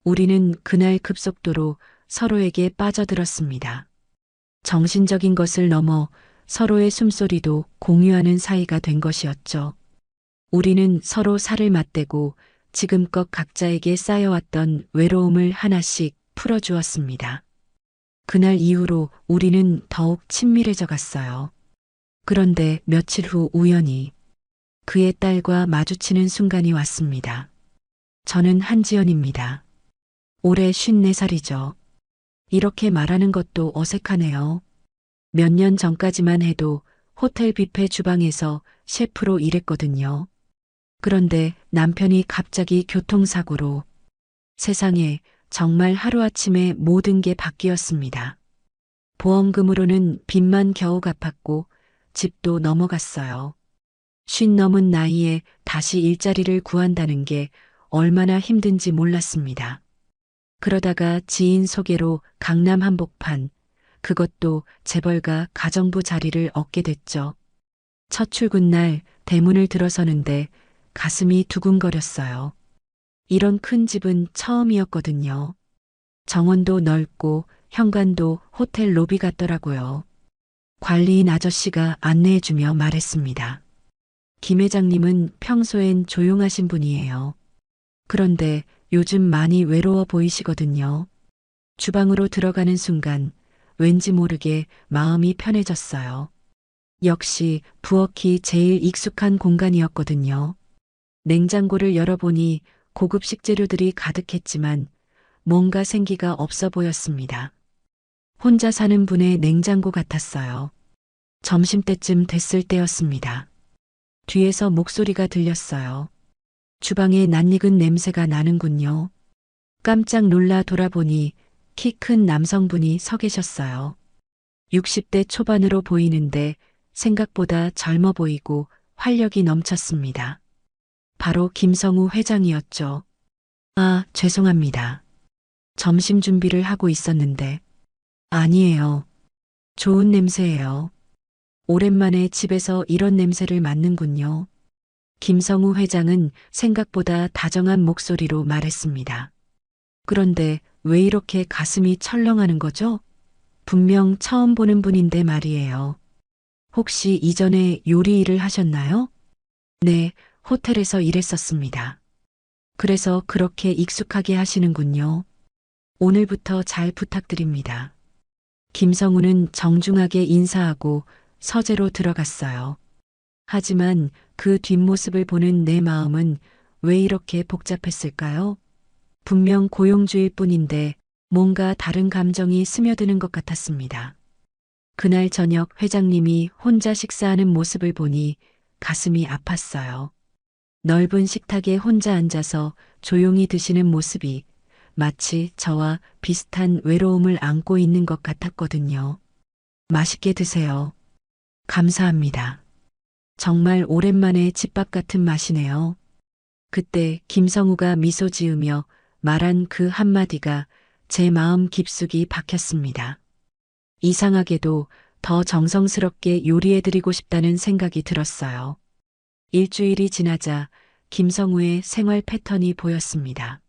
우리는 그날 급속도로 서로에게 빠져들었습니다. 정신적인 것을 넘어 서로의 숨소리도 공유하는 사이가 된 것이었죠. 우리는 서로 살을 맞대고 지금껏 각자에게 쌓여왔던 외로움을 하나씩 풀어주었습니다. 그날 이후로 우리는 더욱 친밀해져 갔어요. 그런데 며칠 후 우연히 그의 딸과 마주치는 순간이 왔습니다. 저는 한지연입니다. 올해 54살이죠. 이렇게 말하는 것도 어색하네요. 몇 년 전까지만 해도 호텔 뷔페 주방에서 셰프로 일했거든요. 그런데 남편이 갑자기 교통사고로 세상에 정말 하루아침에 모든 게 바뀌었습니다. 보험금으로는 빚만 겨우 갚았고 집도 넘어갔어요. 50 넘은 나이에 다시 일자리를 구한다는 게 얼마나 힘든지 몰랐습니다. 그러다가 지인 소개로 강남 한복판, 그것도 재벌가 가정부 자리를 얻게 됐죠. 첫 출근 날 대문을 들어서는데 가슴이 두근거렸어요. 이런 큰 집은 처음이었거든요. 정원도 넓고 현관도 호텔 로비 같더라고요. 관리인 아저씨가 안내해주며 말했습니다. 김 회장님은 평소엔 조용하신 분이에요. 그런데 요즘 많이 외로워 보이시거든요. 주방으로 들어가는 순간 왠지 모르게 마음이 편해졌어요. 역시 부엌이 제일 익숙한 공간이었거든요. 냉장고를 열어보니 고급 식재료들이 가득했지만 뭔가 생기가 없어 보였습니다. 혼자 사는 분의 냉장고 같았어요. 점심때쯤 됐을 때였습니다. 뒤에서 목소리가 들렸어요. 주방에 낯익은 냄새가 나는군요. 깜짝 놀라 돌아보니 키 큰 남성분이 서 계셨어요. 60대 초반으로 보이는데 생각보다 젊어 보이고 활력이 넘쳤습니다. 바로 김성우 회장이었죠. 아, 죄송합니다. 점심 준비를 하고 있었는데. 아니에요. 좋은 냄새예요. 오랜만에 집에서 이런 냄새를 맡는군요. 김성우 회장은 생각보다 다정한 목소리로 말했습니다. 그런데 왜 이렇게 가슴이 철렁하는 거죠? 분명 처음 보는 분인데 말이에요. 혹시 이전에 요리 일을 하셨나요? 네, 호텔에서 일했었습니다. 그래서 그렇게 익숙하게 하시는군요. 오늘부터 잘 부탁드립니다. 김성우는 정중하게 인사하고 서재로 들어갔어요. 하지만 그 뒷모습을 보는 내 마음은 왜 이렇게 복잡했을까요? 분명 고용주일 뿐인데 뭔가 다른 감정이 스며드는 것 같았습니다. 그날 저녁 회장님이 혼자 식사하는 모습을 보니 가슴이 아팠어요. 넓은 식탁에 혼자 앉아서 조용히 드시는 모습이 마치 저와 비슷한 외로움을 안고 있는 것 같았거든요. 맛있게 드세요. 감사합니다. 정말 오랜만에 집밥 같은 맛이네요. 그때 김성우가 미소 지으며 말한 그 한마디가 제 마음 깊숙이 박혔습니다. 이상하게도 더 정성스럽게 요리해드리고 싶다는 생각이 들었어요. 일주일이 지나자 김성우의 생활 패턴이 보였습니다.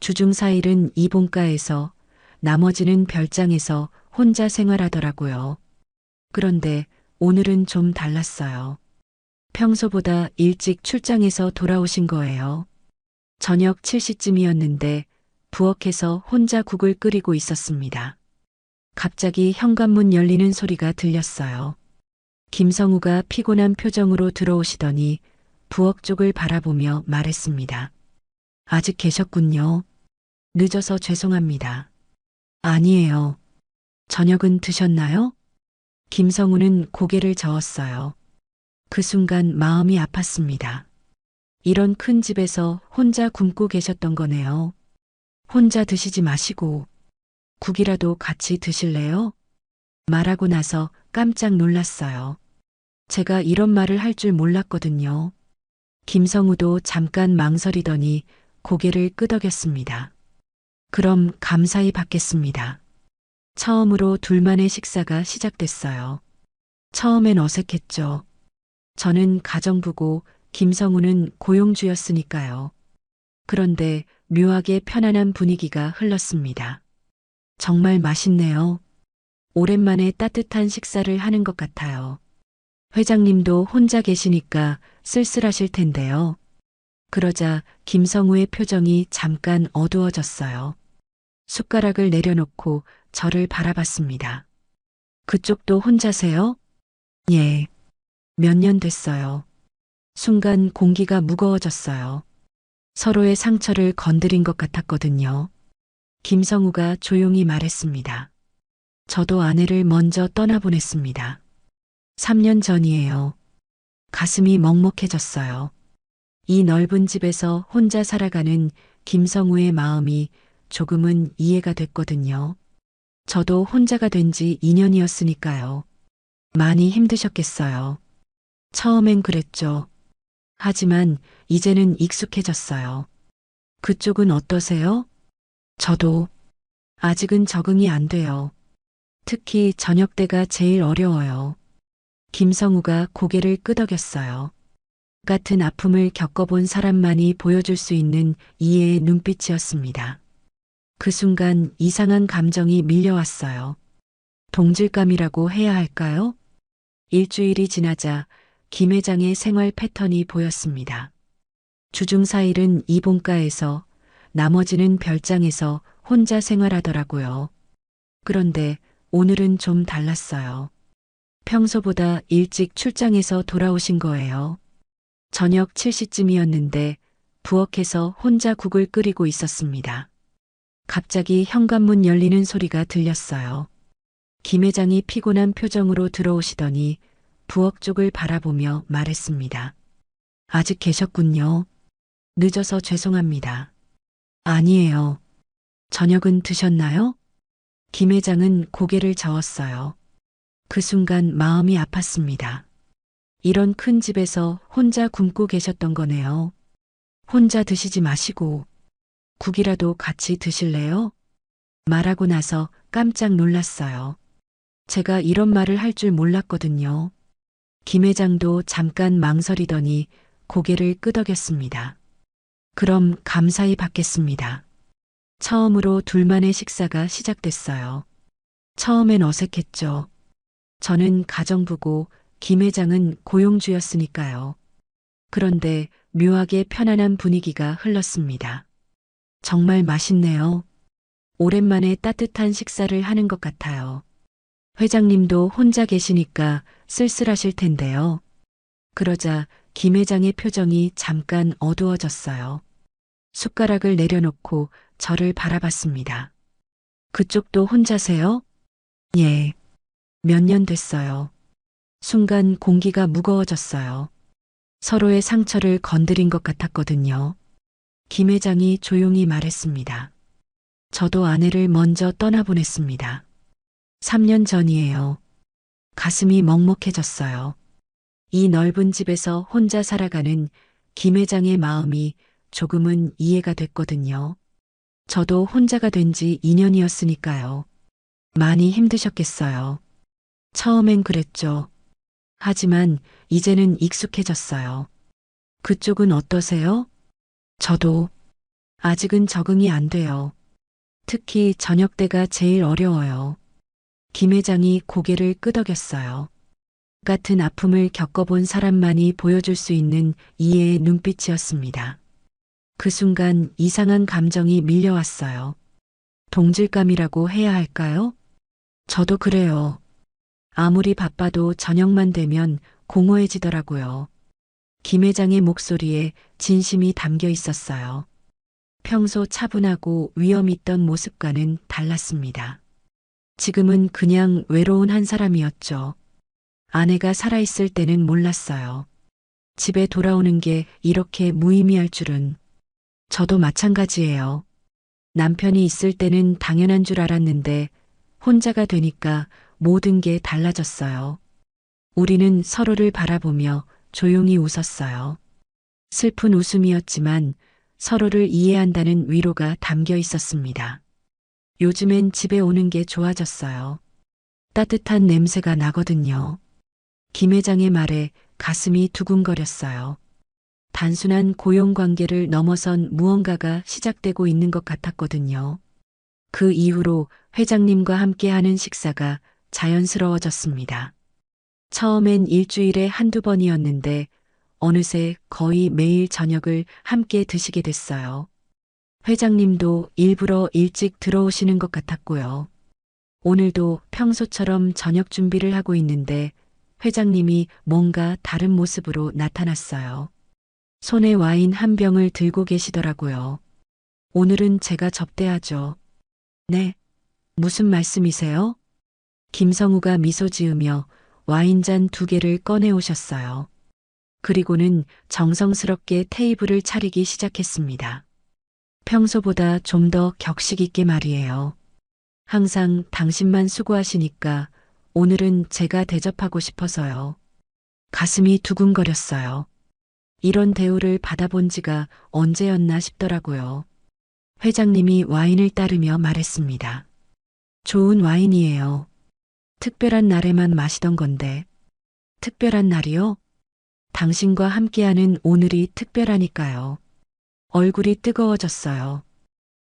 주중 4일은 이봉가에서 나머지는 별장에서 혼자 생활하더라고요. 그런데 오늘은 좀 달랐어요. 평소보다 일찍 출장해서 돌아오신 거예요. 저녁 7시쯤이었는데 부엌에서 혼자 국을 끓이고 있었습니다. 갑자기 현관문 열리는 소리가 들렸어요. 김성우가 피곤한 표정으로 들어오시더니 부엌 쪽을 바라보며 말했습니다. 아직 계셨군요. 늦어서 죄송합니다. 아니에요. 저녁은 드셨나요? 김성우는 고개를 저었어요. 그 순간 마음이 아팠습니다. 이런 큰 집에서 혼자 굶고 계셨던 거네요. 혼자 드시지 마시고 국이라도 같이 드실래요? 말하고 나서 깜짝 놀랐어요. 제가 이런 말을 할 줄 몰랐거든요. 김성우도 잠깐 망설이더니 고개를 끄덕였습니다. 그럼 감사히 받겠습니다. 처음으로 둘만의 식사가 시작됐어요. 처음엔 어색했죠. 저는 가정부고 김성우는 고용주였으니까요. 그런데 묘하게 편안한 분위기가 흘렀습니다. 정말 맛있네요. 오랜만에 따뜻한 식사를 하는 것 같아요. 회장님도 혼자 계시니까 쓸쓸하실 텐데요. 그러자 김성우의 표정이 잠깐 어두워졌어요. 숟가락을 내려놓고 저를 바라봤습니다. 그쪽도 혼자세요? 예. 몇 년 됐어요. 순간 공기가 무거워졌어요. 서로의 상처를 건드린 것 같았거든요. 김성우가 조용히 말했습니다. 저도 아내를 먼저 떠나보냈습니다. 3년 전이에요. 가슴이 먹먹해졌어요. 이 넓은 집에서 혼자 살아가는 김성우의 마음이 조금은 이해가 됐거든요. 저도 혼자가 된 지 2년이었으니까요. 많이 힘드셨겠어요. 처음엔 그랬죠. 하지만 이제는 익숙해졌어요. 그쪽은 어떠세요? 저도 아직은 적응이 안 돼요. 특히 저녁 때가 제일 어려워요. 김성우가 고개를 끄덕였어요. 같은 아픔을 겪어본 사람만이 보여줄 수 있는 이해의 눈빛이었습니다. 그 순간 이상한 감정이 밀려왔어요. 동질감이라고 해야 할까요? 일주일이 지나자 김 회장의 생활 패턴이 보였습니다. 주중 4일은 이봉가에서, 나머지는 별장에서 혼자 생활하더라고요. 그런데 오늘은 좀 달랐어요. 평소보다 일찍 출장에서 돌아오신 거예요. 저녁 7시쯤이었는데 부엌에서 혼자 국을 끓이고 있었습니다. 갑자기 현관문 열리는 소리가 들렸어요. 김 회장이 피곤한 표정으로 들어오시더니 부엌 쪽을 바라보며 말했습니다. 아직 계셨군요. 늦어서 죄송합니다. 아니에요. 저녁은 드셨나요? 김 회장은 고개를 저었어요. 그 순간 마음이 아팠습니다. 이런 큰 집에서 혼자 굶고 계셨던 거네요. 혼자 드시지 마시고 국이라도 같이 드실래요? 말하고 나서 깜짝 놀랐어요. 제가 이런 말을 할 줄 몰랐거든요. 김 회장도 잠깐 망설이더니 고개를 끄덕였습니다. 그럼 감사히 받겠습니다. 처음으로 둘만의 식사가 시작됐어요. 처음엔 어색했죠. 저는 가정부고 김 회장은 고용주였으니까요. 그런데 묘하게 편안한 분위기가 흘렀습니다. 정말 맛있네요. 오랜만에 따뜻한 식사를 하는 것 같아요. 회장님도 혼자 계시니까 쓸쓸하실 텐데요. 그러자 김 회장의 표정이 잠깐 어두워졌어요. 숟가락을 내려놓고 저를 바라봤습니다. 그쪽도 혼자세요? 예. 몇 년 됐어요. 순간 공기가 무거워졌어요. 서로의 상처를 건드린 것 같았거든요. 김 회장이 조용히 말했습니다. 저도 아내를 먼저 떠나보냈습니다. 3년 전이에요. 가슴이 먹먹해졌어요. 이 넓은 집에서 혼자 살아가는 김 회장의 마음이 조금은 이해가 됐거든요. 저도 혼자가 된 지 2년이었으니까요. 많이 힘드셨겠어요. 처음엔 그랬죠. 하지만 이제는 익숙해졌어요. 그쪽은 어떠세요? 저도 아직은 적응이 안 돼요. 특히 저녁 때가 제일 어려워요. 김 회장이 고개를 끄덕였어요. 같은 아픔을 겪어본 사람만이 보여줄 수 있는 이해의 눈빛이었습니다. 그 순간 이상한 감정이 밀려왔어요. 동질감이라고 해야 할까요? 저도 그래요. 아무리 바빠도 저녁만 되면 공허해지더라고요. 김 회장의 목소리에 진심이 담겨 있었어요. 평소 차분하고 위험 있던 모습과는 달랐습니다. 지금은 그냥 외로운 한 사람이었죠. 아내가 살아있을 때는 몰랐어요. 집에 돌아오는 게 이렇게 무의미할 줄은. 저도 마찬가지예요. 남편이 있을 때는 당연한 줄 알았는데 혼자가 되니까 모든 게 달라졌어요. 우리는 서로를 바라보며 조용히 웃었어요. 슬픈 웃음이었지만 서로를 이해한다는 위로가 담겨 있었습니다. 요즘엔 집에 오는 게 좋아졌어요. 따뜻한 냄새가 나거든요. 김 회장의 말에 가슴이 두근거렸어요. 단순한 고용 관계를 넘어선 무언가가 시작되고 있는 것 같았거든요. 그 이후로 회장님과 함께하는 식사가 자연스러워졌습니다. 처음엔 일주일에 한두 번이었는데 어느새 거의 매일 저녁을 함께 드시게 됐어요. 회장님도 일부러 일찍 들어오시는 것 같았고요. 오늘도 평소처럼 저녁 준비를 하고 있는데 회장님이 뭔가 다른 모습으로 나타났어요. 손에 와인 한 병을 들고 계시더라고요. 오늘은 제가 접대하죠. 네, 무슨 말씀이세요? 김성우가 미소 지으며 와인잔 2개를 꺼내 오셨어요. 그리고는 정성스럽게 테이블을 차리기 시작했습니다. 평소보다 좀 더 격식 있게 말이에요. 항상 당신만 수고하시니까 오늘은 제가 대접하고 싶어서요. 가슴이 두근거렸어요. 이런 대우를 받아본 지가 언제였나 싶더라고요. 회장님이 와인을 따르며 말했습니다. 좋은 와인이에요. 특별한 날에만 마시던 건데. 특별한 날이요? 당신과 함께하는 오늘이 특별하니까요. 얼굴이 뜨거워졌어요.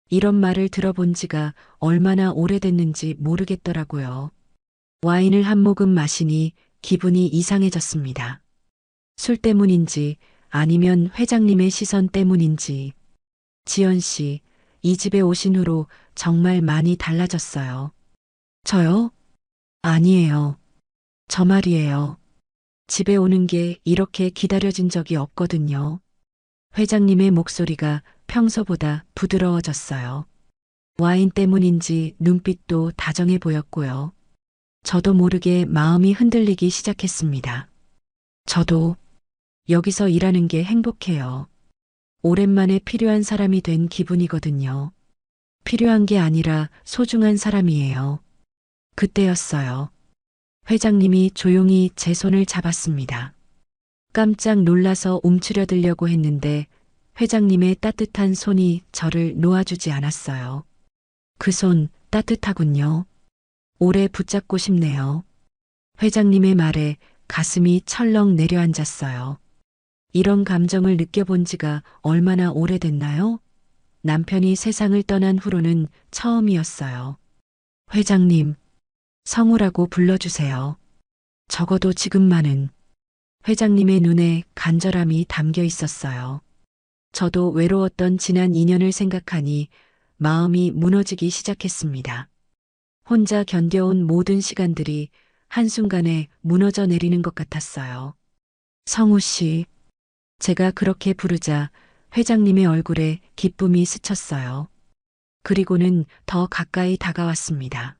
이런 말을 들어본 지가 얼마나 오래됐는지 모르겠더라고요. 와인을 한 모금 마시니 기분이 이상해졌습니다. 술 때문인지 아니면 회장님의 시선 때문인지. 지연 씨, 이 집에 오신 후로 정말 많이 달라졌어요. 저요? 아니에요. 저 말이에요. 집에 오는 게 이렇게 기다려진 적이 없거든요. 회장님의 목소리가 평소보다 부드러워졌어요. 와인 때문인지 눈빛도 다정해 보였고요. 저도 모르게 마음이 흔들리기 시작했습니다. 저도 여기서 일하는 게 행복해요. 오랜만에 필요한 사람이 된 기분이거든요. 필요한 게 아니라 소중한 사람이에요. 그때였어요. 회장님이 조용히 제 손을 잡았습니다. 깜짝 놀라서 움츠려들려고 했는데 회장님의 따뜻한 손이 저를 놓아주지 않았어요. 그 손 따뜻하군요. 오래 붙잡고 싶네요. 회장님의 말에 가슴이 철렁 내려앉았어요. 이런 감정을 느껴본 지가 얼마나 오래됐나요? 남편이 세상을 떠난 후로는 처음이었어요. 회장님, 성우라고 불러주세요. 적어도 지금만은. 회장님의 눈에 간절함이 담겨 있었어요. 저도 외로웠던 지난 2년을 생각하니 마음이 무너지기 시작했습니다. 혼자 견뎌온 모든 시간들이 한순간에 무너져 내리는 것 같았어요. 성우 씨, 제가 그렇게 부르자 회장님의 얼굴에 기쁨이 스쳤어요. 그리고는 더 가까이 다가왔습니다.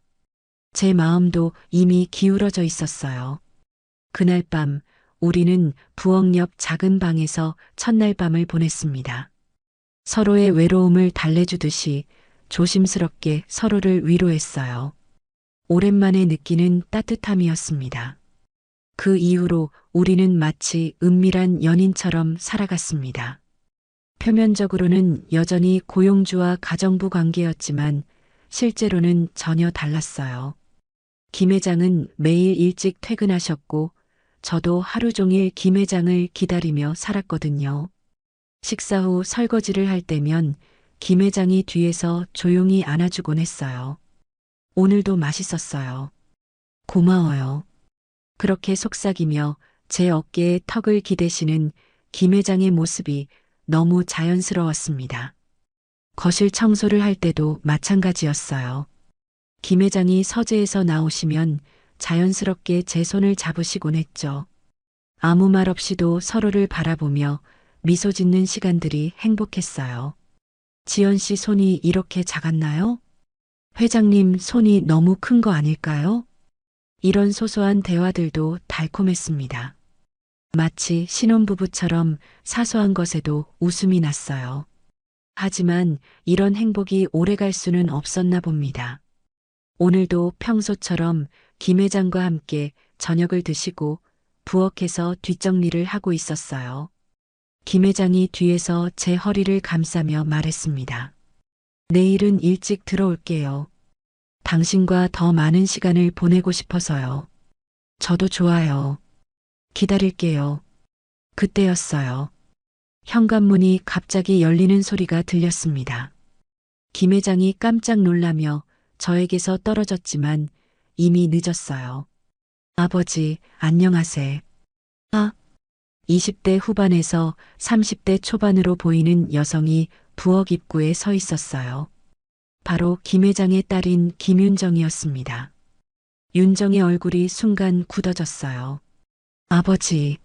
제 마음도 이미 기울어져 있었어요. 그날 밤 우리는 부엌 옆 작은 방에서 첫날 밤을 보냈습니다. 서로의 외로움을 달래주듯이 조심스럽게 서로를 위로했어요. 오랜만에 느끼는 따뜻함이었습니다. 그 이후로 우리는 마치 은밀한 연인처럼 살아갔습니다. 표면적으로는 여전히 고용주와 가정부 관계였지만 실제로는 전혀 달랐어요. 김 회장은 매일 일찍 퇴근하셨고 저도 하루 종일 김 회장을 기다리며 살았거든요. 식사 후 설거지를 할 때면 김 회장이 뒤에서 조용히 안아주곤 했어요. 오늘도 맛있었어요. 고마워요. 그렇게 속삭이며 제 어깨에 턱을 기대시는 김 회장의 모습이 너무 자연스러웠습니다. 거실 청소를 할 때도 마찬가지였어요. 김 회장이 서재에서 나오시면 자연스럽게 제 손을 잡으시곤 했죠. 아무 말 없이도 서로를 바라보며 미소 짓는 시간들이 행복했어요. 지연 씨 손이 이렇게 작았나요? 회장님 손이 너무 큰 거 아닐까요? 이런 소소한 대화들도 달콤했습니다. 마치 신혼부부처럼 사소한 것에도 웃음이 났어요. 하지만 이런 행복이 오래갈 수는 없었나 봅니다. 오늘도 평소처럼 김 회장과 함께 저녁을 드시고 부엌에서 뒷정리를 하고 있었어요. 김 회장이 뒤에서 제 허리를 감싸며 말했습니다. 내일은 일찍 들어올게요. 당신과 더 많은 시간을 보내고 싶어서요. 저도 좋아요. 기다릴게요. 그때였어요. 현관문이 갑자기 열리는 소리가 들렸습니다. 김 회장이 깜짝 놀라며 저에게서 떨어졌지만 이미 늦었어요. 아버지, 안녕하세. 20대 후반에서 30대 초반으로 보이는 여성이 부엌 입구에 서 있었어요. 바로 김 회장의 딸인 김윤정이었습니다. 윤정의 얼굴이 순간 굳어졌어요. 아버지,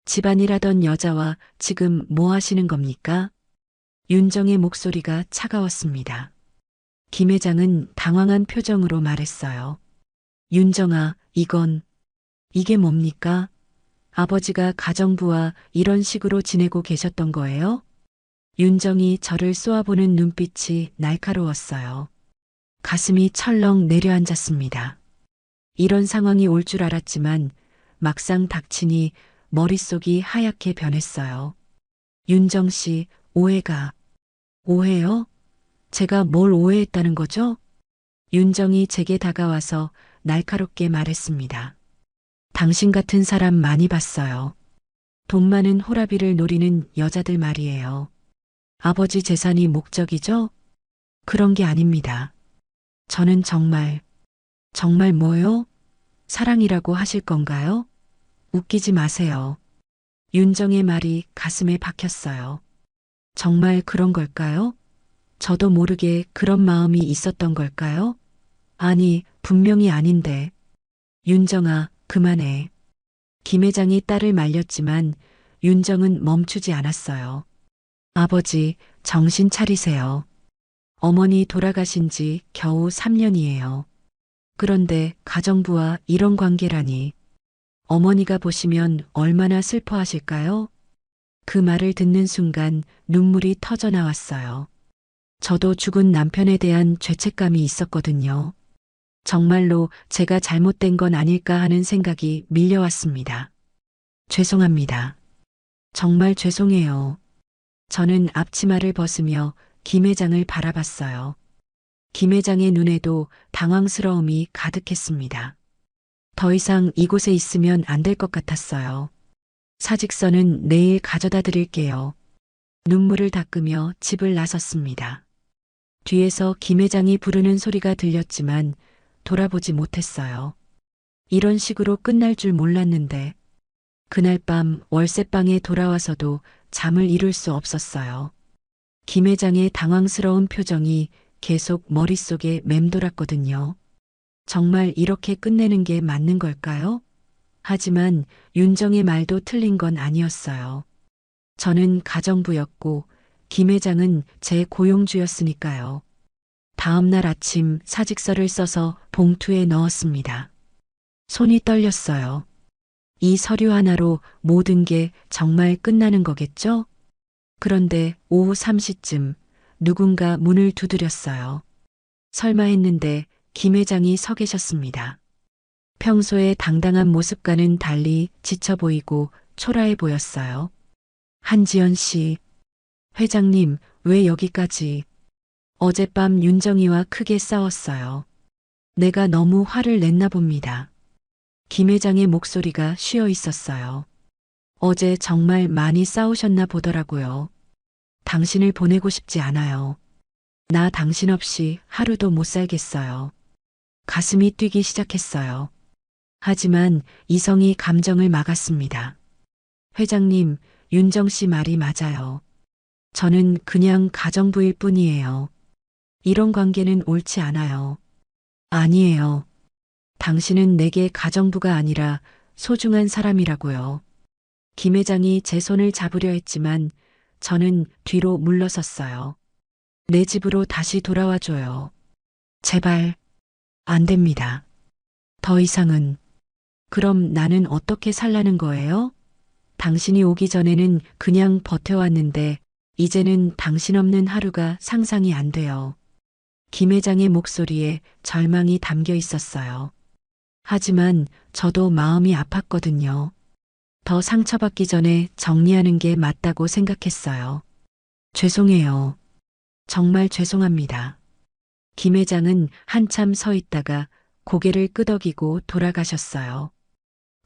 집안일하던 여자와 지금 뭐 하시는 겁니까? 윤정의 목소리가 차가웠습니다. 김 회장은 당황한 표정으로 말했어요. 윤정아, 이게 뭡니까? 아버지가 가정부와 이런 식으로 지내고 계셨던 거예요? 윤정이 저를 쏘아보는 눈빛이 날카로웠어요. 가슴이 철렁 내려앉았습니다. 이런 상황이 올 줄 알았지만 막상 닥치니 머릿속이 하얗게 변했어요. 윤정 씨, 오해요? 제가 뭘 오해했다는 거죠? 윤정이 제게 다가와서 날카롭게 말했습니다. 당신 같은 사람 많이 봤어요. 돈 많은 호라비를 노리는 여자들 말이에요. 아버지 재산이 목적이죠? 그런 게 아닙니다. 저는 정말 뭐요? 사랑이라고 하실 건가요? 웃기지 마세요. 윤정의 말이 가슴에 박혔어요. 정말 그런 걸까요? 저도 모르게 그런 마음이 있었던 걸까요? 아니, 분명히 아닌데. 윤정아, 그만해. 김 회장이 딸을 말렸지만 윤정은 멈추지 않았어요. 아버지, 정신 차리세요. 어머니 돌아가신 지 겨우 3년이에요. 그런데 가정부와 이런 관계라니. 어머니가 보시면 얼마나 슬퍼하실까요? 그 말을 듣는 순간 눈물이 터져 나왔어요. 저도 죽은 남편에 대한 죄책감이 있었거든요. 정말로 제가 잘못된 건 아닐까 하는 생각이 밀려왔습니다. 죄송합니다. 정말 죄송해요. 저는 앞치마를 벗으며 김 회장을 바라봤어요. 김 회장의 눈에도 당황스러움이 가득했습니다. 더 이상 이곳에 있으면 안 될 것 같았어요. 사직서는 내일 가져다 드릴게요. 눈물을 닦으며 집을 나섰습니다. 뒤에서 김 회장이 부르는 소리가 들렸지만 돌아보지 못했어요. 이런 식으로 끝날 줄 몰랐는데 그날 밤 월세방에 돌아와서도 잠을 이룰 수 없었어요. 김 회장의 당황스러운 표정이 계속 머릿속에 맴돌았거든요. 정말 이렇게 끝내는 게 맞는 걸까요? 하지만 윤정의 말도 틀린 건 아니었어요. 저는 가정부였고 김 회장은 제 고용주였으니까요. 다음 날 아침 사직서를 써서 봉투에 넣었습니다. 손이 떨렸어요. 이 서류 하나로 모든 게 정말 끝나는 거겠죠? 그런데 오후 3시쯤 누군가 문을 두드렸어요. 설마 했는데 김 회장이 서 계셨습니다. 평소의 당당한 모습과는 달리 지쳐 보이고 초라해 보였어요. 한지연 씨, 회장님, 왜 여기까지? 어젯밤 윤정이와 크게 싸웠어요. 내가 너무 화를 냈나 봅니다. 김 회장의 목소리가 쉬어 있었어요. 어제 정말 많이 싸우셨나 보더라고요. 당신을 보내고 싶지 않아요. 나 당신 없이 하루도 못 살겠어요. 가슴이 뛰기 시작했어요. 하지만 이성이 감정을 막았습니다. 회장님, 윤정 씨 말이 맞아요. 저는 그냥 가정부일 뿐이에요. 이런 관계는 옳지 않아요. 아니에요. 당신은 내게 가정부가 아니라 소중한 사람이라고요. 김 회장이 제 손을 잡으려 했지만 저는 뒤로 물러섰어요. 내 집으로 다시 돌아와 줘요. 제발. 안 됩니다. 더 이상은. 그럼 나는 어떻게 살라는 거예요? 당신이 오기 전에는 그냥 버텨왔는데 이제는 당신 없는 하루가 상상이 안 돼요. 김 회장의 목소리에 절망이 담겨 있었어요. 하지만 저도 마음이 아팠거든요. 더 상처받기 전에 정리하는 게 맞다고 생각했어요. 죄송해요. 정말 죄송합니다. 김 회장은 한참 서 있다가 고개를 끄덕이고 돌아가셨어요.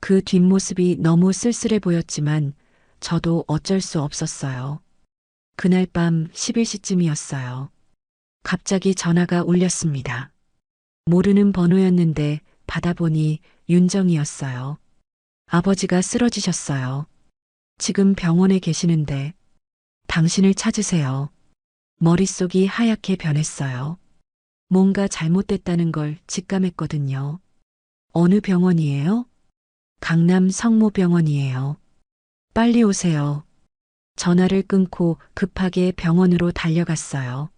그 뒷모습이 너무 쓸쓸해 보였지만 저도 어쩔 수 없었어요. 그날 밤 11시쯤이었어요. 갑자기 전화가 울렸습니다. 모르는 번호였는데 받아보니 윤정이었어요. 아버지가 쓰러지셨어요. 지금 병원에 계시는데 당신을 찾으세요. 머릿속이 하얗게 변했어요. 뭔가 잘못됐다는 걸 직감했거든요. 어느 병원이에요? 강남 성모병원이에요. 빨리 오세요. 전화를 끊고 급하게 병원으로 달려갔어요.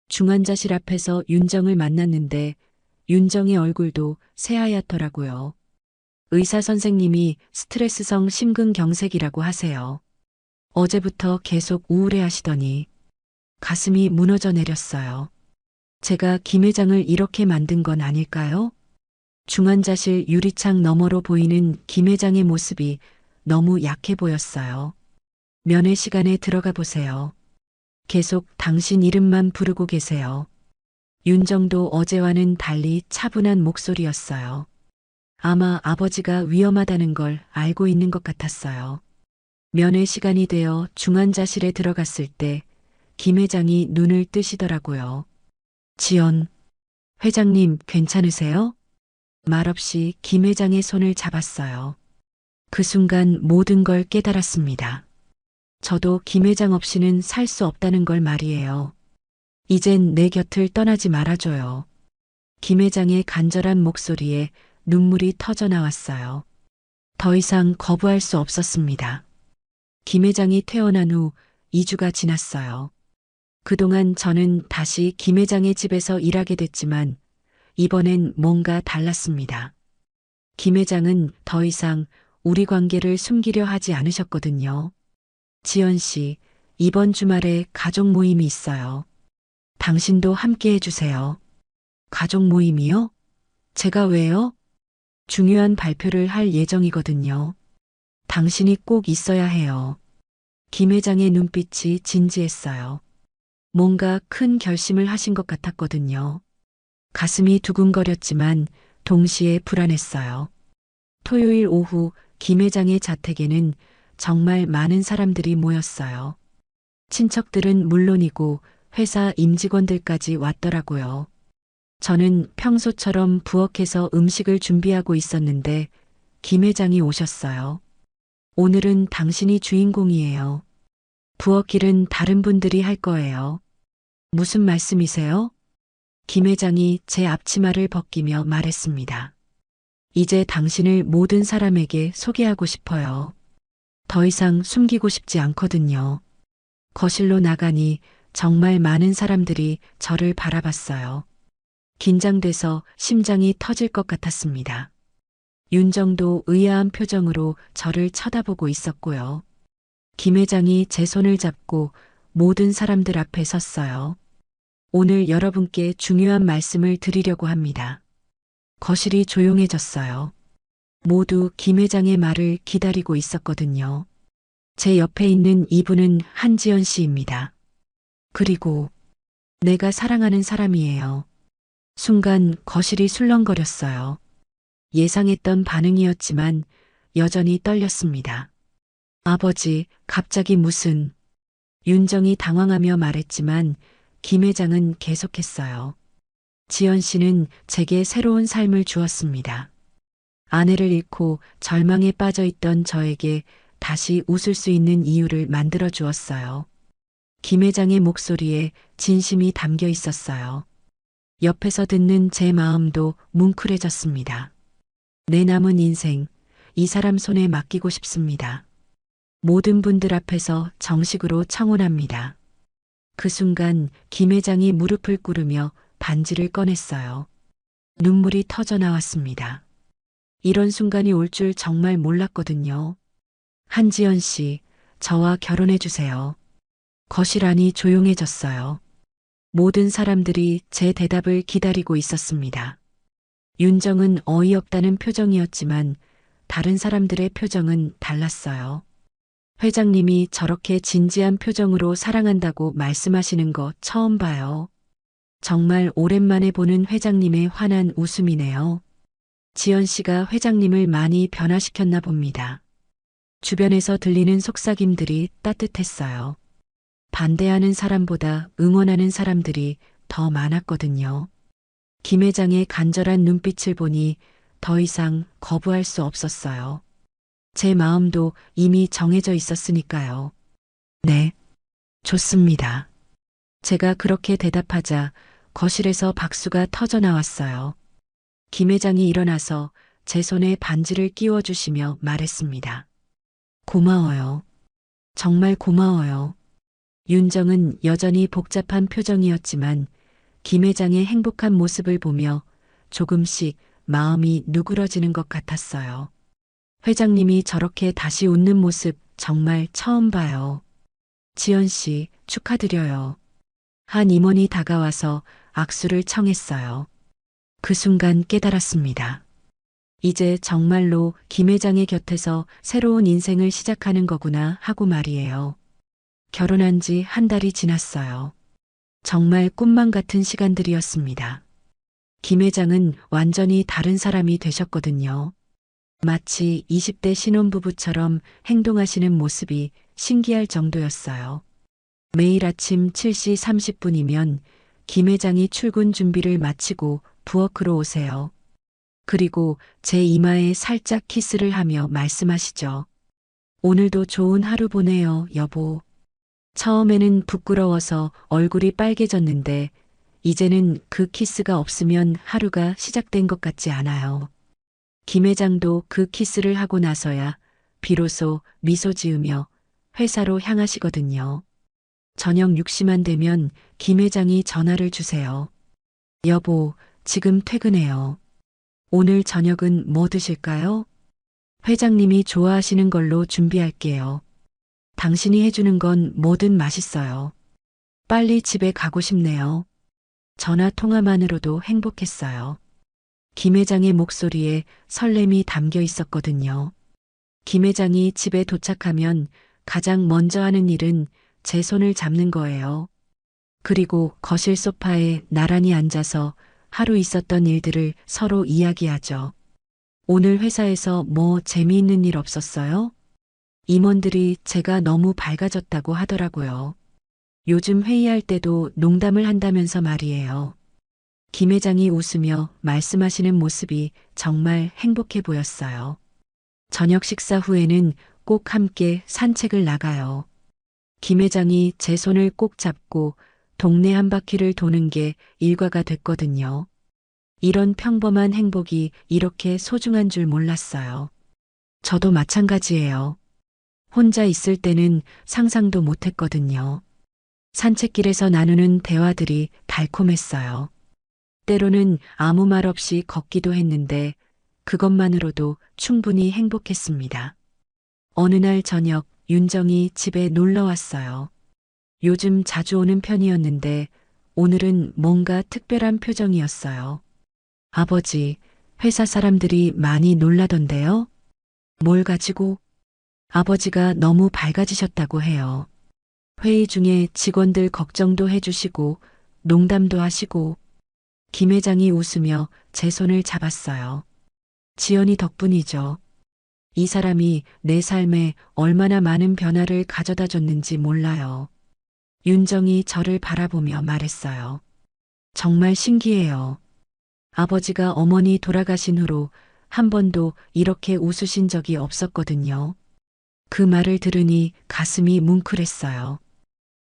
중환자실 앞에서 윤정을 만났는데 윤정의 얼굴도 새하얗더라고요. 의사 선생님이 스트레스성 심근경색이라고 하세요. 어제부터 계속 우울해 하시더니 가슴이 무너져 내렸어요. 제가 김 회장을 이렇게 만든 건 아닐까요? 중환자실 유리창 너머로 보이는 김 회장의 모습이 너무 약해 보였어요. 면회 시간에 들어가 보세요. 계속 당신 이름만 부르고 계세요. 윤정도 어제와는 달리 차분한 목소리였어요. 아마 아버지가 위험하다는 걸 알고 있는 것 같았어요. 면회 시간이 되어 중환자실에 들어갔을 때 김 회장이 눈을 뜨시더라고요. 지연, 회장님 괜찮으세요? 말없이 김 회장의 손을 잡았어요. 그 순간 모든 걸 깨달았습니다. 저도 김 회장 없이는 살 수 없다는 걸 말이에요. 이젠 내 곁을 떠나지 말아줘요. 김 회장의 간절한 목소리에 눈물이 터져 나왔어요. 더 이상 거부할 수 없었습니다. 김 회장이 퇴원한 후 2주가 지났어요. 그동안 저는 다시 김 회장의 집에서 일하게 됐지만 이번엔 뭔가 달랐습니다. 김 회장은 더 이상 우리 관계를 숨기려 하지 않으셨거든요. 지연 씨, 이번 주말에 가족 모임이 있어요. 당신도 함께 해주세요. 가족 모임이요? 제가 왜요? 중요한 발표를 할 예정이거든요. 당신이 꼭 있어야 해요. 김 회장의 눈빛이 진지했어요. 뭔가 큰 결심을 하신 것 같았거든요. 가슴이 두근거렸지만 동시에 불안했어요. 토요일 오후 김 회장의 자택에는 정말 많은 사람들이 모였어요. 친척들은 물론이고 회사 임직원들까지 왔더라고요. 저는 평소처럼 부엌에서 음식을 준비하고 있었는데 김 회장이 오셨어요. 오늘은 당신이 주인공이에요. 부엌 일은 다른 분들이 할 거예요. 무슨 말씀이세요? 김 회장이 제 앞치마를 벗기며 말했습니다. 이제 당신을 모든 사람에게 소개하고 싶어요. 더 이상 숨기고 싶지 않거든요. 거실로 나가니 정말 많은 사람들이 저를 바라봤어요. 긴장돼서 심장이 터질 것 같았습니다. 윤정도 의아한 표정으로 저를 쳐다보고 있었고요. 김 회장이 제 손을 잡고 모든 사람들 앞에 섰어요. 오늘 여러분께 중요한 말씀을 드리려고 합니다. 거실이 조용해졌어요. 모두 김 회장의 말을 기다리고 있었거든요. 제 옆에 있는 이분은 한지연 씨입니다. 그리고 내가 사랑하는 사람이에요. 순간 거실이 술렁거렸어요. 예상했던 반응이었지만 여전히 떨렸습니다. 아버지, 갑자기 무슨... 윤정이 당황하며 말했지만 김 회장은 계속했어요. 지연 씨는 제게 새로운 삶을 주었습니다. 아내를 잃고 절망에 빠져 있던 저에게 다시 웃을 수 있는 이유를 만들어 주었어요. 김 회장의 목소리에 진심이 담겨 있었어요. 옆에서 듣는 제 마음도 뭉클해졌습니다. 내 남은 인생, 이 사람 손에 맡기고 싶습니다. 모든 분들 앞에서 정식으로 청혼합니다. 그 순간 김 회장이 무릎을 꿇으며 반지를 꺼냈어요. 눈물이 터져 나왔습니다. 이런 순간이 올 줄 정말 몰랐거든요. 한지연 씨, 저와 결혼해 주세요. 거실 안이 조용해졌어요. 모든 사람들이 제 대답을 기다리고 있었습니다. 윤정은 어이없다는 표정이었지만 다른 사람들의 표정은 달랐어요. 회장님이 저렇게 진지한 표정으로 사랑한다고 말씀하시는 거 처음 봐요. 정말 오랜만에 보는 회장님의 환한 웃음이네요. 지연 씨가 회장님을 많이 변화시켰나 봅니다. 주변에서 들리는 속삭임들이 따뜻했어요. 반대하는 사람보다 응원하는 사람들이 더 많았거든요. 김 회장의 간절한 눈빛을 보니 더 이상 거부할 수 없었어요. 제 마음도 이미 정해져 있었으니까요. 네, 좋습니다. 제가 그렇게 대답하자 거실에서 박수가 터져 나왔어요. 김 회장이 일어나서 제 손에 반지를 끼워주시며 말했습니다. 고마워요. 정말 고마워요. 윤정은 여전히 복잡한 표정이었지만 김 회장의 행복한 모습을 보며 조금씩 마음이 누그러지는 것 같았어요. 회장님이 저렇게 다시 웃는 모습 정말 처음 봐요. 지연 씨, 축하드려요. 한 임원이 다가와서 악수를 청했어요. 그 순간 깨달았습니다. 이제 정말로 김 회장의 곁에서 새로운 인생을 시작하는 거구나 하고 말이에요. 결혼한 지 한 달이 지났어요. 정말 꿈만 같은 시간들이었습니다. 김 회장은 완전히 다른 사람이 되셨거든요. 마치 20대 신혼부부처럼 행동하시는 모습이 신기할 정도였어요. 매일 아침 7시 30분이면 김 회장이 출근 준비를 마치고 부엌으로 오세요. 그리고 제 이마에 살짝 키스를 하며 말씀하시죠. 오늘도 좋은 하루 보내요, 여보. 처음에는 부끄러워서 얼굴이 빨개졌는데 이제는 그 키스가 없으면 하루가 시작된 것 같지 않아요. 김 회장도 그 키스를 하고 나서야 비로소 미소 지으며 회사로 향하시거든요. 저녁 6시만 되면 김 회장이 전화를 주세요. 여보, 지금 퇴근해요. 오늘 저녁은 뭐 드실까요? 회장님이 좋아하시는 걸로 준비할게요. 당신이 해주는 건 뭐든 맛있어요. 빨리 집에 가고 싶네요. 전화 통화만으로도 행복했어요. 김 회장의 목소리에 설렘이 담겨 있었거든요. 김 회장이 집에 도착하면 가장 먼저 하는 일은 제 손을 잡는 거예요. 그리고 거실 소파에 나란히 앉아서 하루 있었던 일들을 서로 이야기하죠. 오늘 회사에서 뭐 재미있는 일 없었어요? 임원들이 제가 너무 밝아졌다고 하더라고요. 요즘 회의할 때도 농담을 한다면서 말이에요. 김 회장이 웃으며 말씀하시는 모습이 정말 행복해 보였어요. 저녁 식사 후에는 꼭 함께 산책을 나가요. 김 회장이 제 손을 꼭 잡고 동네 한 바퀴를 도는 게 일과가 됐거든요. 이런 평범한 행복이 이렇게 소중한 줄 몰랐어요. 저도 마찬가지예요. 혼자 있을 때는 상상도 못했거든요. 산책길에서 나누는 대화들이 달콤했어요. 때로는 아무 말 없이 걷기도 했는데 그것만으로도 충분히 행복했습니다. 어느 날 저녁 윤정이 집에 놀러 왔어요. 요즘 자주 오는 편이었는데 오늘은 뭔가 특별한 표정이었어요. 아버지, 회사 사람들이 많이 놀라던데요? 뭘 가지고? 아버지가 너무 밝아지셨다고 해요. 회의 중에 직원들 걱정도 해주시고 농담도 하시고 김 회장이 웃으며 제 손을 잡았어요. 지연이 덕분이죠. 이 사람이 내 삶에 얼마나 많은 변화를 가져다 줬는지 몰라요. 윤정이 저를 바라보며 말했어요. 정말 신기해요. 아버지가 어머니 돌아가신 후로 한 번도 이렇게 웃으신 적이 없었거든요. 그 말을 들으니 가슴이 뭉클했어요.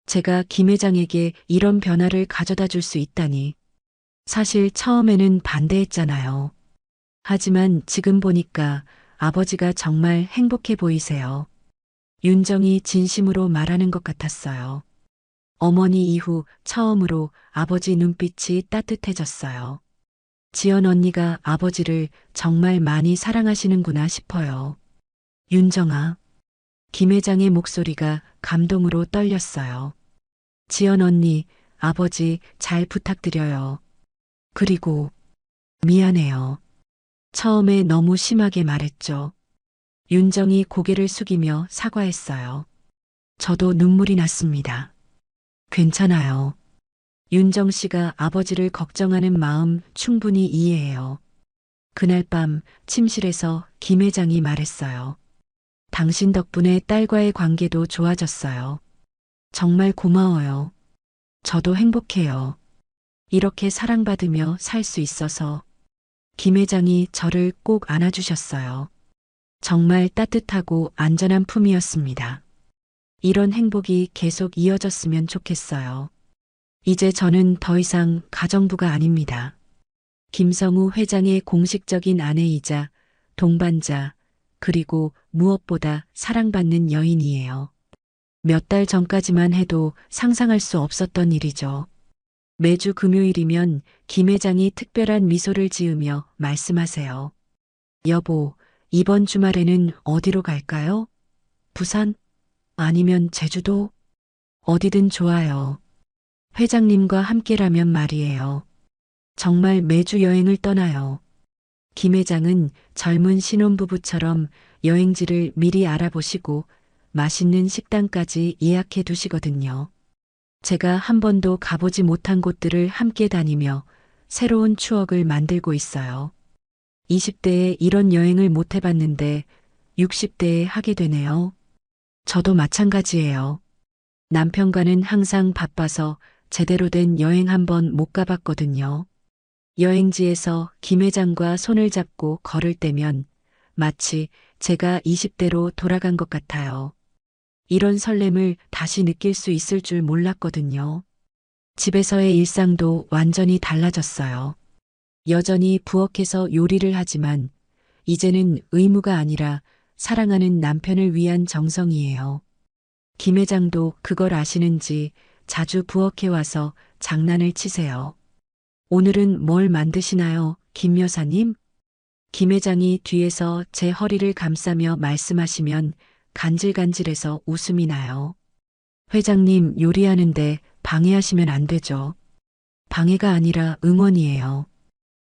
제가 김 회장에게 이런 변화를 가져다 줄 수 있다니. 사실 처음에는 반대했잖아요. 하지만 지금 보니까 아버지가 정말 행복해 보이세요. 윤정이 진심으로 말하는 것 같았어요. 어머니 이후 처음으로 아버지 눈빛이 따뜻해졌어요. 지연 언니가 아버지를 정말 많이 사랑하시는구나 싶어요. 윤정아. 김 회장의 목소리가 감동으로 떨렸어요. 지연 언니, 아버지 잘 부탁드려요. 그리고 미안해요. 처음에 너무 심하게 말했죠. 윤정이 고개를 숙이며 사과했어요. 저도 눈물이 났습니다. 괜찮아요. 윤정 씨가 아버지를 걱정하는 마음 충분히 이해해요. 그날 밤 침실에서 김 회장이 말했어요. 당신 덕분에 딸과의 관계도 좋아졌어요. 정말 고마워요. 저도 행복해요. 이렇게 사랑받으며 살 수 있어서. 김 회장이 저를 꼭 안아주셨어요. 정말 따뜻하고 안전한 품이었습니다. 이런 행복이 계속 이어졌으면 좋겠어요. 이제 저는 더 이상 가정부가 아닙니다. 김성우 회장의 공식적인 아내이자 동반자, 그리고 무엇보다 사랑받는 여인이에요. 몇 달 전까지만 해도 상상할 수 없었던 일이죠. 매주 금요일이면 김 회장이 특별한 미소를 지으며 말씀하세요. 여보, 이번 주말에는 어디로 갈까요? 부산? 아니면 제주도? 어디든 좋아요. 회장님과 함께라면 말이에요. 정말 매주 여행을 떠나요. 김 회장은 젊은 신혼부부처럼 여행지를 미리 알아보시고 맛있는 식당까지 예약해 두시거든요. 제가 한 번도 가보지 못한 곳들을 함께 다니며 새로운 추억을 만들고 있어요. 20대에 이런 여행을 못 해봤는데 60대에 하게 되네요. 저도 마찬가지예요. 남편과는 항상 바빠서 제대로 된 여행 한 번 못 가봤거든요. 여행지에서 김 회장과 손을 잡고 걸을 때면 마치 제가 20대로 돌아간 것 같아요. 이런 설렘을 다시 느낄 수 있을 줄 몰랐거든요. 집에서의 일상도 완전히 달라졌어요. 여전히 부엌에서 요리를 하지만 이제는 의무가 아니라 사랑하는 남편을 위한 정성이에요. 김 회장도 그걸 아시는지 자주 부엌에 와서 장난을 치세요. 오늘은 뭘 만드시나요, 김 여사님? 김 회장이 뒤에서 제 허리를 감싸며 말씀하시면 간질간질해서 웃음이 나요. 회장님 요리하는데 방해하시면 안 되죠. 방해가 아니라 응원이에요.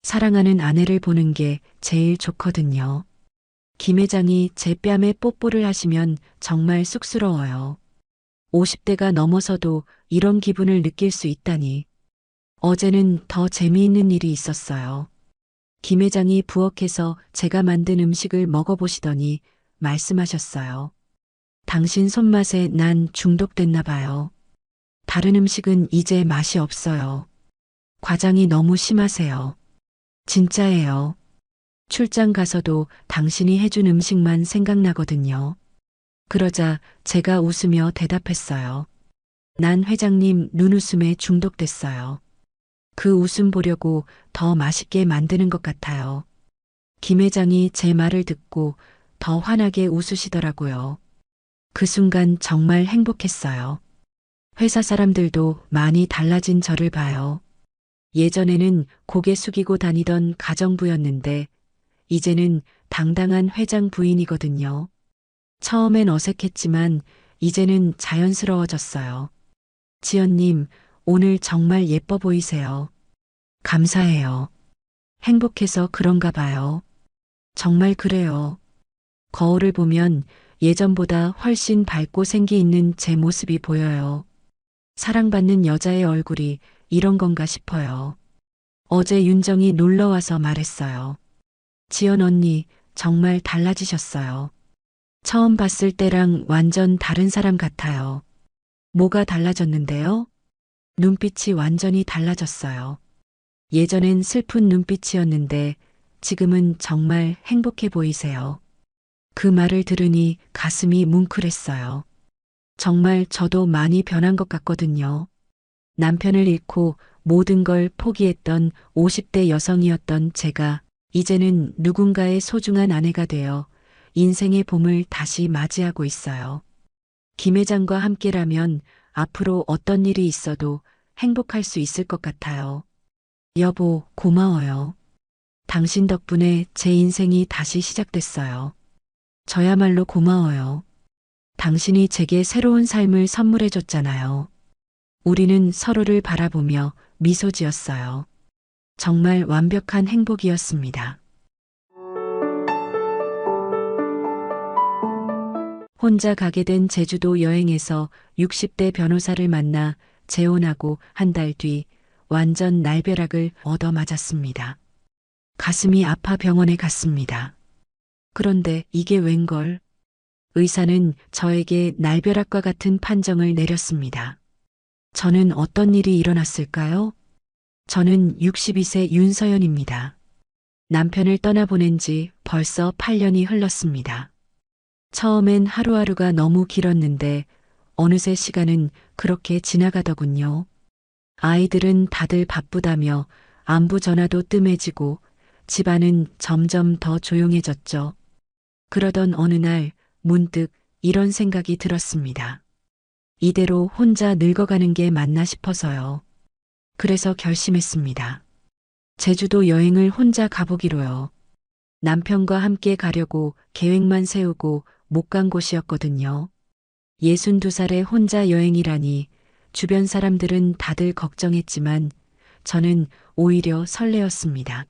사랑하는 아내를 보는 게 제일 좋거든요. 김 회장이 제 뺨에 뽀뽀를 하시면 정말 쑥스러워요. 50대가 넘어서도 이런 기분을 느낄 수 있다니. 어제는 더 재미있는 일이 있었어요. 김 회장이 부엌에서 제가 만든 음식을 먹어보시더니 말씀하셨어요. 당신 손맛에 난 중독됐나 봐요. 다른 음식은 이제 맛이 없어요. 과장이 너무 심하세요. 진짜예요. 출장 가서도 당신이 해준 음식만 생각나거든요. 그러자 제가 웃으며 대답했어요. 난 회장님 눈웃음에 중독됐어요. 그 웃음 보려고 더 맛있게 만드는 것 같아요. 김 회장이 제 말을 듣고 더 환하게 웃으시더라고요. 그 순간 정말 행복했어요. 회사 사람들도 많이 달라진 저를 봐요. 예전에는 고개 숙이고 다니던 가정부였는데 이제는 당당한 회장 부인이거든요. 처음엔 어색했지만 이제는 자연스러워졌어요. 지연님, 오늘 정말 예뻐 보이세요. 감사해요. 행복해서 그런가 봐요. 정말 그래요. 거울을 보면 예전보다 훨씬 밝고 생기 있는 제 모습이 보여요. 사랑받는 여자의 얼굴이 이런 건가 싶어요. 어제 윤정이 놀러 와서 말했어요. 지연 언니, 정말 달라지셨어요. 처음 봤을 때랑 완전 다른 사람 같아요. 뭐가 달라졌는데요? 눈빛이 완전히 달라졌어요. 예전엔 슬픈 눈빛이었는데 지금은 정말 행복해 보이세요. 그 말을 들으니 가슴이 뭉클했어요. 정말 저도 많이 변한 것 같거든요. 남편을 잃고 모든 걸 포기했던 50대 여성이었던 제가 이제는 누군가의 소중한 아내가 되어 인생의 봄을 다시 맞이하고 있어요. 김 회장과 함께라면 앞으로 어떤 일이 있어도 행복할 수 있을 것 같아요. 여보, 고마워요. 당신 덕분에 제 인생이 다시 시작됐어요. 저야말로 고마워요. 당신이 제게 새로운 삶을 선물해 줬잖아요. 우리는 서로를 바라보며 미소 지었어요. 정말 완벽한 행복이었습니다. 혼자 가게 된 제주도 여행에서 60대 변호사를 만나 재혼하고 한 달 뒤 완전 날벼락을 얻어맞았습니다. 가슴이 아파 병원에 갔습니다. 그런데 이게 웬걸? 의사는 저에게 날벼락과 같은 판정을 내렸습니다. 저는 어떤 일이 일어났을까요? 저는 62세 윤서연입니다. 남편을 떠나보낸 지 벌써 8년이 흘렀습니다. 처음엔 하루하루가 너무 길었는데 어느새 시간은 그렇게 지나가더군요. 아이들은 다들 바쁘다며 안부 전화도 뜸해지고 집안은 점점 더 조용해졌죠. 그러던 어느 날 문득 이런 생각이 들었습니다. 이대로 혼자 늙어가는 게 맞나 싶어서요. 그래서 결심했습니다. 제주도 여행을 혼자 가보기로요. 남편과 함께 가려고 계획만 세우고 못 간 곳이었거든요. 62살에 혼자 여행이라니 주변 사람들은 다들 걱정했지만 저는 오히려 설레었습니다.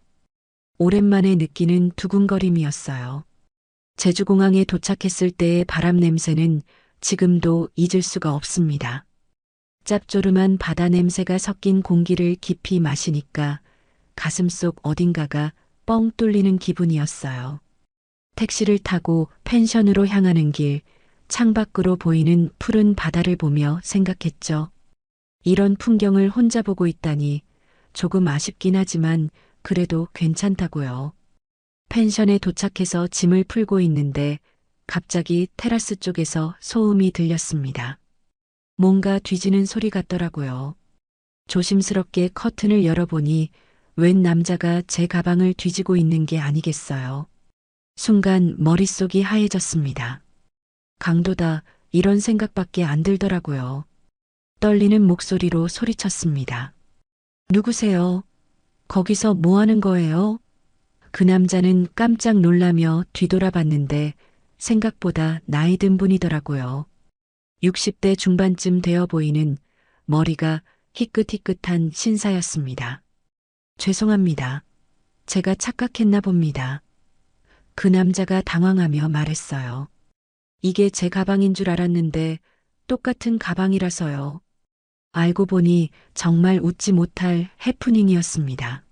오랜만에 느끼는 두근거림이었어요. 제주공항에 도착했을 때의 바람 냄새는 지금도 잊을 수가 없습니다. 짭조름한 바다 냄새가 섞인 공기를 깊이 마시니까 가슴속 어딘가가 뻥 뚫리는 기분이었어요. 택시를 타고 펜션으로 향하는 길, 창밖으로 보이는 푸른 바다를 보며 생각했죠. 이런 풍경을 혼자 보고 있다니 조금 아쉽긴 하지만 그래도 괜찮다고요. 펜션에 도착해서 짐을 풀고 있는데 갑자기 테라스 쪽에서 소음이 들렸습니다. 뭔가 뒤지는 소리 같더라고요. 조심스럽게 커튼을 열어보니 웬 남자가 제 가방을 뒤지고 있는 게 아니겠어요. 순간 머릿속이 하얘졌습니다. 강도다, 이런 생각밖에 안 들더라고요. 떨리는 목소리로 소리쳤습니다. 누구세요? 거기서 뭐 하는 거예요? 그 남자는 깜짝 놀라며 뒤돌아봤는데 생각보다 나이 든 분이더라고요. 60대 중반쯤 되어 보이는 머리가 희끗희끗한 신사였습니다. 죄송합니다. 제가 착각했나 봅니다. 그 남자가 당황하며 말했어요. 이게 제 가방인 줄 알았는데 똑같은 가방이라서요. 알고 보니 정말 웃지 못할 해프닝이었습니다.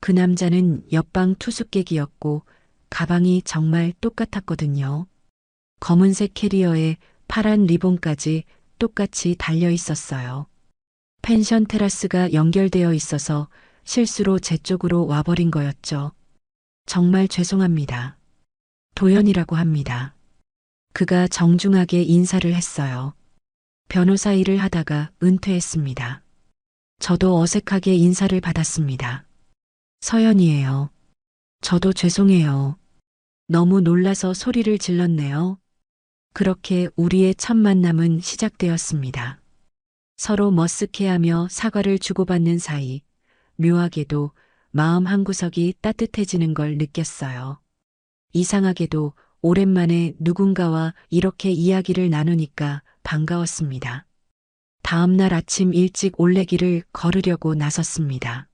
그 남자는 옆방 투숙객이었고 가방이 정말 똑같았거든요. 검은색 캐리어에 파란 리본까지 똑같이 달려 있었어요. 펜션 테라스가 연결되어 있어서 실수로 제 쪽으로 와버린 거였죠. 정말 죄송합니다. 도연이라고 합니다. 그가 정중하게 인사를 했어요. 변호사 일을 하다가 은퇴했습니다. 저도 어색하게 인사를 받았습니다. 서연이에요. 저도 죄송해요. 너무 놀라서 소리를 질렀네요. 그렇게 우리의 첫 만남은 시작되었습니다. 서로 머쓱해하며 사과를 주고받는 사이 묘하게도 마음 한구석이 따뜻해지는 걸 느꼈어요. 이상하게도 오랜만에 누군가와 이렇게 이야기를 나누니까 반가웠습니다. 다음 날 아침 일찍 올레길을 걸으려고 나섰습니다.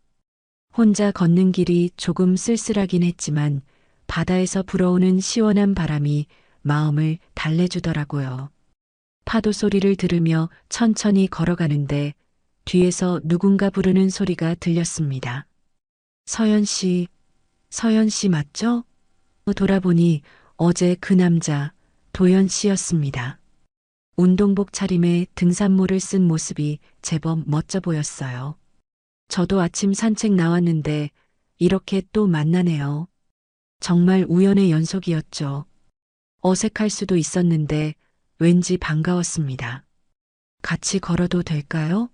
혼자 걷는 길이 조금 쓸쓸하긴 했지만 바다에서 불어오는 시원한 바람이 마음을 달래주더라고요. 파도 소리를 들으며 천천히 걸어가는데 뒤에서 누군가 부르는 소리가 들렸습니다. 서연 씨 맞죠? 돌아보니 어제 그 남자 도연 씨였습니다. 운동복 차림에 등산모를 쓴 모습이 제법 멋져 보였어요. 저도 아침 산책 나왔는데 이렇게 또 만나네요. 정말 우연의 연속이었죠. 어색할 수도 있었는데 왠지 반가웠습니다. 같이 걸어도 될까요?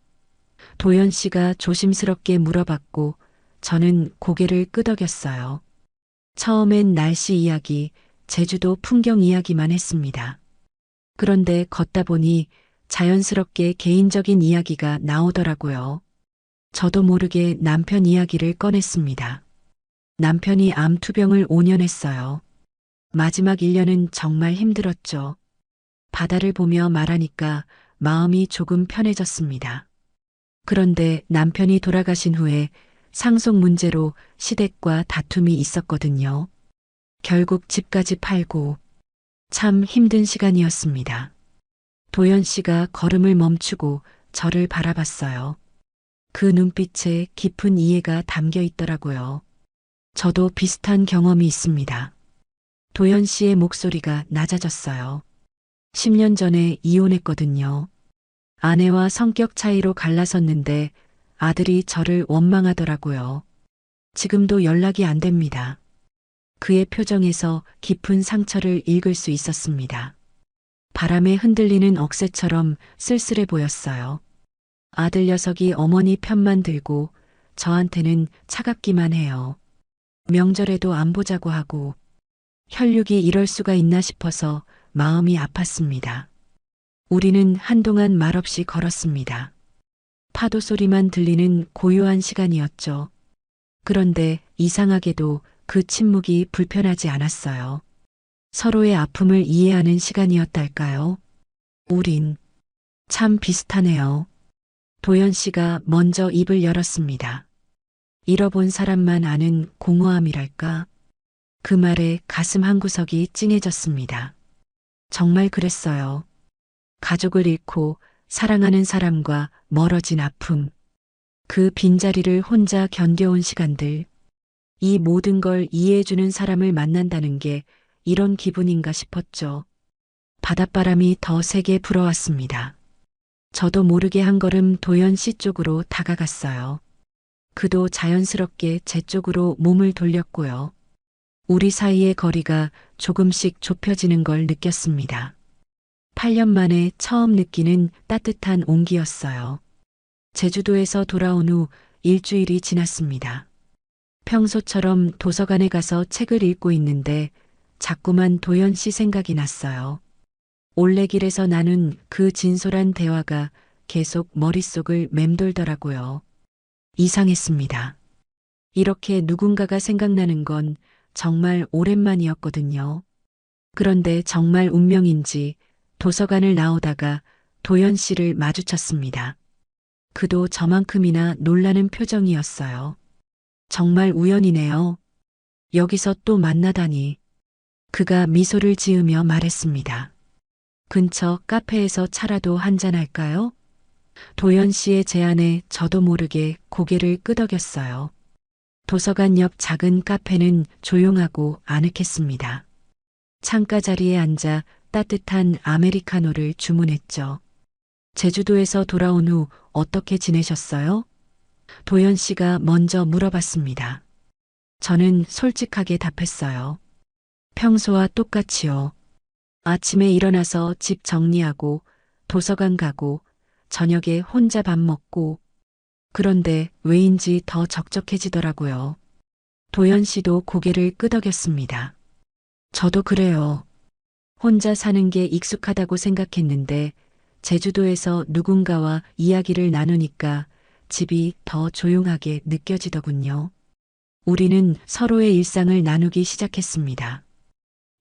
도연 씨가 조심스럽게 물어봤고 저는 고개를 끄덕였어요. 처음엔 날씨 이야기, 제주도 풍경 이야기만 했습니다. 그런데 걷다 보니 자연스럽게 개인적인 이야기가 나오더라고요. 저도 모르게 남편 이야기를 꺼냈습니다. 남편이 암투병을 5년 했어요. 마지막 1년은 정말 힘들었죠. 바다를 보며 말하니까 마음이 조금 편해졌습니다. 그런데 남편이 돌아가신 후에 상속 문제로 시댁과 다툼이 있었거든요. 결국 집까지 팔고 참 힘든 시간이었습니다. 도연 씨가 걸음을 멈추고 저를 바라봤어요. 그 눈빛에 깊은 이해가 담겨 있더라고요. 저도 비슷한 경험이 있습니다. 도연 씨의 목소리가 낮아졌어요. 10년 전에 이혼했거든요. 아내와 성격 차이로 갈라섰는데 아들이 저를 원망하더라고요. 지금도 연락이 안 됩니다. 그의 표정에서 깊은 상처를 읽을 수 있었습니다. 바람에 흔들리는 억새처럼 쓸쓸해 보였어요. 아들 녀석이 어머니 편만 들고 저한테는 차갑기만 해요. 명절에도 안 보자고 하고 혈육이 이럴 수가 있나 싶어서 마음이 아팠습니다. 우리는 한동안 말없이 걸었습니다. 파도 소리만 들리는 고요한 시간이었죠. 그런데 이상하게도 그 침묵이 불편하지 않았어요. 서로의 아픔을 이해하는 시간이었달까요? 우린 참 비슷하네요. 도연 씨가 먼저 입을 열었습니다. 잃어본 사람만 아는 공허함이랄까? 그 말에 가슴 한구석이 찡해졌습니다. 정말 그랬어요. 가족을 잃고 사랑하는 사람과 멀어진 아픔. 그 빈자리를 혼자 견뎌온 시간들. 이 모든 걸 이해해주는 사람을 만난다는 게 이런 기분인가 싶었죠. 바닷바람이 더 세게 불어왔습니다. 저도 모르게 한 걸음 도연 씨 쪽으로 다가갔어요. 그도 자연스럽게 제 쪽으로 몸을 돌렸고요. 우리 사이의 거리가 조금씩 좁혀지는 걸 느꼈습니다. 8년 만에 처음 느끼는 따뜻한 온기였어요. 제주도에서 돌아온 후 일주일이 지났습니다. 평소처럼 도서관에 가서 책을 읽고 있는데 자꾸만 도연 씨 생각이 났어요. 올레길에서 나눈 그 진솔한 대화가 계속 머릿속을 맴돌더라고요. 이상했습니다. 이렇게 누군가가 생각나는 건 정말 오랜만이었거든요. 그런데 정말 운명인지 도서관을 나오다가 도연 씨를 마주쳤습니다. 그도 저만큼이나 놀라는 표정이었어요. 정말 우연이네요. 여기서 또 만나다니. 그가 미소를 지으며 말했습니다. 근처 카페에서 차라도 한잔할까요? 도연 씨의 제안에 저도 모르게 고개를 끄덕였어요. 도서관 옆 작은 카페는 조용하고 아늑했습니다. 창가 자리에 앉아 따뜻한 아메리카노를 주문했죠. 제주도에서 돌아온 후 어떻게 지내셨어요? 도연 씨가 먼저 물어봤습니다. 저는 솔직하게 답했어요. 평소와 똑같이요. 아침에 일어나서 집 정리하고 도서관 가고 저녁에 혼자 밥 먹고 그런데 왜인지 더 적적해지더라고요. 도연 씨도 고개를 끄덕였습니다. 저도 그래요. 혼자 사는 게 익숙하다고 생각했는데 제주도에서 누군가와 이야기를 나누니까 집이 더 조용하게 느껴지더군요. 우리는 서로의 일상을 나누기 시작했습니다.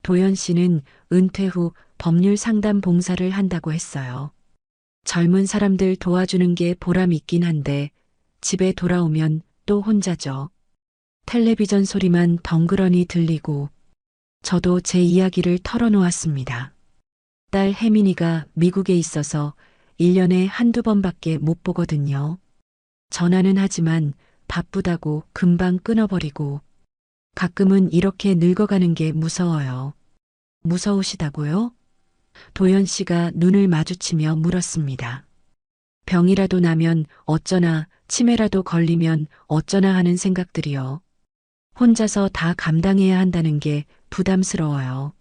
도연 씨는 은퇴 후 법률 상담 봉사를 한다고 했어요. 젊은 사람들 도와주는 게 보람 있긴 한데 집에 돌아오면 또 혼자죠. 텔레비전 소리만 덩그러니 들리고 저도 제 이야기를 털어놓았습니다. 딸 혜민이가 미국에 있어서 1년에 한두 번밖에 못 보거든요. 전화는 하지만 바쁘다고 금방 끊어버리고 가끔은 이렇게 늙어가는 게 무서워요. 무서우시다고요? 도연 씨가 눈을 마주치며 물었습니다. 병이라도 나면 어쩌나, 치매라도 걸리면 어쩌나 하는 생각들이요. 혼자서 다 감당해야 한다는 게 부담스러워요.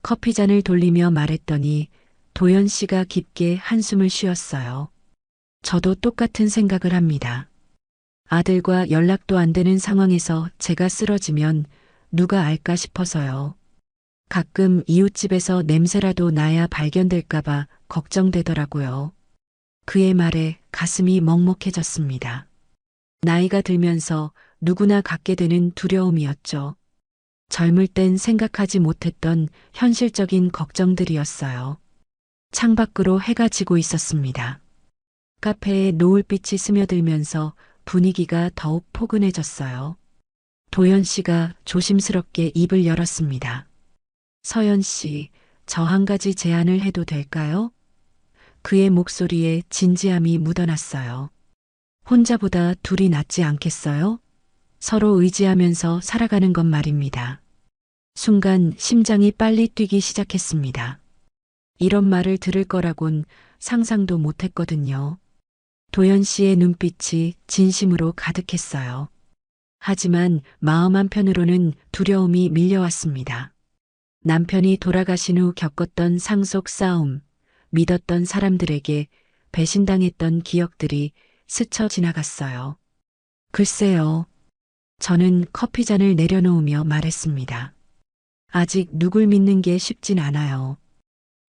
커피잔을 돌리며 말했더니 도연 씨가 깊게 한숨을 쉬었어요. 저도 똑같은 생각을 합니다. 아들과 연락도 안 되는 상황에서 제가 쓰러지면 누가 알까 싶어서요. 가끔 이웃집에서 냄새라도 나야 발견될까봐 걱정되더라고요. 그의 말에 가슴이 먹먹해졌습니다. 나이가 들면서 누구나 갖게 되는 두려움이었죠. 젊을 땐 생각하지 못했던 현실적인 걱정들이었어요. 창밖으로 해가 지고 있었습니다. 카페에 노을빛이 스며들면서 분위기가 더욱 포근해졌어요. 도연 씨가 조심스럽게 입을 열었습니다. 서연 씨, 저 한 가지 제안을 해도 될까요? 그의 목소리에 진지함이 묻어났어요. 혼자보다 둘이 낫지 않겠어요? 서로 의지하면서 살아가는 것 말입니다. 순간 심장이 빨리 뛰기 시작했습니다. 이런 말을 들을 거라곤 상상도 못했거든요. 도연 씨의 눈빛이 진심으로 가득했어요. 하지만 마음 한편으로는 두려움이 밀려왔습니다. 남편이 돌아가신 후 겪었던 상속 싸움, 믿었던 사람들에게 배신당했던 기억들이 스쳐 지나갔어요. 글쎄요. 저는 커피잔을 내려놓으며 말했습니다. 아직 누굴 믿는 게 쉽진 않아요.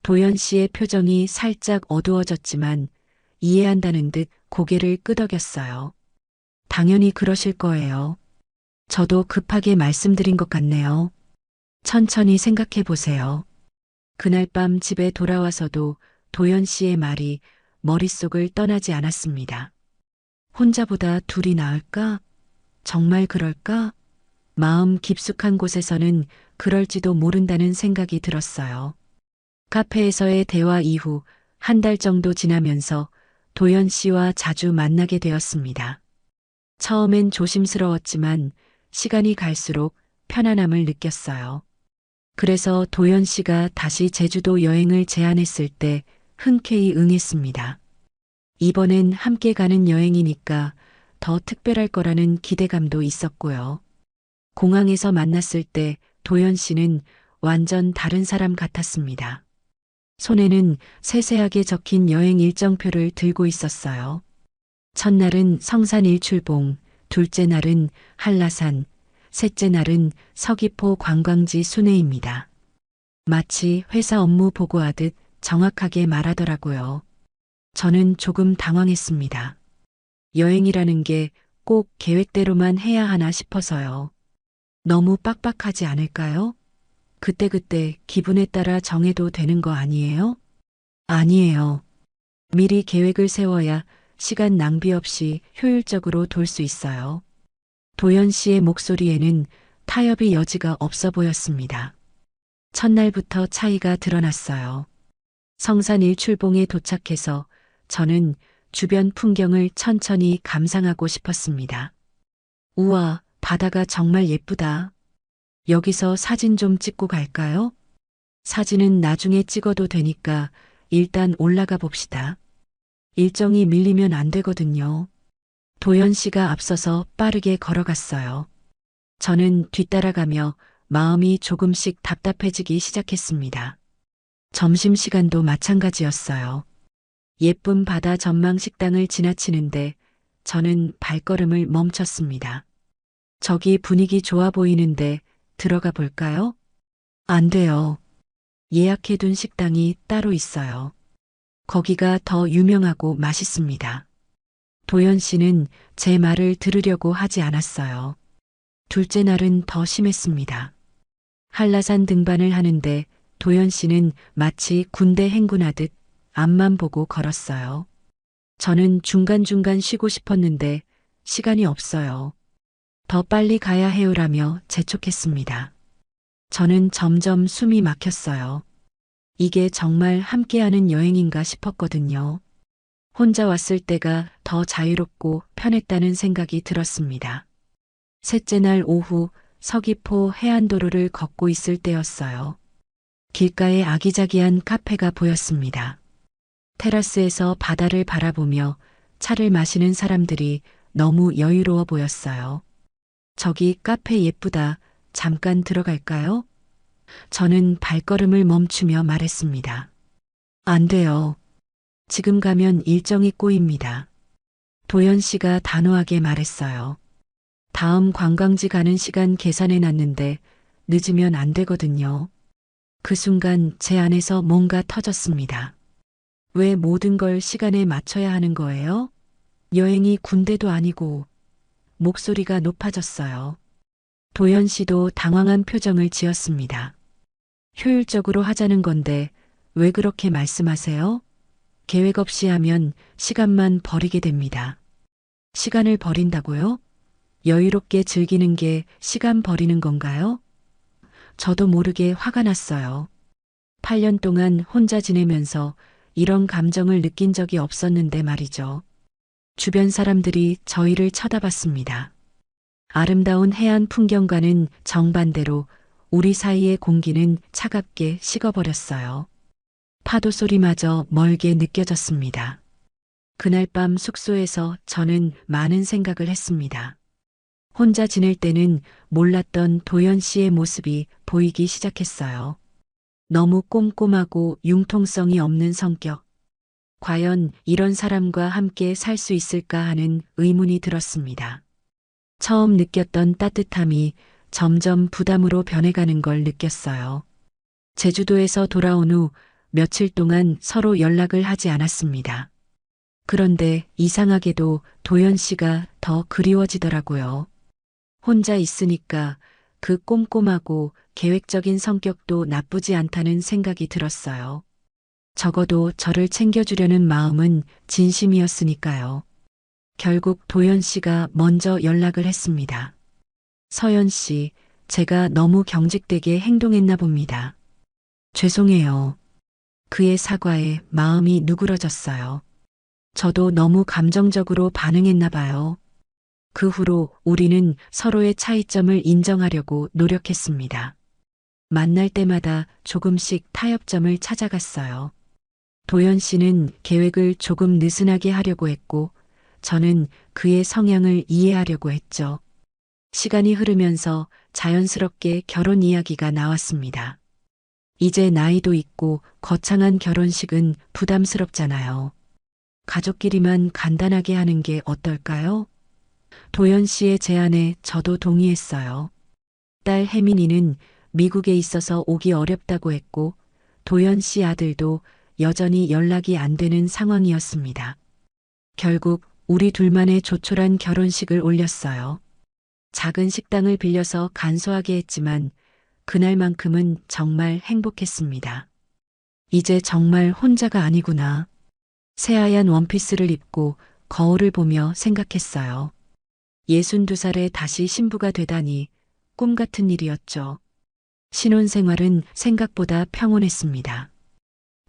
도연 씨의 표정이 살짝 어두워졌지만 이해한다는 듯 고개를 끄덕였어요. 당연히 그러실 거예요. 저도 급하게 말씀드린 것 같네요. 천천히 생각해 보세요. 그날 밤 집에 돌아와서도 도연 씨의 말이 머릿속을 떠나지 않았습니다. 혼자보다 둘이 나을까? 정말 그럴까? 마음 깊숙한 곳에서는 그럴지도 모른다는 생각이 들었어요. 카페에서의 대화 이후 한 달 정도 지나면서 도연 씨와 자주 만나게 되었습니다. 처음엔 조심스러웠지만 시간이 갈수록 편안함을 느꼈어요. 그래서 도연 씨가 다시 제주도 여행을 제안했을 때 흔쾌히 응했습니다. 이번엔 함께 가는 여행이니까 더 특별할 거라는 기대감도 있었고요. 공항에서 만났을 때 도연 씨는 완전 다른 사람 같았습니다. 손에는 세세하게 적힌 여행 일정표를 들고 있었어요. 첫날은 성산 일출봉, 둘째 날은 한라산, 셋째 날은 서귀포 관광지 순회입니다. 마치 회사 업무 보고하듯 정확하게 말하더라고요. 저는 조금 당황했습니다. 여행이라는 게 꼭 계획대로만 해야 하나 싶어서요. 너무 빡빡하지 않을까요? 그때그때 기분에 따라 정해도 되는 거 아니에요? 아니에요. 미리 계획을 세워야 시간 낭비 없이 효율적으로 돌 수 있어요. 도연 씨의 목소리에는 타협의 여지가 없어 보였습니다. 첫날부터 차이가 드러났어요. 성산 일출봉에 도착해서 저는 주변 풍경을 천천히 감상하고 싶었습니다. 우와, 바다가 정말 예쁘다. 여기서 사진 좀 찍고 갈까요? 사진은 나중에 찍어도 되니까 일단 올라가 봅시다. 일정이 밀리면 안 되거든요. 도연 씨가 앞서서 빠르게 걸어갔어요. 저는 뒤따라가며 마음이 조금씩 답답해지기 시작했습니다. 점심시간도 마찬가지였어요. 예쁜 바다 전망 식당을 지나치는데 저는 발걸음을 멈췄습니다. 저기 분위기 좋아 보이는데 들어가 볼까요? 안 돼요. 예약해둔 식당이 따로 있어요. 거기가 더 유명하고 맛있습니다. 도연 씨는 제 말을 들으려고 하지 않았어요. 둘째 날은 더 심했습니다. 한라산 등반을 하는데 도연 씨는 마치 군대 행군하듯 앞만 보고 걸었어요. 저는 중간중간 쉬고 싶었는데 시간이 없어요. 더 빨리 가야 해요라며 재촉했습니다. 저는 점점 숨이 막혔어요. 이게 정말 함께하는 여행인가 싶었거든요. 혼자 왔을 때가 더 자유롭고 편했다는 생각이 들었습니다. 셋째 날 오후 서귀포 해안도로를 걷고 있을 때였어요. 길가에 아기자기한 카페가 보였습니다. 테라스에서 바다를 바라보며 차를 마시는 사람들이 너무 여유로워 보였어요. 저기 카페 예쁘다. 잠깐 들어갈까요? 저는 발걸음을 멈추며 말했습니다. 안 돼요. 지금 가면 일정이 꼬입니다. 도연 씨가 단호하게 말했어요. 다음 관광지 가는 시간 계산해 놨는데 늦으면 안 되거든요. 그 순간 제 안에서 뭔가 터졌습니다. 왜 모든 걸 시간에 맞춰야 하는 거예요? 여행이 군대도 아니고. 목소리가 높아졌어요. 도연 씨도 당황한 표정을 지었습니다. 효율적으로 하자는 건데 왜 그렇게 말씀하세요? 계획 없이 하면 시간만 버리게 됩니다. 시간을 버린다고요? 여유롭게 즐기는 게 시간 버리는 건가요? 저도 모르게 화가 났어요. 8년 동안 혼자 지내면서 이런 감정을 느낀 적이 없었는데 말이죠. 주변 사람들이 저희를 쳐다봤습니다. 아름다운 해안 풍경과는 정반대로 우리 사이의 공기는 차갑게 식어버렸어요. 파도 소리마저 멀게 느껴졌습니다. 그날 밤 숙소에서 저는 많은 생각을 했습니다. 혼자 지낼 때는 몰랐던 도연 씨의 모습이 보이기 시작했어요. 너무 꼼꼼하고 융통성이 없는 성격. 과연 이런 사람과 함께 살 수 있을까 하는 의문이 들었습니다. 처음 느꼈던 따뜻함이 점점 부담으로 변해가는 걸 느꼈어요. 제주도에서 돌아온 후 며칠 동안 서로 연락을 하지 않았습니다. 그런데 이상하게도 도연 씨가 더 그리워지더라고요. 혼자 있으니까 그 꼼꼼하고 계획적인 성격도 나쁘지 않다는 생각이 들었어요. 적어도 저를 챙겨주려는 마음은 진심이었으니까요. 결국 도연 씨가 먼저 연락을 했습니다. 서연 씨, 제가 너무 경직되게 행동했나 봅니다. 죄송해요. 그의 사과에 마음이 누그러졌어요. 저도 너무 감정적으로 반응했나 봐요. 그 후로 우리는 서로의 차이점을 인정하려고 노력했습니다. 만날 때마다 조금씩 타협점을 찾아갔어요. 도연 씨는 계획을 조금 느슨하게 하려고 했고, 저는 그의 성향을 이해하려고 했죠. 시간이 흐르면서 자연스럽게 결혼 이야기가 나왔습니다. 이제 나이도 있고 거창한 결혼식은 부담스럽잖아요. 가족끼리만 간단하게 하는 게 어떨까요? 도연 씨의 제안에 저도 동의했어요. 딸 혜민이는 미국에 있어서 오기 어렵다고 했고, 도연 씨 아들도 여전히 연락이 안 되는 상황이었습니다. 결국 우리 둘만의 조촐한 결혼식을 올렸어요. 작은 식당을 빌려서 간소하게 했지만 그날만큼은 정말 행복했습니다. 이제 정말 혼자가 아니구나. 새하얀 원피스를 입고 거울을 보며 생각했어요. 62살에 다시 신부가 되다니 꿈 같은 일이었죠. 신혼생활은 생각보다 평온했습니다.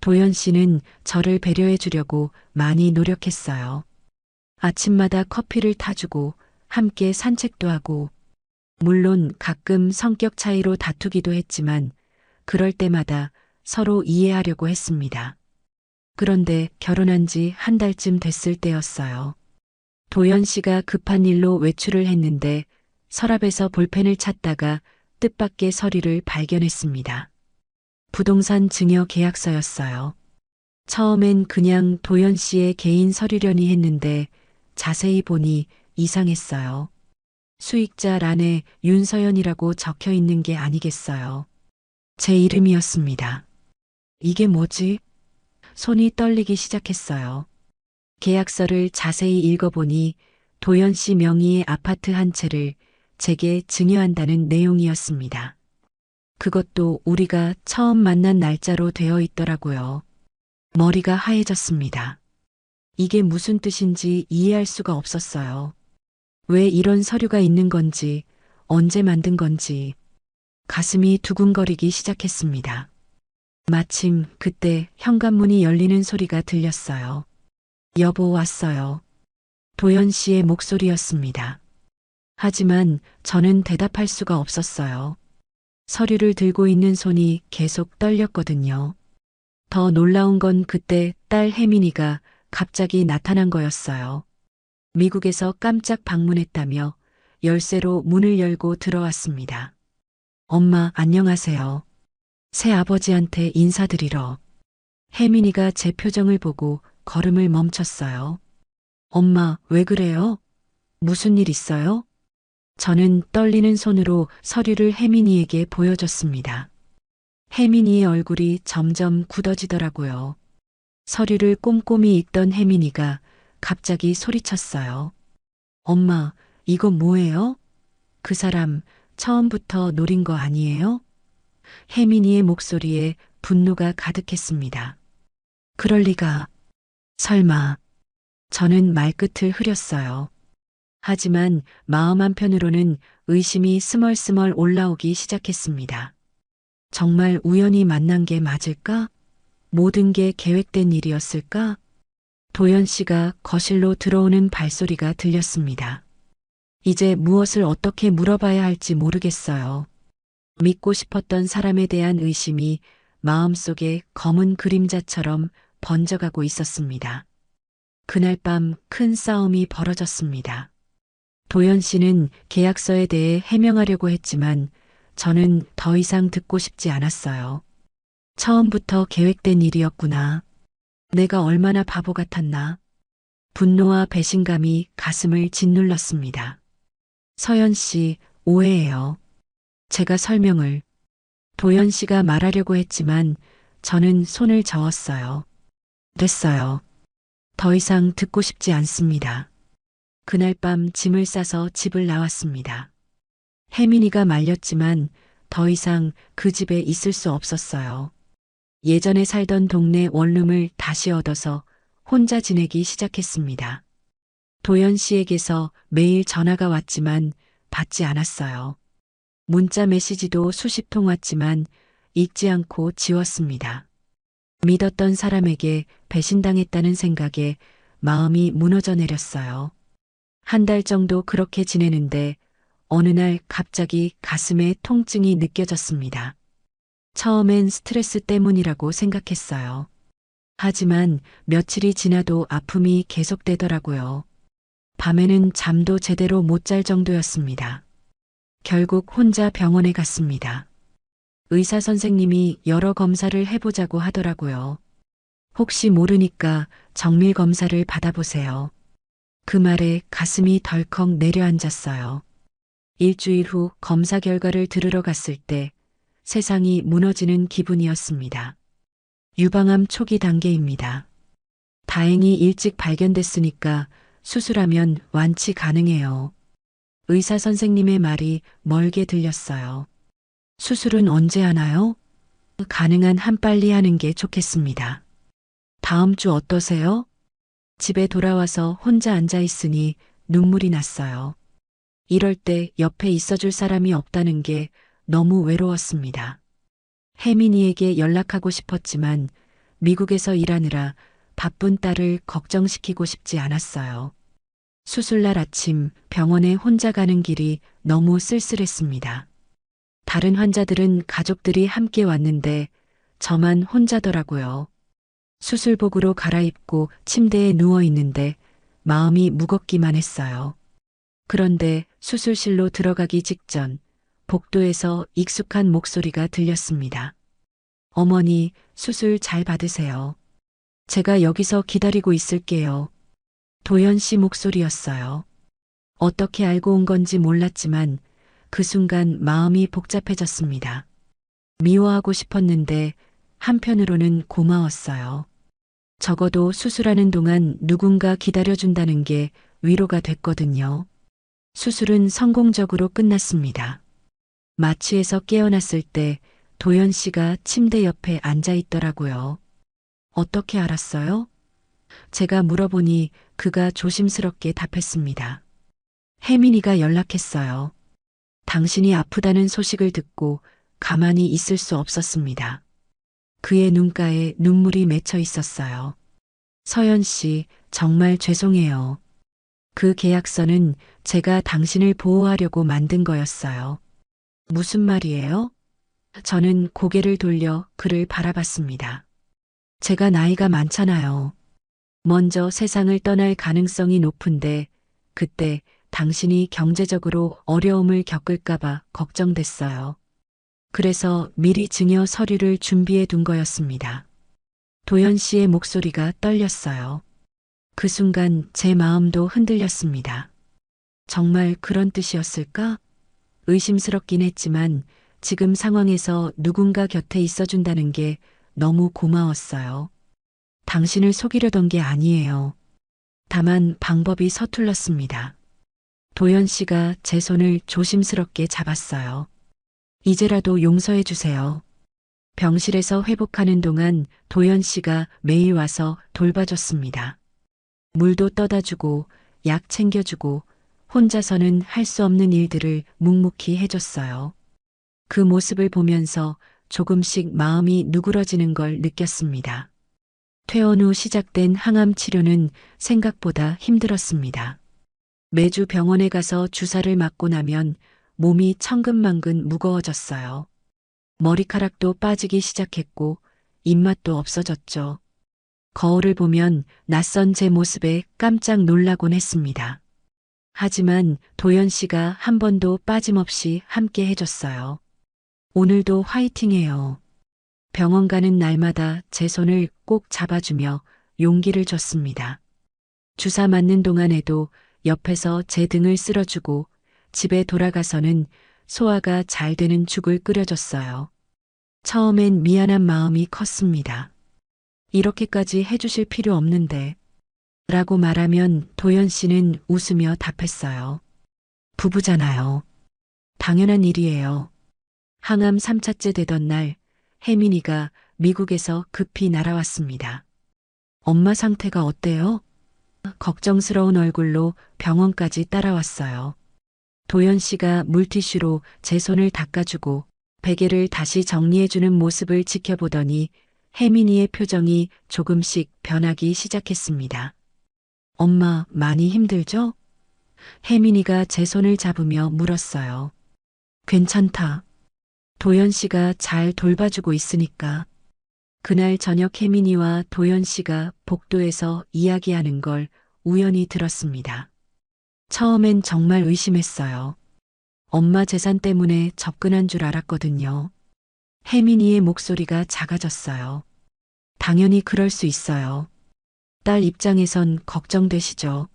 도연 씨는 저를 배려해 주려고 많이 노력했어요. 아침마다 커피를 타주고 함께 산책도 하고, 물론 가끔 성격 차이로 다투기도 했지만 그럴 때마다 서로 이해하려고 했습니다. 그런데 결혼한 지 한 달쯤 됐을 때였어요. 도연 씨가 급한 일로 외출을 했는데 서랍에서 볼펜을 찾다가 뜻밖의 서류를 발견했습니다. 부동산 증여 계약서였어요. 처음엔 그냥 도연 씨의 개인 서류려니 했는데 자세히 보니 이상했어요. 수익자란에 윤서연이라고 적혀 있는 게 아니겠어요. 제 이름이었습니다. 이게 뭐지? 손이 떨리기 시작했어요. 계약서를 자세히 읽어보니 도연 씨 명의의 아파트 한 채를 제게 증여한다는 내용이었습니다. 그것도 우리가 처음 만난 날짜로 되어 있더라고요. 머리가 하얘졌습니다. 이게 무슨 뜻인지 이해할 수가 없었어요. 왜 이런 서류가 있는 건지, 언제 만든 건지, 가슴이 두근거리기 시작했습니다. 마침 그때 현관문이 열리는 소리가 들렸어요. 여보 왔어요. 도연 씨의 목소리였습니다. 하지만 저는 대답할 수가 없었어요. 서류를 들고 있는 손이 계속 떨렸거든요. 더 놀라운 건 그때 딸 혜민이가 갑자기 나타난 거였어요. 미국에서 깜짝 방문했다며 열쇠로 문을 열고 들어왔습니다. 엄마, 안녕하세요. 새아버지한테 인사드리러. 혜민이가 제 표정을 보고 걸음을 멈췄어요. 엄마, 왜 그래요? 무슨 일 있어요? 저는 떨리는 손으로 서류를 혜민이에게 보여줬습니다. 혜민이의 얼굴이 점점 굳어지더라고요. 서류를 꼼꼼히 읽던 혜민이가 갑자기 소리쳤어요. 엄마, 이거 뭐예요? 그 사람 처음부터 노린 거 아니에요? 혜민이의 목소리에 분노가 가득했습니다. 그럴 리가. 설마. 저는 말끝을 흐렸어요. 하지만 마음 한편으로는 의심이 스멀스멀 올라오기 시작했습니다. 정말 우연히 만난 게 맞을까? 모든 게 계획된 일이었을까? 도연 씨가 거실로 들어오는 발소리가 들렸습니다. 이제 무엇을 어떻게 물어봐야 할지 모르겠어요. 믿고 싶었던 사람에 대한 의심이 마음속에 검은 그림자처럼 번져가고 있었습니다. 그날 밤 큰 싸움이 벌어졌습니다. 도연 씨는 계약서에 대해 해명하려고 했지만 저는 더 이상 듣고 싶지 않았어요. 처음부터 계획된 일이었구나. 내가 얼마나 바보 같았나. 분노와 배신감이 가슴을 짓눌렀습니다. 서연 씨, 오해예요. 제가 설명을. 도연 씨가 말하려고 했지만 저는 손을 저었어요. 됐어요. 더 이상 듣고 싶지 않습니다. 그날 밤 짐을 싸서 집을 나왔습니다. 혜민이가 말렸지만 더 이상 그 집에 있을 수 없었어요. 예전에 살던 동네 원룸을 다시 얻어서 혼자 지내기 시작했습니다. 도연 씨에게서 매일 전화가 왔지만 받지 않았어요. 문자 메시지도 수십 통 왔지만 읽지 않고 지웠습니다. 믿었던 사람에게 배신당했다는 생각에 마음이 무너져 내렸어요. 한 달 정도 그렇게 지내는데 어느 날 갑자기 가슴에 통증이 느껴졌습니다. 처음엔 스트레스 때문이라고 생각했어요. 하지만 며칠이 지나도 아픔이 계속되더라고요. 밤에는 잠도 제대로 못 잘 정도였습니다. 결국 혼자 병원에 갔습니다. 의사 선생님이 여러 검사를 해보자고 하더라고요. 혹시 모르니까 정밀 검사를 받아보세요. 그 말에 가슴이 덜컥 내려앉았어요. 일주일 후 검사 결과를 들으러 갔을 때 세상이 무너지는 기분이었습니다. 유방암 초기 단계입니다. 다행히 일찍 발견됐으니까 수술하면 완치 가능해요. 의사 선생님의 말이 멀게 들렸어요. 수술은 언제 하나요? 가능한 한 빨리 하는 게 좋겠습니다. 다음 주 어떠세요? 집에 돌아와서 혼자 앉아 있으니 눈물이 났어요. 이럴 때 옆에 있어줄 사람이 없다는 게 너무 외로웠습니다. 혜민이에게 연락하고 싶었지만 미국에서 일하느라 바쁜 딸을 걱정시키고 싶지 않았어요. 수술날 아침 병원에 혼자 가는 길이 너무 쓸쓸했습니다. 다른 환자들은 가족들이 함께 왔는데 저만 혼자더라고요. 수술복으로 갈아입고 침대에 누워 있는데 마음이 무겁기만 했어요. 그런데 수술실로 들어가기 직전 복도에서 익숙한 목소리가 들렸습니다. 어머니, 수술 잘 받으세요. 제가 여기서 기다리고 있을게요. 도연 씨 목소리였어요. 어떻게 알고 온 건지 몰랐지만 그 순간 마음이 복잡해졌습니다. 미워하고 싶었는데 한편으로는 고마웠어요. 적어도 수술하는 동안 누군가 기다려준다는 게 위로가 됐거든요. 수술은 성공적으로 끝났습니다. 마취에서 깨어났을 때 도연 씨가 침대 옆에 앉아 있더라고요. 어떻게 알았어요? 제가 물어보니 그가 조심스럽게 답했습니다. 혜민이가 연락했어요. 당신이 아프다는 소식을 듣고 가만히 있을 수 없었습니다. 그의 눈가에 눈물이 맺혀 있었어요. 서연 씨, 정말 죄송해요. 그 계약서는 제가 당신을 보호하려고 만든 거였어요. 무슨 말이에요? 저는 고개를 돌려 그를 바라봤습니다. 제가 나이가 많잖아요. 먼저 세상을 떠날 가능성이 높은데 그때 당신이 경제적으로 어려움을 겪을까봐 걱정됐어요. 그래서 미리 증여 서류를 준비해 둔 거였습니다. 도연 씨의 목소리가 떨렸어요. 그 순간 제 마음도 흔들렸습니다. 정말 그런 뜻이었을까? 의심스럽긴 했지만 지금 상황에서 누군가 곁에 있어준다는 게 너무 고마웠어요. 당신을 속이려던 게 아니에요. 다만 방법이 서툴렀습니다. 도연 씨가 제 손을 조심스럽게 잡았어요. 이제라도 용서해 주세요. 병실에서 회복하는 동안 도연 씨가 매일 와서 돌봐줬습니다. 물도 떠다 주고 약 챙겨주고 혼자서는 할 수 없는 일들을 묵묵히 해줬어요. 그 모습을 보면서 조금씩 마음이 누그러지는 걸 느꼈습니다. 퇴원 후 시작된 항암 치료는 생각보다 힘들었습니다. 매주 병원에 가서 주사를 맞고 나면 몸이 천근만근 무거워졌어요. 머리카락도 빠지기 시작했고 입맛도 없어졌죠. 거울을 보면 낯선 제 모습에 깜짝 놀라곤 했습니다. 하지만 도연 씨가 한 번도 빠짐없이 함께 해줬어요. 오늘도 화이팅해요. 병원 가는 날마다 제 손을 꼭 잡아주며 용기를 줬습니다. 주사 맞는 동안에도 옆에서 제 등을 쓸어주고 집에 돌아가서는 소화가 잘 되는 죽을 끓여줬어요. 처음엔 미안한 마음이 컸습니다. 이렇게까지 해주실 필요 없는데 라고 말하면 도연 씨는 웃으며 답했어요. 부부잖아요. 당연한 일이에요. 항암 3차째 되던 날 혜민이가 미국에서 급히 날아왔습니다. 엄마 상태가 어때요? 걱정스러운 얼굴로 병원까지 따라왔어요. 도연 씨가 물티슈로 제 손을 닦아주고 베개를 다시 정리해주는 모습을 지켜보더니 혜민이의 표정이 조금씩 변하기 시작했습니다. 엄마 많이 힘들죠? 혜민이가 제 손을 잡으며 물었어요. 괜찮다. 도연 씨가 잘 돌봐주고 있으니까. 그날 저녁 혜민이와 도연 씨가 복도에서 이야기하는 걸 우연히 들었습니다. 처음엔 정말 의심했어요. 엄마 재산 때문에 접근한 줄 알았거든요. 혜민이의 목소리가 작아졌어요. 당연히 그럴 수 있어요. 딸 입장에선 걱정되시죠.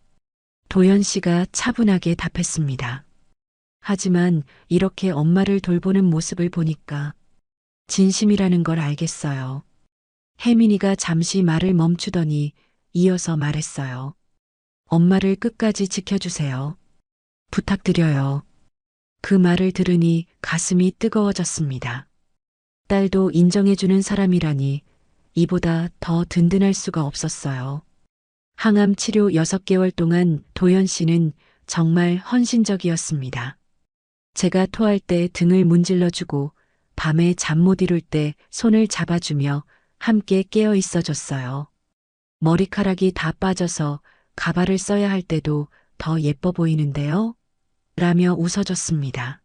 도연 씨가 차분하게 답했습니다. 하지만 이렇게 엄마를 돌보는 모습을 보니까 진심이라는 걸 알겠어요. 혜민이가 잠시 말을 멈추더니 이어서 말했어요. 엄마를 끝까지 지켜주세요. 부탁드려요. 그 말을 들으니 가슴이 뜨거워졌습니다. 딸도 인정해주는 사람이라니 이보다 더 든든할 수가 없었어요. 항암 치료 6개월 동안 도연 씨는 정말 헌신적이었습니다. 제가 토할 때 등을 문질러주고 밤에 잠 못 이룰 때 손을 잡아주며 함께 깨어 있어 줬어요. 머리카락이 다 빠져서 가발을 써야 할 때도 더 예뻐 보이는데요? 라며 웃어줬습니다.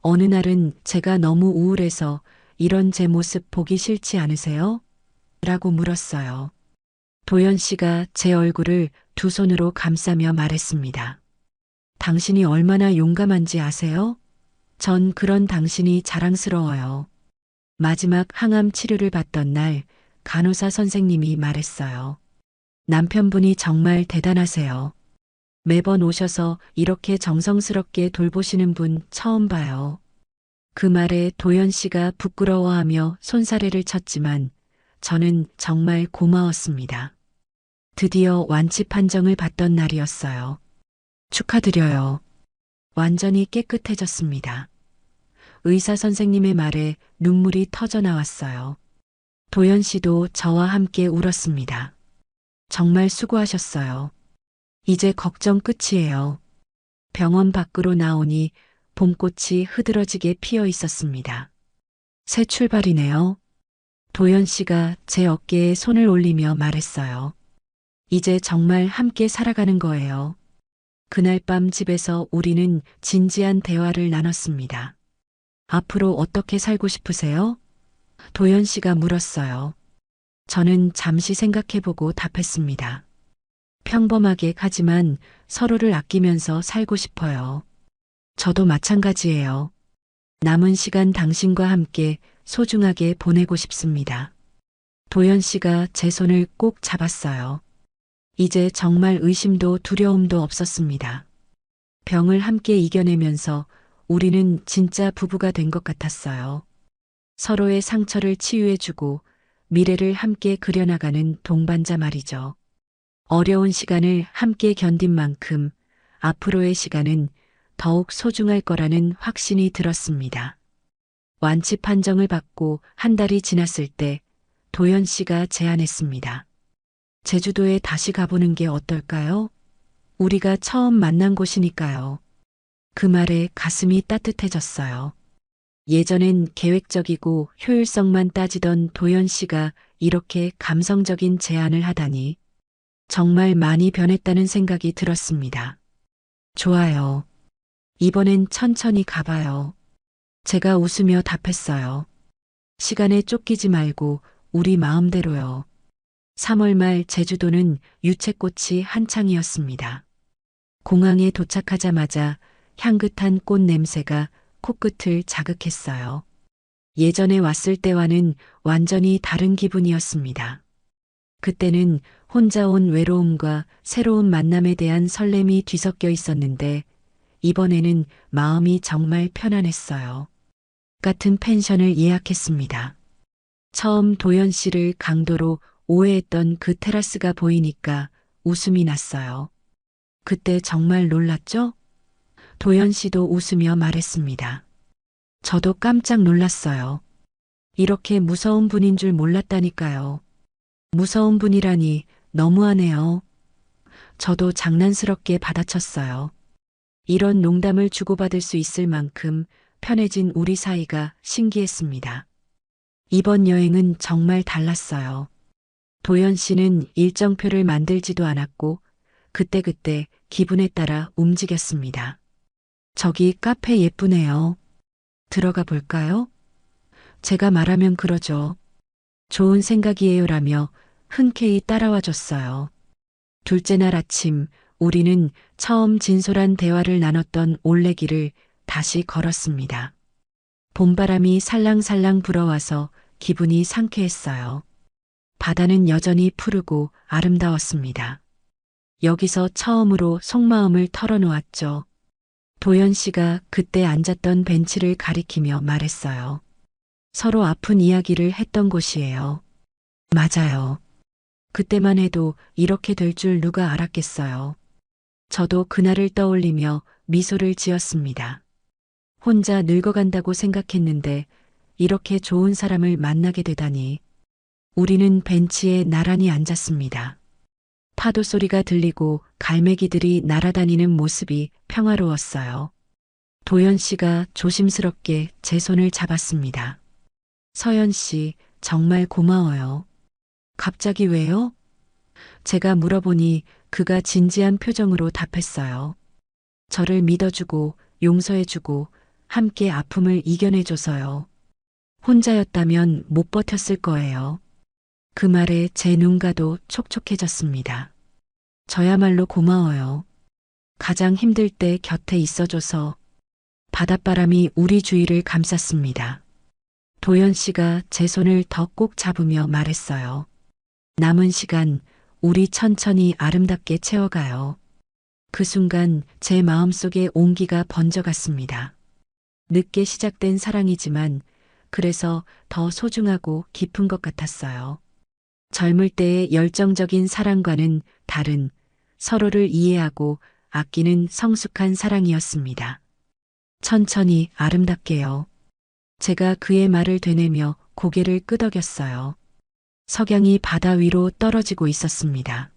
어느 날은 제가 너무 우울해서 이런 제 모습 보기 싫지 않으세요? 라고 물었어요. 도연 씨가 제 얼굴을 두 손으로 감싸며 말했습니다. 당신이 얼마나 용감한지 아세요? 전 그런 당신이 자랑스러워요. 마지막 항암 치료를 받던 날 간호사 선생님이 말했어요. 남편분이 정말 대단하세요. 매번 오셔서 이렇게 정성스럽게 돌보시는 분 처음 봐요. 그 말에 도연 씨가 부끄러워하며 손사래를 쳤지만 저는 정말 고마웠습니다. 드디어 완치 판정을 받던 날이었어요. 축하드려요. 완전히 깨끗해졌습니다. 의사 선생님의 말에 눈물이 터져 나왔어요. 도연 씨도 저와 함께 울었습니다. 정말 수고하셨어요. 이제 걱정 끝이에요. 병원 밖으로 나오니 봄꽃이 흐드러지게 피어 있었습니다. 새 출발이네요. 도연 씨가 제 어깨에 손을 올리며 말했어요. 이제 정말 함께 살아가는 거예요. 그날 밤 집에서 우리는 진지한 대화를 나눴습니다. 앞으로 어떻게 살고 싶으세요? 도연 씨가 물었어요. 저는 잠시 생각해보고 답했습니다. 평범하게 하지만 서로를 아끼면서 살고 싶어요. 저도 마찬가지예요. 남은 시간 당신과 함께 소중하게 보내고 싶습니다. 도연 씨가 제 손을 꼭 잡았어요. 이제 정말 의심도 두려움도 없었습니다. 병을 함께 이겨내면서 우리는 진짜 부부가 된 것 같았어요. 서로의 상처를 치유해주고 미래를 함께 그려나가는 동반자 말이죠. 어려운 시간을 함께 견딘 만큼 앞으로의 시간은 더욱 소중할 거라는 확신이 들었습니다. 완치 판정을 받고 한 달이 지났을 때 도연 씨가 제안했습니다. 제주도에 다시 가보는 게 어떨까요? 우리가 처음 만난 곳이니까요. 그 말에 가슴이 따뜻해졌어요. 예전엔 계획적이고 효율성만 따지던 도연 씨가 이렇게 감성적인 제안을 하다니 정말 많이 변했다는 생각이 들었습니다. 좋아요. 이번엔 천천히 가봐요. 제가 웃으며 답했어요. 시간에 쫓기지 말고 우리 마음대로요. 3월 말 제주도는 유채꽃이 한창이었습니다. 공항에 도착하자마자 향긋한 꽃 냄새가 코끝을 자극했어요. 예전에 왔을 때와는 완전히 다른 기분이었습니다. 그때는 혼자 온 외로움과 새로운 만남에 대한 설렘이 뒤섞여 있었는데 이번에는 마음이 정말 편안했어요. 같은 펜션을 예약했습니다. 처음 도연 씨를 강도로 오해했던 그 테라스가 보이니까 웃음이 났어요. 그때 정말 놀랐죠? 도연 씨도 웃으며 말했습니다. 저도 깜짝 놀랐어요. 이렇게 무서운 분인 줄 몰랐다니까요. 무서운 분이라니 너무하네요. 저도 장난스럽게 받아쳤어요. 이런 농담을 주고받을 수 있을 만큼 편해진 우리 사이가 신기했습니다. 이번 여행은 정말 달랐어요. 도연 씨는 일정표를 만들지도 않았고 그때그때 기분에 따라 움직였습니다. 저기 카페 예쁘네요. 들어가 볼까요? 제가 말하면 그러죠. 좋은 생각이에요라며 흔쾌히 따라와 줬어요. 둘째 날 아침 우리는 처음 진솔한 대화를 나눴던 올레길을 다시 걸었습니다. 봄바람이 살랑살랑 불어와서 기분이 상쾌했어요. 바다는 여전히 푸르고 아름다웠습니다. 여기서 처음으로 속마음을 털어놓았죠. 도연 씨가 그때 앉았던 벤치를 가리키며 말했어요. 서로 아픈 이야기를 했던 곳이에요. 맞아요. 그때만 해도 이렇게 될 줄 누가 알았겠어요. 저도 그날을 떠올리며 미소를 지었습니다. 혼자 늙어간다고 생각했는데 이렇게 좋은 사람을 만나게 되다니. 우리는 벤치에 나란히 앉았습니다. 파도 소리가 들리고 갈매기들이 날아다니는 모습이 평화로웠어요. 도연 씨가 조심스럽게 제 손을 잡았습니다. 서연 씨, 정말 고마워요. 갑자기 왜요? 제가 물어보니 그가 진지한 표정으로 답했어요. 저를 믿어주고 용서해주고 함께 아픔을 이겨내줘서요. 혼자였다면 못 버텼을 거예요. 그 말에 제 눈가도 촉촉해졌습니다. 저야말로 고마워요. 가장 힘들 때 곁에 있어줘서. 바닷바람이 우리 주위를 감쌌습니다. 도연 씨가 제 손을 더 꼭 잡으며 말했어요. 남은 시간 우리 천천히 아름답게 채워가요. 그 순간 제 마음속에 온기가 번져갔습니다. 늦게 시작된 사랑이지만 그래서 더 소중하고 깊은 것 같았어요. 젊을 때의 열정적인 사랑과는 다른 서로를 이해하고 아끼는 성숙한 사랑이었습니다. 천천히 아름답게요. 제가 그의 말을 되뇌며 고개를 끄덕였어요. 석양이 바다 위로 떨어지고 있었습니다.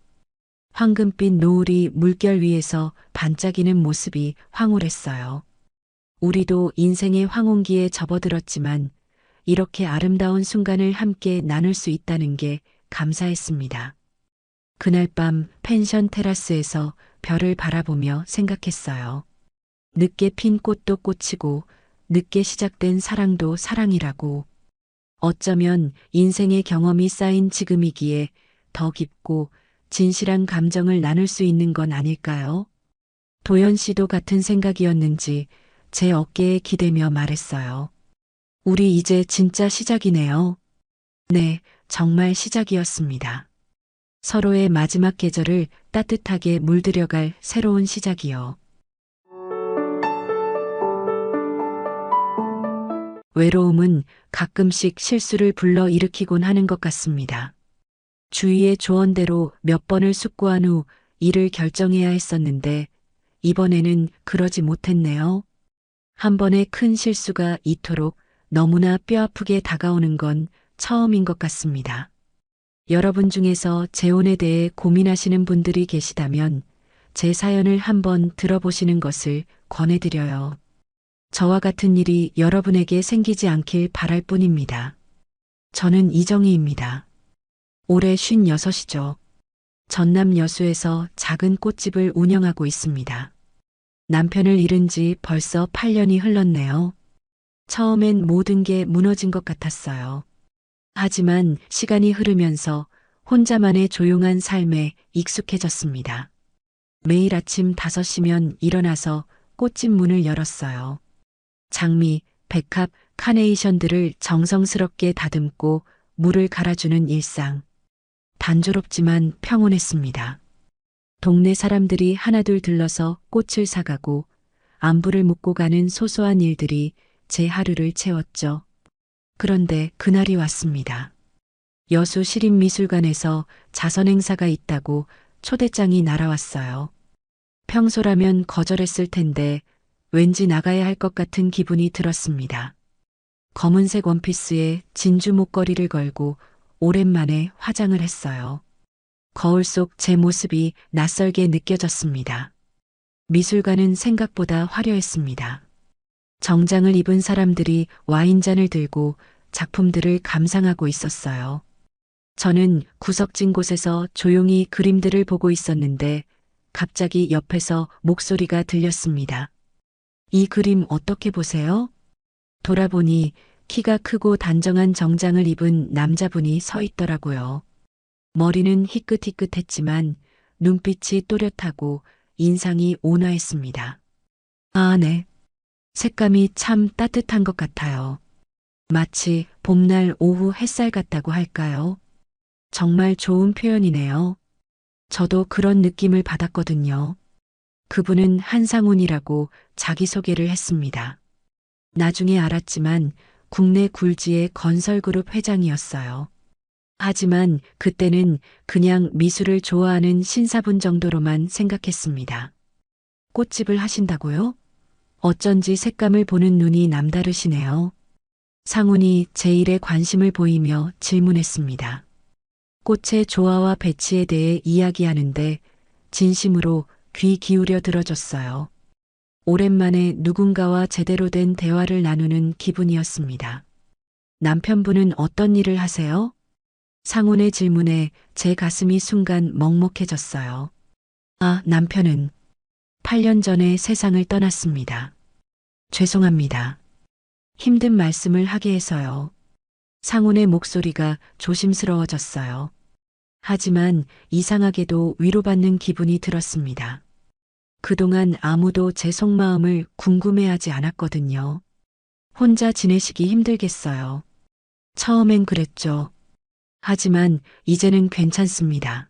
황금빛 노을이 물결 위에서 반짝이는 모습이 황홀했어요. 우리도 인생의 황혼기에 접어들었지만 이렇게 아름다운 순간을 함께 나눌 수 있다는 게 감사했습니다. 그날 밤 펜션 테라스에서 별을 바라보며 생각했어요. 늦게 핀 꽃도 꽃이고 늦게 시작된 사랑도 사랑이라고. 어쩌면 인생의 경험이 쌓인 지금이기에 더 깊고 진실한 감정을 나눌 수 있는 건 아닐까요? 도연 씨도 같은 생각이었는지 제 어깨에 기대며 말했어요. 우리 이제 진짜 시작이네요. 네, 정말 시작이었습니다. 서로의 마지막 계절을 따뜻하게 물들여갈 새로운 시작이요. 외로움은 가끔씩 실수를 불러 일으키곤 하는 것 같습니다. 주위의 조언대로 몇 번을 숙고한 후 일을 결정해야 했었는데 이번에는 그러지 못했네요. 한 번의 큰 실수가 이토록 너무나 뼈아프게 다가오는 건 처음인 것 같습니다. 여러분 중에서 재혼에 대해 고민하시는 분들이 계시다면 제 사연을 한번 들어보시는 것을 권해드려요. 저와 같은 일이 여러분에게 생기지 않길 바랄 뿐입니다. 저는 이정희입니다. 올해 56이죠. 전남 여수에서 작은 꽃집을 운영하고 있습니다. 남편을 잃은 지 벌써 8년이 흘렀네요. 처음엔 모든 게 무너진 것 같았어요. 하지만 시간이 흐르면서 혼자만의 조용한 삶에 익숙해졌습니다. 매일 아침 5시면 일어나서 꽃집 문을 열었어요. 장미, 백합, 카네이션들을 정성스럽게 다듬고 물을 갈아주는 일상. 단조롭지만 평온했습니다. 동네 사람들이 하나둘 들러서 꽃을 사가고 안부를 묻고 가는 소소한 일들이 제 하루를 채웠죠. 그런데 그날이 왔습니다. 여수 시립미술관에서 자선 행사가 있다고 초대장이 날아왔어요. 평소라면 거절했을 텐데 왠지 나가야 할 것 같은 기분이 들었습니다. 검은색 원피스에 진주 목걸이를 걸고 오랜만에 화장을 했어요. 거울 속 제 모습이 낯설게 느껴졌습니다. 미술관은 생각보다 화려했습니다. 정장을 입은 사람들이 와인잔을 들고 작품들을 감상하고 있었어요. 저는 구석진 곳에서 조용히 그림들을 보고 있었는데 갑자기 옆에서 목소리가 들렸습니다. 이 그림 어떻게 보세요? 돌아보니 키가 크고 단정한 정장을 입은 남자분이 서 있더라고요. 머리는 희끗희끗했지만 눈빛이 또렷하고 인상이 온화했습니다. 아, 네. 색감이 참 따뜻한 것 같아요. 마치 봄날 오후 햇살 같다고 할까요? 정말 좋은 표현이네요. 저도 그런 느낌을 받았거든요. 그분은 한상훈이라고 자기소개를 했습니다. 나중에 알았지만 국내 굴지의 건설그룹 회장이었어요. 하지만 그때는 그냥 미술을 좋아하는 신사분 정도로만 생각했습니다. 꽃집을 하신다고요? 어쩐지 색감을 보는 눈이 남다르시네요. 상훈이 제 일에 관심을 보이며 질문했습니다. 꽃의 조화와 배치에 대해 이야기하는데 진심으로 귀 기울여 들어줬어요. 오랜만에 누군가와 제대로 된 대화를 나누는 기분이었습니다. 남편분은 어떤 일을 하세요? 상훈의 질문에 제 가슴이 순간 먹먹해졌어요. 아, 남편은 8년 전에 세상을 떠났습니다. 죄송합니다. 힘든 말씀을 하게 해서요. 상훈의 목소리가 조심스러워졌어요. 하지만 이상하게도 위로받는 기분이 들었습니다. 그동안 아무도 제 속마음을 궁금해하지 않았거든요. 혼자 지내시기 힘들겠어요. 처음엔 그랬죠. 하지만 이제는 괜찮습니다.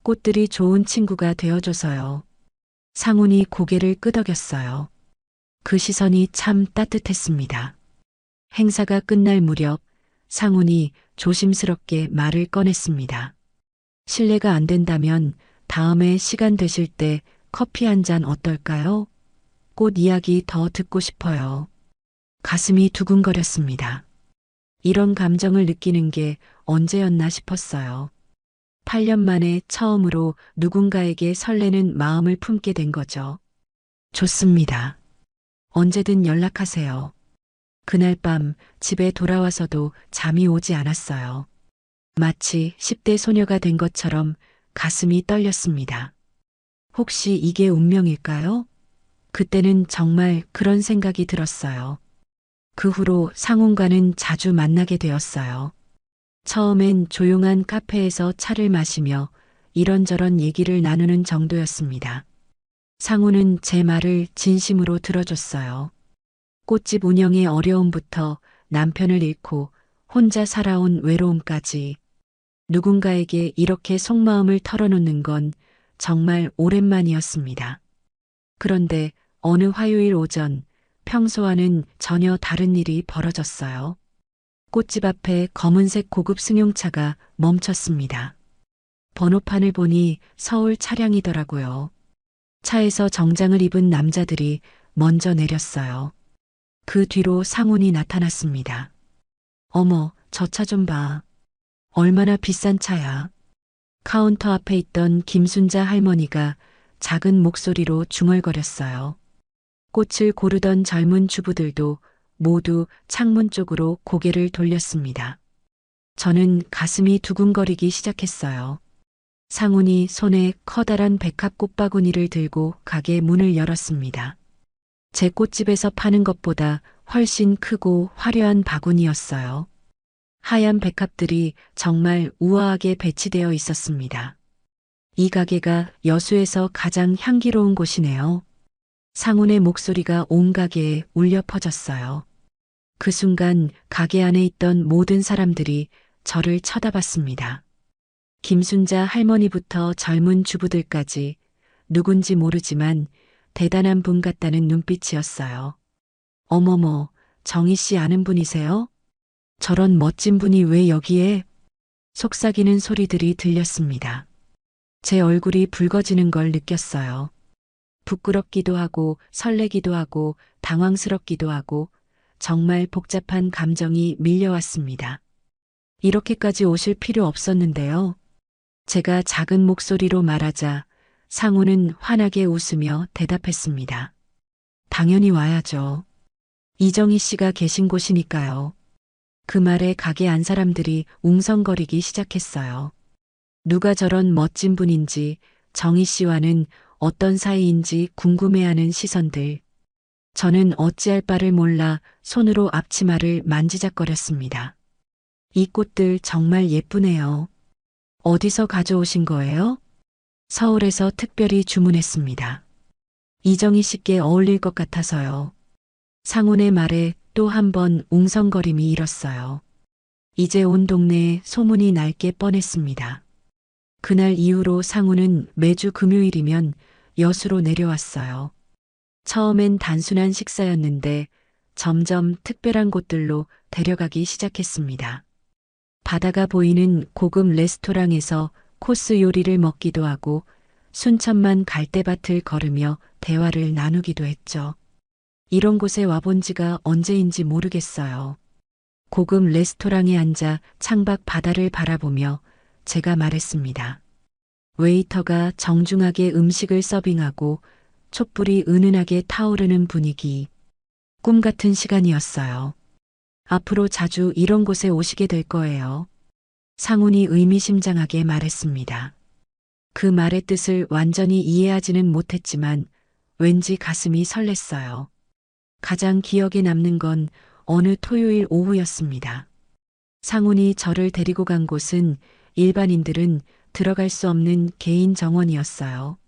꽃들이 좋은 친구가 되어줘서요. 상훈이 고개를 끄덕였어요. 그 시선이 참 따뜻했습니다. 행사가 끝날 무렵 상훈이 조심스럽게 말을 꺼냈습니다. 실례가 안 된다면 다음에 시간 되실 때 커피 한 잔 어떨까요? 꽃 이야기 더 듣고 싶어요. 가슴이 두근거렸습니다. 이런 감정을 느끼는 게 언제였나 싶었어요. 8년 만에 처음으로 누군가에게 설레는 마음을 품게 된 거죠. 좋습니다. 언제든 연락하세요. 그날 밤 집에 돌아와서도 잠이 오지 않았어요. 마치 10대 소녀가 된 것처럼 가슴이 떨렸습니다. 혹시 이게 운명일까요? 그때는 정말 그런 생각이 들었어요. 그 후로 상훈과는 자주 만나게 되었어요. 처음엔 조용한 카페에서 차를 마시며 이런저런 얘기를 나누는 정도였습니다. 상훈은 제 말을 진심으로 들어줬어요. 꽃집 운영의 어려움부터 남편을 잃고 혼자 살아온 외로움까지 누군가에게 이렇게 속마음을 털어놓는 건 정말 오랜만이었습니다. 그런데 어느 화요일 오전 평소와는 전혀 다른 일이 벌어졌어요. 꽃집 앞에 검은색 고급 승용차가 멈췄습니다. 번호판을 보니 서울 차량이더라고요. 차에서 정장을 입은 남자들이 먼저 내렸어요. 그 뒤로 상훈이 나타났습니다. 어머, 저 차 좀 봐. 얼마나 비싼 차야. 카운터 앞에 있던 김순자 할머니가 작은 목소리로 중얼거렸어요. 꽃을 고르던 젊은 주부들도 모두 창문 쪽으로 고개를 돌렸습니다. 저는 가슴이 두근거리기 시작했어요. 상훈이 손에 커다란 백합 꽃바구니를 들고 가게 문을 열었습니다. 제 꽃집에서 파는 것보다 훨씬 크고 화려한 바구니였어요. 하얀 백합들이 정말 우아하게 배치되어 있었습니다. 이 가게가 여수에서 가장 향기로운 곳이네요. 상훈의 목소리가 온 가게에 울려 퍼졌어요. 그 순간 가게 안에 있던 모든 사람들이 저를 쳐다봤습니다. 김순자 할머니부터 젊은 주부들까지 누군지 모르지만 대단한 분 같다는 눈빛이었어요. 어머머, 정희 씨 아는 분이세요? 저런 멋진 분이 왜 여기에? 속삭이는 소리들이 들렸습니다. 제 얼굴이 붉어지는 걸 느꼈어요. 부끄럽기도 하고 설레기도 하고 당황스럽기도 하고 정말 복잡한 감정이 밀려왔습니다. 이렇게까지 오실 필요 없었는데요. 제가 작은 목소리로 말하자 상우는 환하게 웃으며 대답했습니다. 당연히 와야죠. 이정희 씨가 계신 곳이니까요. 그 말에 가게 안 사람들이 웅성거리기 시작했어요. 누가 저런 멋진 분인지 정희 씨와는 어떤 사이인지 궁금해하는 시선들. 저는 어찌할 바를 몰라 손으로 앞치마를 만지작거렸습니다. 이 꽃들 정말 예쁘네요. 어디서 가져오신 거예요? 서울에서 특별히 주문했습니다. 이정희 씨께 어울릴 것 같아서요. 상훈의 말에 또 한 번 웅성거림이 일었어요. 이제 온 동네에 소문이 날 게 뻔했습니다. 그날 이후로 상훈은 매주 금요일이면 여수로 내려왔어요. 처음엔 단순한 식사였는데 점점 특별한 곳들로 데려가기 시작했습니다. 바다가 보이는 고급 레스토랑에서 코스 요리를 먹기도 하고 순천만 갈대밭을 걸으며 대화를 나누기도 했죠. 이런 곳에 와본 지가 언제인지 모르겠어요. 고급 레스토랑에 앉아 창밖 바다를 바라보며 제가 말했습니다. 웨이터가 정중하게 음식을 서빙하고 촛불이 은은하게 타오르는 분위기. 꿈 같은 시간이었어요. 앞으로 자주 이런 곳에 오시게 될 거예요. 상훈이 의미심장하게 말했습니다. 그 말의 뜻을 완전히 이해하지는 못했지만 왠지 가슴이 설렜어요. 가장 기억에 남는 건 어느 토요일 오후였습니다. 상훈이 저를 데리고 간 곳은 일반인들은 들어갈 수 없는 개인 정원이었어요.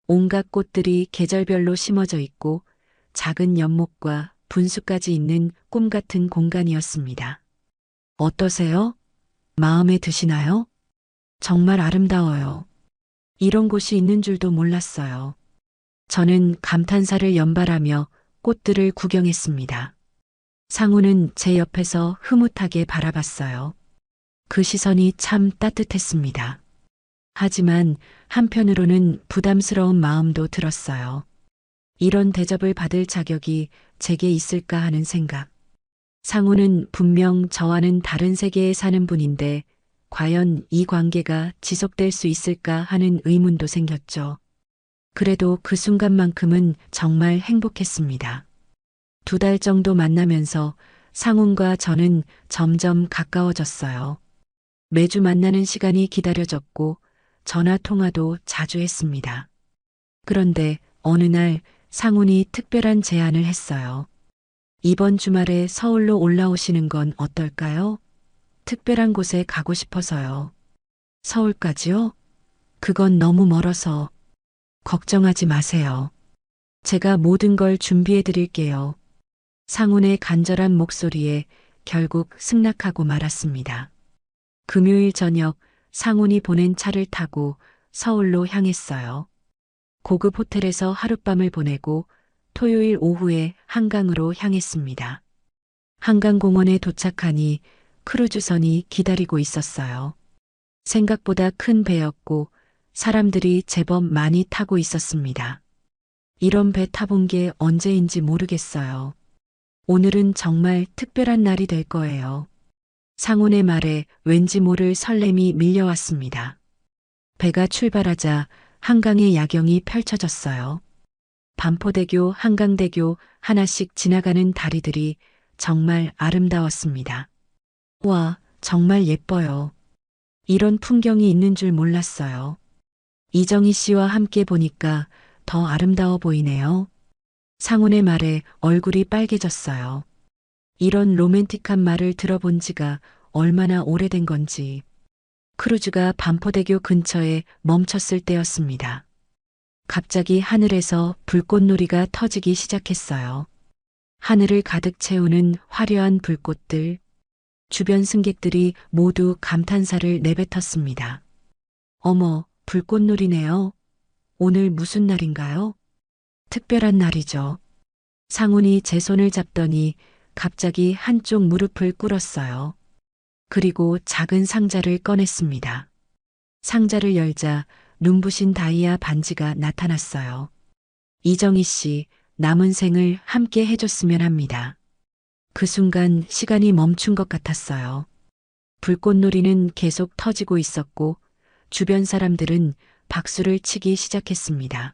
온갖 꽃들이 계절별로 심어져 있고 작은 연못과 분수까지 있는 꿈 같은 공간이었습니다. 어떠세요? 마음에 드시나요? 정말 아름다워요. 이런 곳이 있는 줄도 몰랐어요. 저는 감탄사를 연발하며 꽃들을 구경했습니다. 상우는 제 옆에서 흐뭇하게 바라봤어요. 그 시선이 참 따뜻했습니다. 하지만 한편으로는 부담스러운 마음도 들었어요. 이런 대접을 받을 자격이 제게 있을까 하는 생각. 상우는 분명 저와는 다른 세계에 사는 분인데 과연 이 관계가 지속될 수 있을까 하는 의문도 생겼죠. 그래도 그 순간만큼은 정말 행복했습니다. 2달 정도 만나면서 상훈과 저는 점점 가까워졌어요. 매주 만나는 시간이 기다려졌고 전화 통화도 자주 했습니다. 그런데 어느 날 상훈이 특별한 제안을 했어요. 이번 주말에 서울로 올라오시는 건 어떨까요? 특별한 곳에 가고 싶어서요. 서울까지요? 그건 너무 멀어서. 걱정하지 마세요. 제가 모든 걸 준비해 드릴게요. 상훈의 간절한 목소리에 결국 승낙하고 말았습니다. 금요일 저녁 상훈이 보낸 차를 타고 서울로 향했어요. 고급 호텔에서 하룻밤을 보내고 토요일 오후에 한강으로 향했습니다. 한강공원에 도착하니 크루즈선이 기다리고 있었어요. 생각보다 큰 배였고 사람들이 제법 많이 타고 있었습니다. 이런 배 타본 게 언제인지 모르겠어요. 오늘은 정말 특별한 날이 될 거예요. 상훈의 말에 왠지 모를 설렘이 밀려왔습니다. 배가 출발하자 한강의 야경이 펼쳐졌어요. 반포대교, 한강대교 하나씩 지나가는 다리들이 정말 아름다웠습니다. 와, 정말 예뻐요. 이런 풍경이 있는 줄 몰랐어요. 이정희 씨와 함께 보니까 더 아름다워 보이네요. 상훈의 말에 얼굴이 빨개졌어요. 이런 로맨틱한 말을 들어본 지가 얼마나 오래된 건지. 크루즈가 반포대교 근처에 멈췄을 때였습니다. 갑자기 하늘에서 불꽃놀이가 터지기 시작했어요. 하늘을 가득 채우는 화려한 불꽃들. 주변 승객들이 모두 감탄사를 내뱉었습니다. 어머, 불꽃놀이네요. 오늘 무슨 날인가요? 특별한 날이죠. 상훈이 제 손을 잡더니 갑자기 한쪽 무릎을 꿇었어요. 그리고 작은 상자를 꺼냈습니다. 상자를 열자 눈부신 다이아 반지가 나타났어요. 이정희 씨, 남은 생을 함께 해줬으면 합니다. 그 순간 시간이 멈춘 것 같았어요. 불꽃놀이는 계속 터지고 있었고 주변 사람들은 박수를 치기 시작했습니다.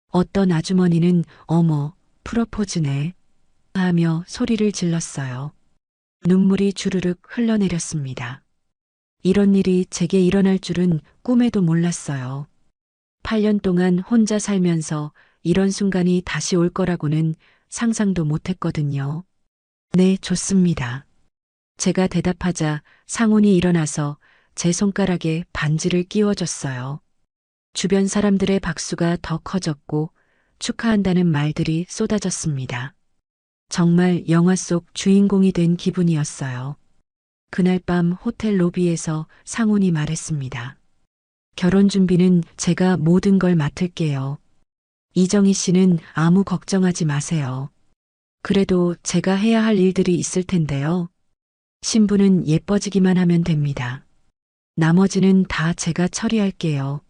어떤 아주머니는 어머, 프러포즈네 하며 소리를 질렀어요. 눈물이 주르륵 흘러내렸습니다. 이런 일이 제게 일어날 줄은 꿈에도 몰랐어요. 8년 동안 혼자 살면서 이런 순간이 다시 올 거라고는 상상도 못했거든요. 네, 좋습니다. 제가 대답하자 상훈이 일어나서 제 손가락에 반지를 끼워줬어요. 주변 사람들의 박수가 더 커졌고 축하한다는 말들이 쏟아졌습니다. 정말 영화 속 주인공이 된 기분이었어요. 그날 밤 호텔 로비에서 상훈이 말했습니다. 결혼 준비는 제가 모든 걸 맡을게요. 이정희 씨는 아무 걱정하지 마세요. 그래도 제가 해야 할 일들이 있을 텐데요. 신부는 예뻐지기만 하면 됩니다. 나머지는 다 제가 처리할게요.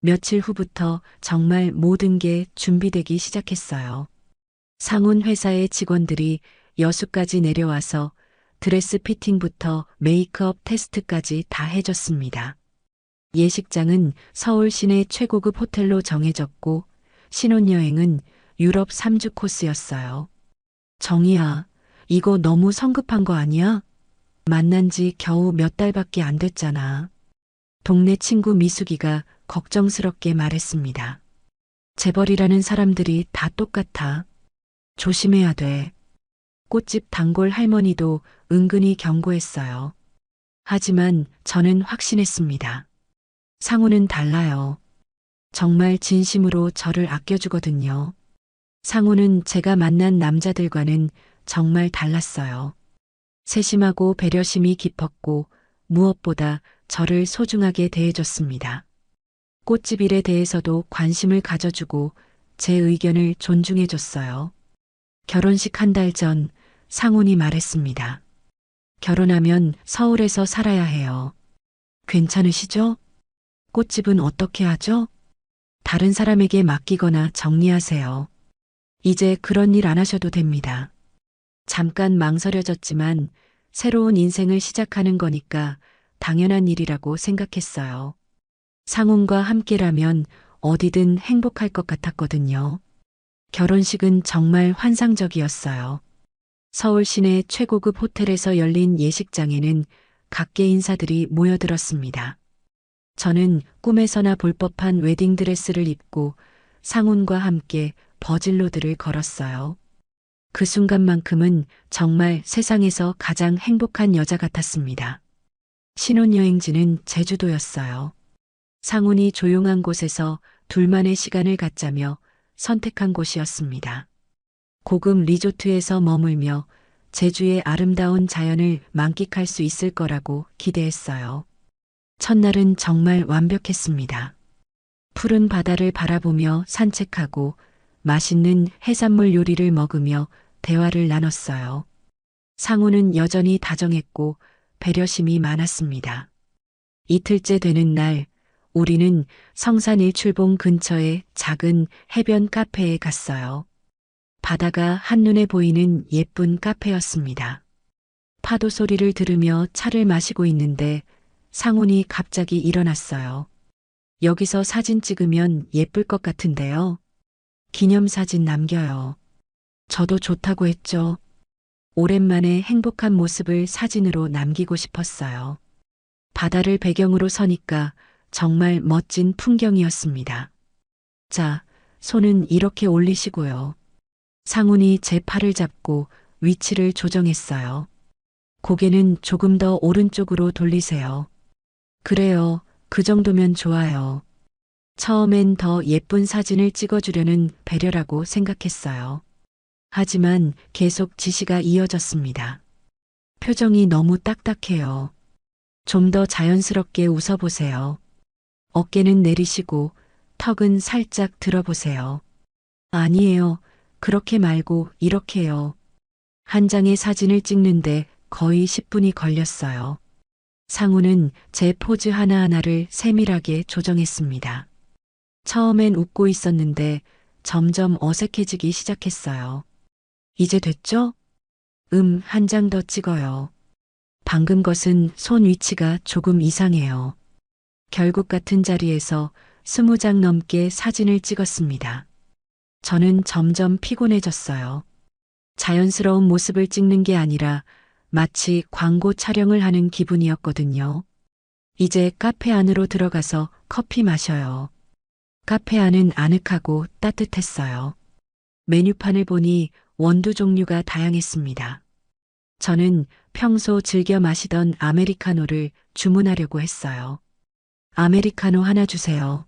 며칠 후부터 정말 모든 게 준비되기 시작했어요. 상훈 회사의 직원들이 여수까지 내려와서 드레스 피팅부터 메이크업 테스트까지 다 해줬습니다. 예식장은 서울 시내 최고급 호텔로 정해졌고 신혼여행은 유럽 3주 코스였어요. 정희야, 이거 너무 성급한 거 아니야? 만난 지 겨우 몇 달밖에 안 됐잖아. 동네 친구 미숙이가 걱정스럽게 말했습니다. 재벌이라는 사람들이 다 똑같아. 조심해야 돼. 꽃집 단골 할머니도 은근히 경고했어요. 하지만 저는 확신했습니다. 상훈은 달라요. 정말 진심으로 저를 아껴주거든요. 상훈은 제가 만난 남자들과는 정말 달랐어요. 세심하고 배려심이 깊었고 무엇보다 저를 소중하게 대해줬습니다. 꽃집 일에 대해서도 관심을 가져주고 제 의견을 존중해줬어요. 결혼식 한 달 전 상훈이 말했습니다. 결혼하면 서울에서 살아야 해요. 괜찮으시죠? 꽃집은 어떻게 하죠? 다른 사람에게 맡기거나 정리하세요. 이제 그런 일 안 하셔도 됩니다. 잠깐 망설여졌지만 새로운 인생을 시작하는 거니까 당연한 일이라고 생각했어요. 상훈과 함께라면 어디든 행복할 것 같았거든요. 결혼식은 정말 환상적이었어요. 서울 시내 최고급 호텔에서 열린 예식장에는 각계 인사들이 모여들었습니다. 저는 꿈에서나 볼 법한 웨딩드레스를 입고 상훈과 함께 버질로드를 걸었어요. 그 순간만큼은 정말 세상에서 가장 행복한 여자 같았습니다. 신혼여행지는 제주도였어요. 상훈이 조용한 곳에서 둘만의 시간을 갖자며 선택한 곳이었습니다. 고급 리조트에서 머물며 제주의 아름다운 자연을 만끽할 수 있을 거라고 기대했어요. 첫날은 정말 완벽했습니다. 푸른 바다를 바라보며 산책하고 맛있는 해산물 요리를 먹으며 대화를 나눴어요. 상훈은 여전히 다정했고 배려심이 많았습니다. 이틀째 되는 날, 우리는 성산 일출봉 근처의 작은 해변 카페에 갔어요. 바다가 한눈에 보이는 예쁜 카페였습니다. 파도 소리를 들으며 차를 마시고 있는데 상훈이 갑자기 일어났어요. 여기서 사진 찍으면 예쁠 것 같은데요. 기념사진 남겨요. 저도 좋다고 했죠. 오랜만에 행복한 모습을 사진으로 남기고 싶었어요. 바다를 배경으로 서니까 정말 멋진 풍경이었습니다. 자, 손은 이렇게 올리시고요. 상훈이 제 팔을 잡고 위치를 조정했어요. 고개는 조금 더 오른쪽으로 돌리세요. 그래요. 그 정도면 좋아요. 처음엔 더 예쁜 사진을 찍어주려는 배려라고 생각했어요. 하지만 계속 지시가 이어졌습니다. 표정이 너무 딱딱해요. 좀 더 자연스럽게 웃어보세요. 어깨는 내리시고 턱은 살짝 들어보세요. 아니에요. 그렇게 말고 이렇게요. 한 장의 사진을 찍는데 거의 10분이 걸렸어요. 상우는 제 포즈 하나하나를 세밀하게 조정했습니다. 처음엔 웃고 있었는데 점점 어색해지기 시작했어요. 이제 됐죠? 한 장 더 찍어요. 방금 것은 손 위치가 조금 이상해요. 결국 같은 자리에서 20장 넘게 사진을 찍었습니다. 저는 점점 피곤해졌어요. 자연스러운 모습을 찍는 게 아니라 마치 광고 촬영을 하는 기분이었거든요. 이제 카페 안으로 들어가서 커피 마셔요. 카페 안은 아늑하고 따뜻했어요. 메뉴판을 보니 원두 종류가 다양했습니다. 저는 평소 즐겨 마시던 아메리카노를 주문하려고 했어요. 아메리카노 하나 주세요.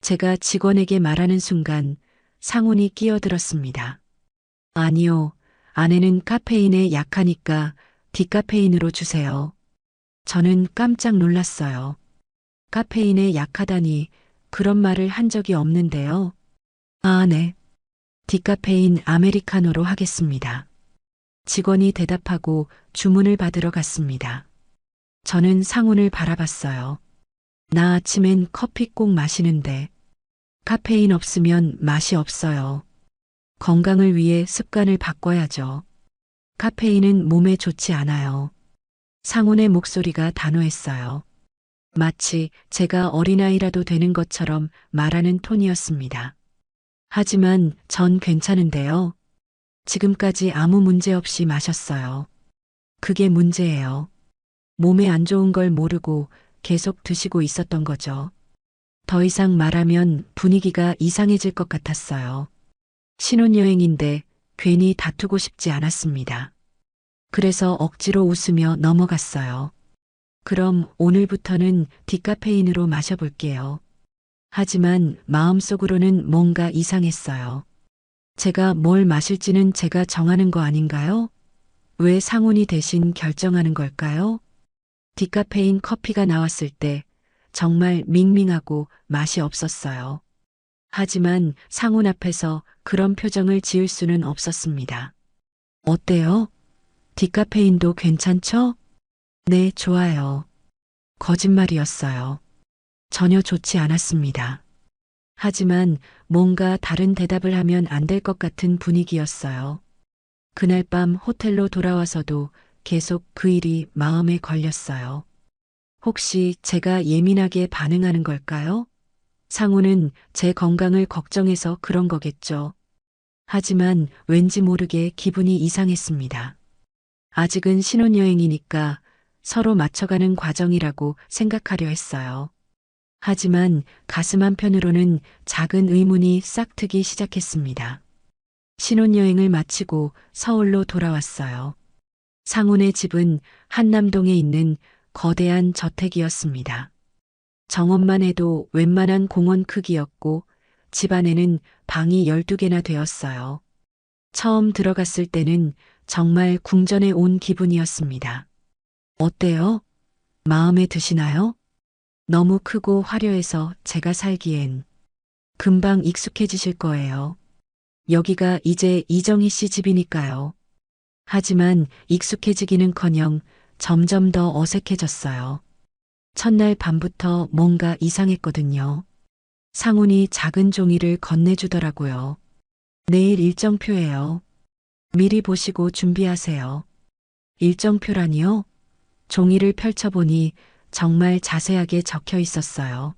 제가 직원에게 말하는 순간 상훈이 끼어들었습니다. 아니요, 아내는 카페인에 약하니까 디카페인으로 주세요. 저는 깜짝 놀랐어요. 카페인에 약하다니 그런 말을 한 적이 없는데요. 아, 네. 디카페인 아메리카노로 하겠습니다. 직원이 대답하고 주문을 받으러 갔습니다. 저는 상훈을 바라봤어요. 나 아침엔 커피 꼭 마시는데 카페인 없으면 맛이 없어요. 건강을 위해 습관을 바꿔야죠. 카페인은 몸에 좋지 않아요. 상훈의 목소리가 단호했어요. 마치 제가 어린아이라도 되는 것처럼 말하는 톤이었습니다. 하지만 전 괜찮은데요. 지금까지 아무 문제 없이 마셨어요. 그게 문제예요. 몸에 안 좋은 걸 모르고 계속 드시고 있었던 거죠. 더 이상 말하면 분위기가 이상해질 것 같았어요. 신혼여행인데 괜히 다투고 싶지 않았습니다. 그래서 억지로 웃으며 넘어갔어요. 그럼 오늘부터는 디카페인으로 마셔볼게요. 하지만 마음속으로는 뭔가 이상했어요. 제가 뭘 마실지는 제가 정하는 거 아닌가요? 왜 상훈이 대신 결정하는 걸까요? 디카페인 커피가 나왔을 때 정말 밍밍하고 맛이 없었어요. 하지만 상훈 앞에서 그런 표정을 지을 수는 없었습니다. 어때요? 디카페인도 괜찮죠? 네, 좋아요. 거짓말이었어요. 전혀 좋지 않았습니다. 하지만 뭔가 다른 대답을 하면 안 될 것 같은 분위기였어요. 그날 밤 호텔로 돌아와서도 계속 그 일이 마음에 걸렸어요. 혹시 제가 예민하게 반응하는 걸까요? 상우는 제 건강을 걱정해서 그런 거겠죠. 하지만 왠지 모르게 기분이 이상했습니다. 아직은 신혼여행이니까 서로 맞춰가는 과정이라고 생각하려 했어요. 하지만 가슴 한편으로는 작은 의문이 싹트기 시작했습니다. 신혼여행을 마치고 서울로 돌아왔어요. 상훈의 집은 한남동에 있는 거대한 저택이었습니다. 정원만 해도 웬만한 공원 크기였고 집 안에는 방이 12개나 되었어요. 처음 들어갔을 때는 정말 궁전에 온 기분이었습니다. 어때요? 마음에 드시나요? 너무 크고 화려해서 제가 살기엔 금방 익숙해지실 거예요. 여기가 이제 이정희 씨 집이니까요. 하지만 익숙해지기는커녕 점점 더 어색해졌어요. 첫날 밤부터 뭔가 이상했거든요. 상훈이 작은 종이를 건네주더라고요. 내일 일정표예요. 미리 보시고 준비하세요. 일정표라니요? 종이를 펼쳐보니 정말 자세하게 적혀 있었어요.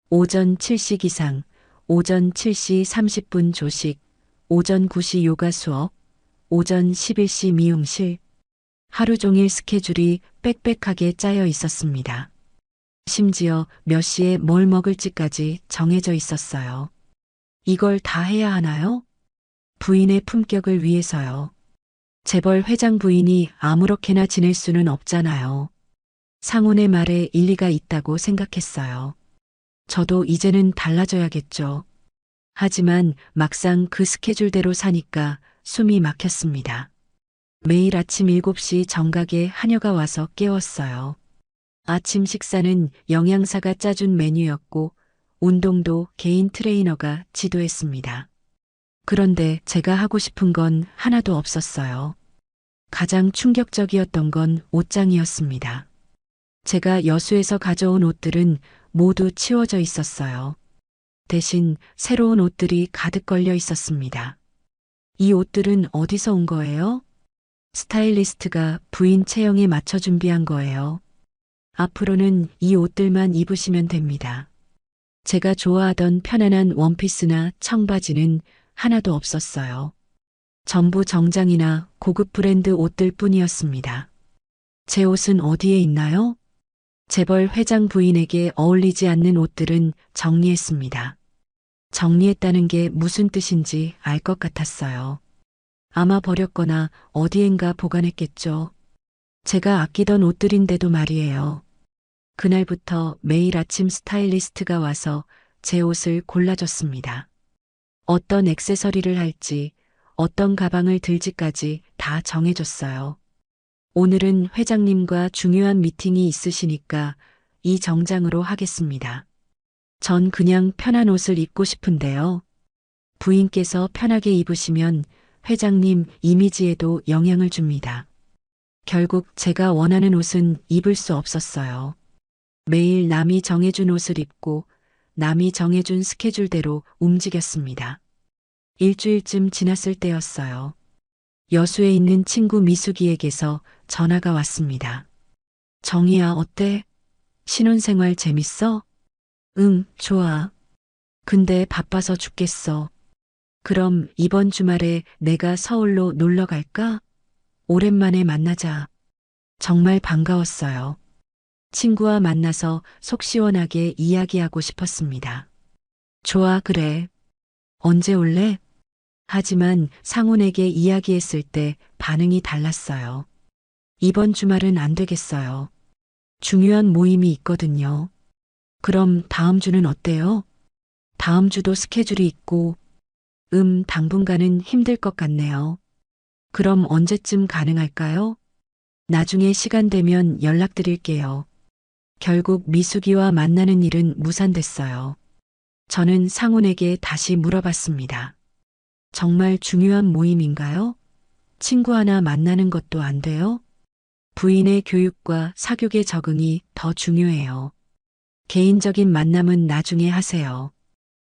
오전 7시 기상, 오전 7시 30분 조식, 오전 9시 요가 수업, 오전 11시 미용실. 하루 종일 스케줄이 빽빽하게 짜여 있었습니다. 심지어 몇 시에 뭘 먹을지까지 정해져 있었어요. 이걸 다 해야 하나요? 부인의 품격을 위해서요. 재벌 회장 부인이 아무렇게나 지낼 수는 없잖아요. 상훈의 말에 일리가 있다고 생각했어요. 저도 이제는 달라져야겠죠. 하지만 막상 그 스케줄대로 사니까 숨이 막혔습니다. 매일 아침 7시 정각에 하녀가 와서 깨웠어요. 아침 식사는 영양사가 짜준 메뉴였고 운동도 개인 트레이너가 지도했습니다. 그런데 제가 하고 싶은 건 하나도 없었어요. 가장 충격적이었던 건 옷장이었습니다. 제가 여수에서 가져온 옷들은 모두 치워져 있었어요. 대신 새로운 옷들이 가득 걸려 있었습니다. 이 옷들은 어디서 온 거예요? 스타일리스트가 부인 체형에 맞춰 준비한 거예요. 앞으로는 이 옷들만 입으시면 됩니다. 제가 좋아하던 편안한 원피스나 청바지는 하나도 없었어요. 전부 정장이나 고급 브랜드 옷들 뿐이었습니다. 제 옷은 어디에 있나요? 재벌 회장 부인에게 어울리지 않는 옷들은 정리했습니다. 정리했다는 게 무슨 뜻인지 알 것 같았어요. 아마 버렸거나 어디엔가 보관했겠죠. 제가 아끼던 옷들인데도 말이에요. 그날부터 매일 아침 스타일리스트가 와서 제 옷을 골라줬습니다. 어떤 액세서리를 할지, 어떤 가방을 들지까지 다 정해줬어요. 오늘은 회장님과 중요한 미팅이 있으시니까 이 정장으로 하겠습니다. 전 그냥 편한 옷을 입고 싶은데요. 부인께서 편하게 입으시면 회장님 이미지에도 영향을 줍니다. 결국 제가 원하는 옷은 입을 수 없었어요. 매일 남이 정해준 옷을 입고 남이 정해준 스케줄대로 움직였습니다. 일주일쯤 지났을 때였어요. 여수에 있는 친구 미숙이에게서 전화가 왔습니다. 정희야, 어때? 신혼생활 재밌어? 응, 좋아. 근데 바빠서 죽겠어. 그럼 이번 주말에 내가 서울로 놀러 갈까? 오랜만에 만나자. 정말 반가웠어요. 친구와 만나서 속 시원하게 이야기하고 싶었습니다. 좋아, 그래. 언제 올래? 하지만 상훈에게 이야기했을 때 반응이 달랐어요. 이번 주말은 안 되겠어요. 중요한 모임이 있거든요. 그럼 다음 주는 어때요? 다음 주도 스케줄이 있고, 당분간은 힘들 것 같네요. 그럼 언제쯤 가능할까요? 나중에 시간 되면 연락드릴게요. 결국 미숙이와 만나는 일은 무산됐어요. 저는 상훈에게 다시 물어봤습니다. 정말 중요한 모임인가요? 친구 하나 만나는 것도 안 돼요? 부인의 교육과 사교계 적응이 더 중요해요. 개인적인 만남은 나중에 하세요.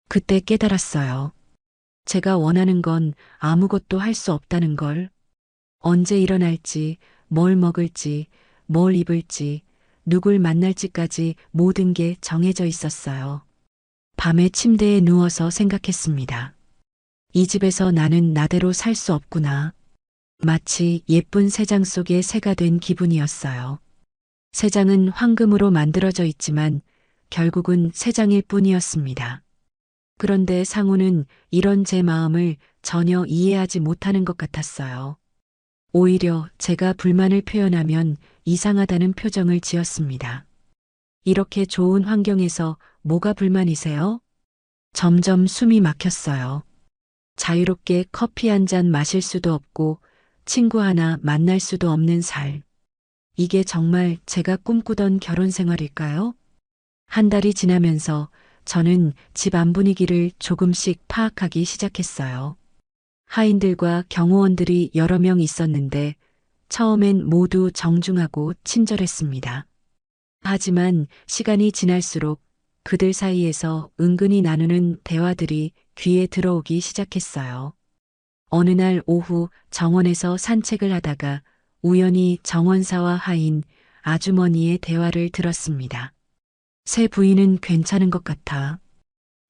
그때 깨달았어요. 제가 원하는 건 아무것도 할 수 없다는 걸. 언제 일어날지, 뭘 먹을지, 뭘 입을지, 누굴 만날지까지 모든 게 정해져 있었어요. 밤에 침대에 누워서 생각했습니다. 이 집에서 나는 나대로 살 수 없구나. 마치 예쁜 새 장 속의 새가 된 기분이었어요. 새 장은 황금으로 만들어져 있지만 결국은 새 장일 뿐이었습니다. 그런데 상우는 이런 제 마음을 전혀 이해하지 못하는 것 같았어요. 오히려 제가 불만을 표현하면 이상하다는 표정을 지었습니다. 이렇게 좋은 환경에서 뭐가 불만이세요? 점점 숨이 막혔어요. 자유롭게 커피 한 잔 마실 수도 없고 친구 하나 만날 수도 없는 살. 이게 정말 제가 꿈꾸던 결혼 생활일까요? 한 달이 지나면서 저는 집 안 분위기를 조금씩 파악하기 시작했어요. 하인들과 경호원들이 여러 명 있었는데 처음엔 모두 정중하고 친절했습니다. 하지만 시간이 지날수록 그들 사이에서 은근히 나누는 대화들이 귀에 들어오기 시작했어요. 어느 날 오후 정원에서 산책을 하다가 우연히 정원사와 하인, 아주머니의 대화를 들었습니다. 새 부인은 괜찮은 것 같아.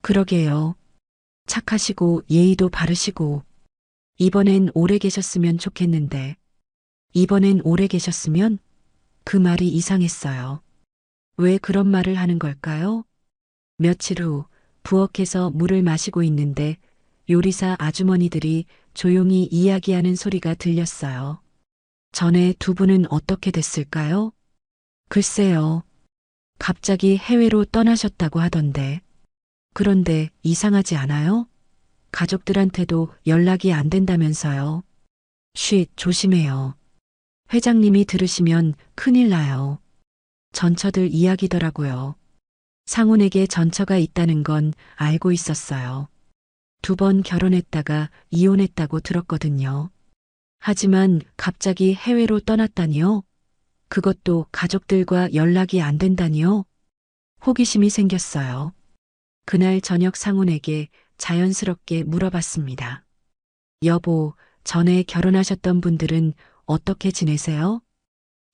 그러게요. 착하시고 예의도 바르시고 이번엔 오래 계셨으면 좋겠는데 이번엔 오래 계셨으면 그 말이 이상했어요. 왜 그런 말을 하는 걸까요? 며칠 후 부엌에서 물을 마시고 있는데 요리사 아주머니들이 조용히 이야기하는 소리가 들렸어요. 전에 두 분은 어떻게 됐을까요? 글쎄요. 갑자기 해외로 떠나셨다고 하던데. 그런데 이상하지 않아요? 가족들한테도 연락이 안 된다면서요. 쉿, 조심해요. 회장님이 들으시면 큰일 나요. 전처들 이야기더라고요. 상훈에게 전처가 있다는 건 알고 있었어요. 2번 결혼했다가 이혼했다고 들었거든요. 하지만 갑자기 해외로 떠났다니요? 그것도 가족들과 연락이 안 된다니요? 호기심이 생겼어요. 그날 저녁 상훈에게 자연스럽게 물어봤습니다. 여보, 전에 결혼하셨던 분들은 어떻게 지내세요?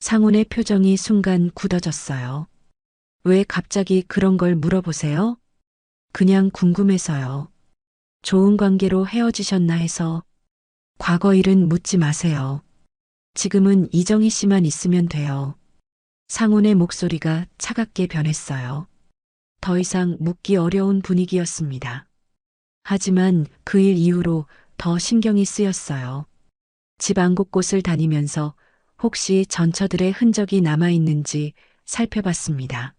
상훈의 표정이 순간 굳어졌어요. 왜 갑자기 그런 걸 물어보세요? 그냥 궁금해서요. 좋은 관계로 헤어지셨나 해서. 과거 일은 묻지 마세요. 지금은 이정희 씨만 있으면 돼요. 상훈의 목소리가 차갑게 변했어요. 더 이상 묻기 어려운 분위기였습니다. 하지만 그 일 이후로 더 신경이 쓰였어요. 집 안 곳곳을 다니면서 혹시 전처들의 흔적이 남아있는지 살펴봤습니다.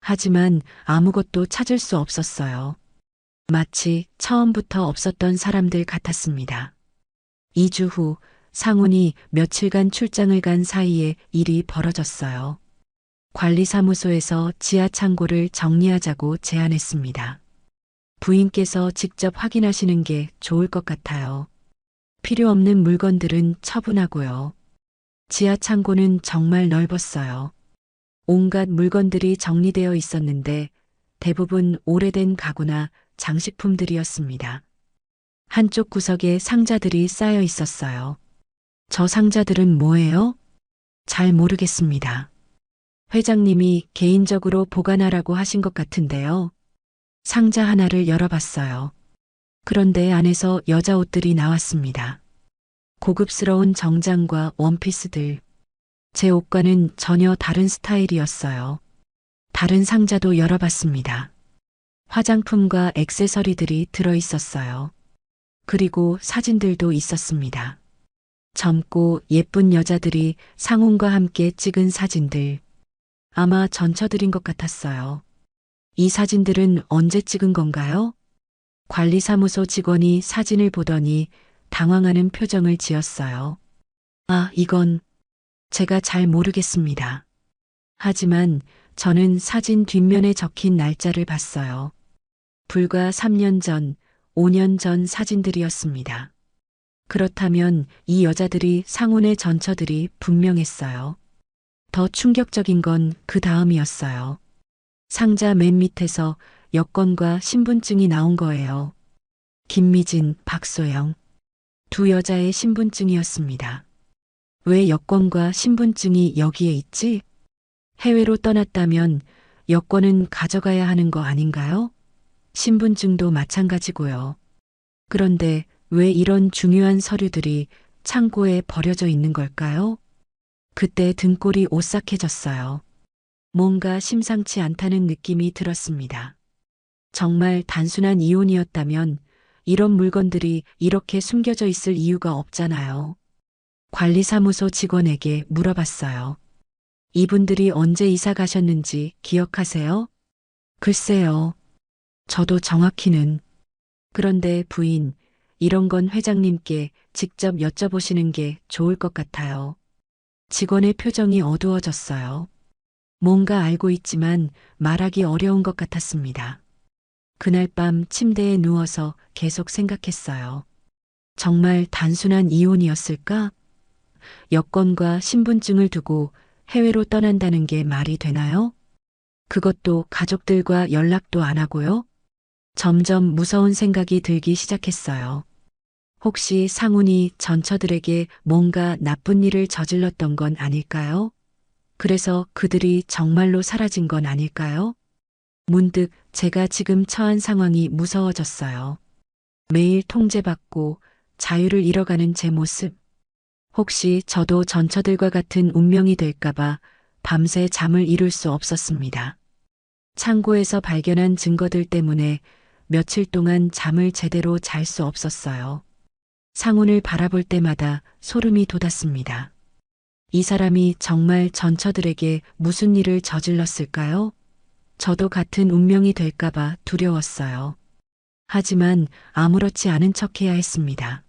하지만 아무것도 찾을 수 없었어요. 마치 처음부터 없었던 사람들 같았습니다. 2주 후 상훈이 며칠간 출장을 간 사이에 일이 벌어졌어요. 관리사무소에서 지하 창고를 정리하자고 제안했습니다. 부인께서 직접 확인하시는 게 좋을 것 같아요. 필요 없는 물건들은 처분하고요. 지하 창고는 정말 넓었어요. 온갖 물건들이 정리되어 있었는데 대부분 오래된 가구나 장식품들이었습니다. 한쪽 구석에 상자들이 쌓여 있었어요. 저 상자들은 뭐예요? 잘 모르겠습니다. 회장님이 개인적으로 보관하라고 하신 것 같은데요. 상자 하나를 열어봤어요. 그런데 안에서 여자 옷들이 나왔습니다. 고급스러운 정장과 원피스들. 제 옷과는 전혀 다른 스타일이었어요. 다른 상자도 열어봤습니다. 화장품과 액세서리들이 들어있었어요. 그리고 사진들도 있었습니다. 젊고 예쁜 여자들이 상훈과 함께 찍은 사진들. 아마 전처들인 것 같았어요. 이 사진들은 언제 찍은 건가요? 관리사무소 직원이 사진을 보더니 당황하는 표정을 지었어요. 아, 이건 제가 잘 모르겠습니다. 하지만 저는 사진 뒷면에 적힌 날짜를 봤어요. 불과 3년 전, 5년 전 사진들이었습니다. 그렇다면 이 여자들이 상훈의 전처들이 분명했어요. 더 충격적인 건 그 다음이었어요. 상자 맨 밑에서 여권과 신분증이 나온 거예요. 김미진, 박소영. 두 여자의 신분증이었습니다. 왜 여권과 신분증이 여기에 있지? 해외로 떠났다면 여권은 가져가야 하는 거 아닌가요? 신분증도 마찬가지고요. 그런데 왜 이런 중요한 서류들이 창고에 버려져 있는 걸까요? 그때 등골이 오싹해졌어요. 뭔가 심상치 않다는 느낌이 들었습니다. 정말 단순한 이혼이었다면 이런 물건들이 이렇게 숨겨져 있을 이유가 없잖아요. 관리사무소 직원에게 물어봤어요. 이분들이 언제 이사 가셨는지 기억하세요? 글쎄요. 저도 정확히는. 그런데 부인, 이런 건 회장님께 직접 여쭤보시는 게 좋을 것 같아요. 직원의 표정이 어두워졌어요. 뭔가 알고 있지만 말하기 어려운 것 같았습니다. 그날 밤 침대에 누워서 계속 생각했어요. 정말 단순한 이혼이었을까? 여권과 신분증을 두고 해외로 떠난다는 게 말이 되나요? 그것도 가족들과 연락도 안 하고요? 점점 무서운 생각이 들기 시작했어요. 혹시 상훈이 전처들에게 뭔가 나쁜 일을 저질렀던 건 아닐까요? 그래서 그들이 정말로 사라진 건 아닐까요? 문득 제가 지금 처한 상황이 무서워졌어요. 매일 통제받고 자유를 잃어가는 제 모습. 혹시 저도 전처들과 같은 운명이 될까봐 밤새 잠을 이룰 수 없었습니다. 창고에서 발견한 증거들 때문에 며칠 동안 잠을 제대로 잘 수 없었어요. 상훈을 바라볼 때마다 소름이 돋았습니다. 이 사람이 정말 전처들에게 무슨 일을 저질렀을까요? 저도 같은 운명이 될까봐 두려웠어요. 하지만 아무렇지 않은 척해야 했습니다.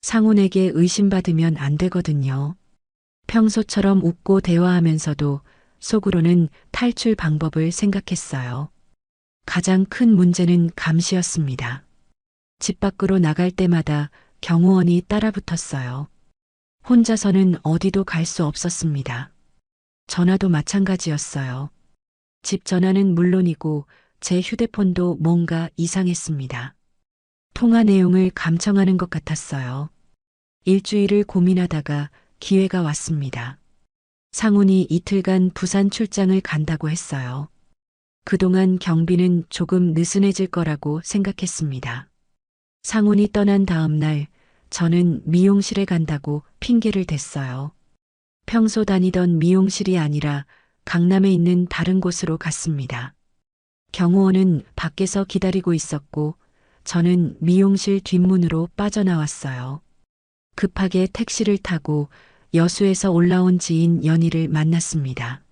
상훈에게 의심받으면 안 되거든요. 평소처럼 웃고 대화하면서도 속으로는 탈출 방법을 생각했어요. 가장 큰 문제는 감시였습니다. 집 밖으로 나갈 때마다 경호원이 따라붙었어요. 혼자서는 어디도 갈 수 없었습니다. 전화도 마찬가지였어요. 집 전화는 물론이고 제 휴대폰도 뭔가 이상했습니다. 통화 내용을 감청하는 것 같았어요. 일주일을 고민하다가 기회가 왔습니다. 상훈이 이틀간 부산 출장을 간다고 했어요. 그동안 경비는 조금 느슨해질 거라고 생각했습니다. 상훈이 떠난 다음 날 저는 미용실에 간다고 핑계를 댔어요. 평소 다니던 미용실이 아니라 강남에 있는 다른 곳으로 갔습니다. 경호원은 밖에서 기다리고 있었고 저는 미용실 뒷문으로 빠져나왔어요. 급하게 택시를 타고 여수에서 올라온 지인 연희를 만났습니다.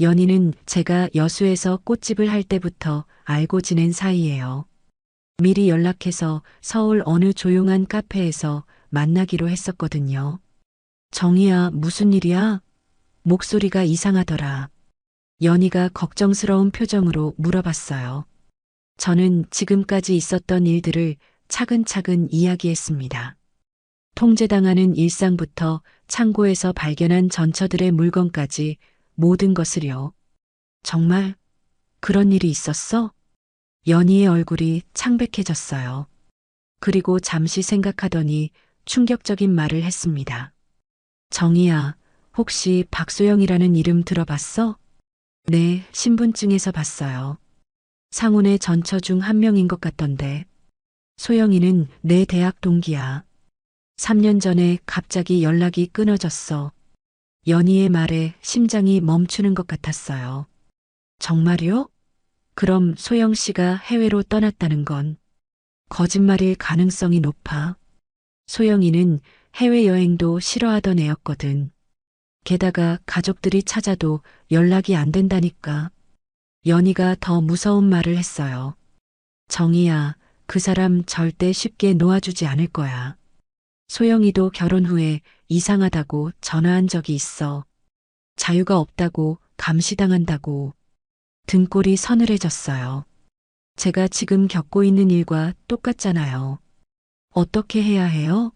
연희는 제가 여수에서 꽃집을 할 때부터 알고 지낸 사이예요. 미리 연락해서 서울 어느 조용한 카페에서 만나기로 했었거든요. 정희야, 무슨 일이야? 목소리가 이상하더라. 연희가 걱정스러운 표정으로 물어봤어요. 저는 지금까지 있었던 일들을 차근차근 이야기했습니다. 통제당하는 일상부터 창고에서 발견한 전처들의 물건까지 모든 것을요. 정말 그런 일이 있었어? 연희의 얼굴이 창백해졌어요. 그리고 잠시 생각하더니 충격적인 말을 했습니다. 정희야, 혹시 박소영이라는 이름 들어봤어? 네, 신분증에서 봤어요. 상훈의 전처 중 한 명인 것 같던데. 소영이는 내 대학 동기야. 3년 전에 갑자기 연락이 끊어졌어. 연희의 말에 심장이 멈추는 것 같았어요. 정말요? 그럼 소영 씨가 해외로 떠났다는 건 거짓말일 가능성이 높아. 소영이는 해외여행도 싫어하던 애였거든. 게다가 가족들이 찾아도 연락이 안 된다니까. 연희가 더 무서운 말을 했어요. 정희야, 그 사람 절대 쉽게 놓아주지 않을 거야. 소영이도 결혼 후에 이상하다고 전화한 적이 있어. 자유가 없다고, 감시당한다고. 등골이 서늘해졌어요. 제가 지금 겪고 있는 일과 똑같잖아요. 어떻게 해야 해요?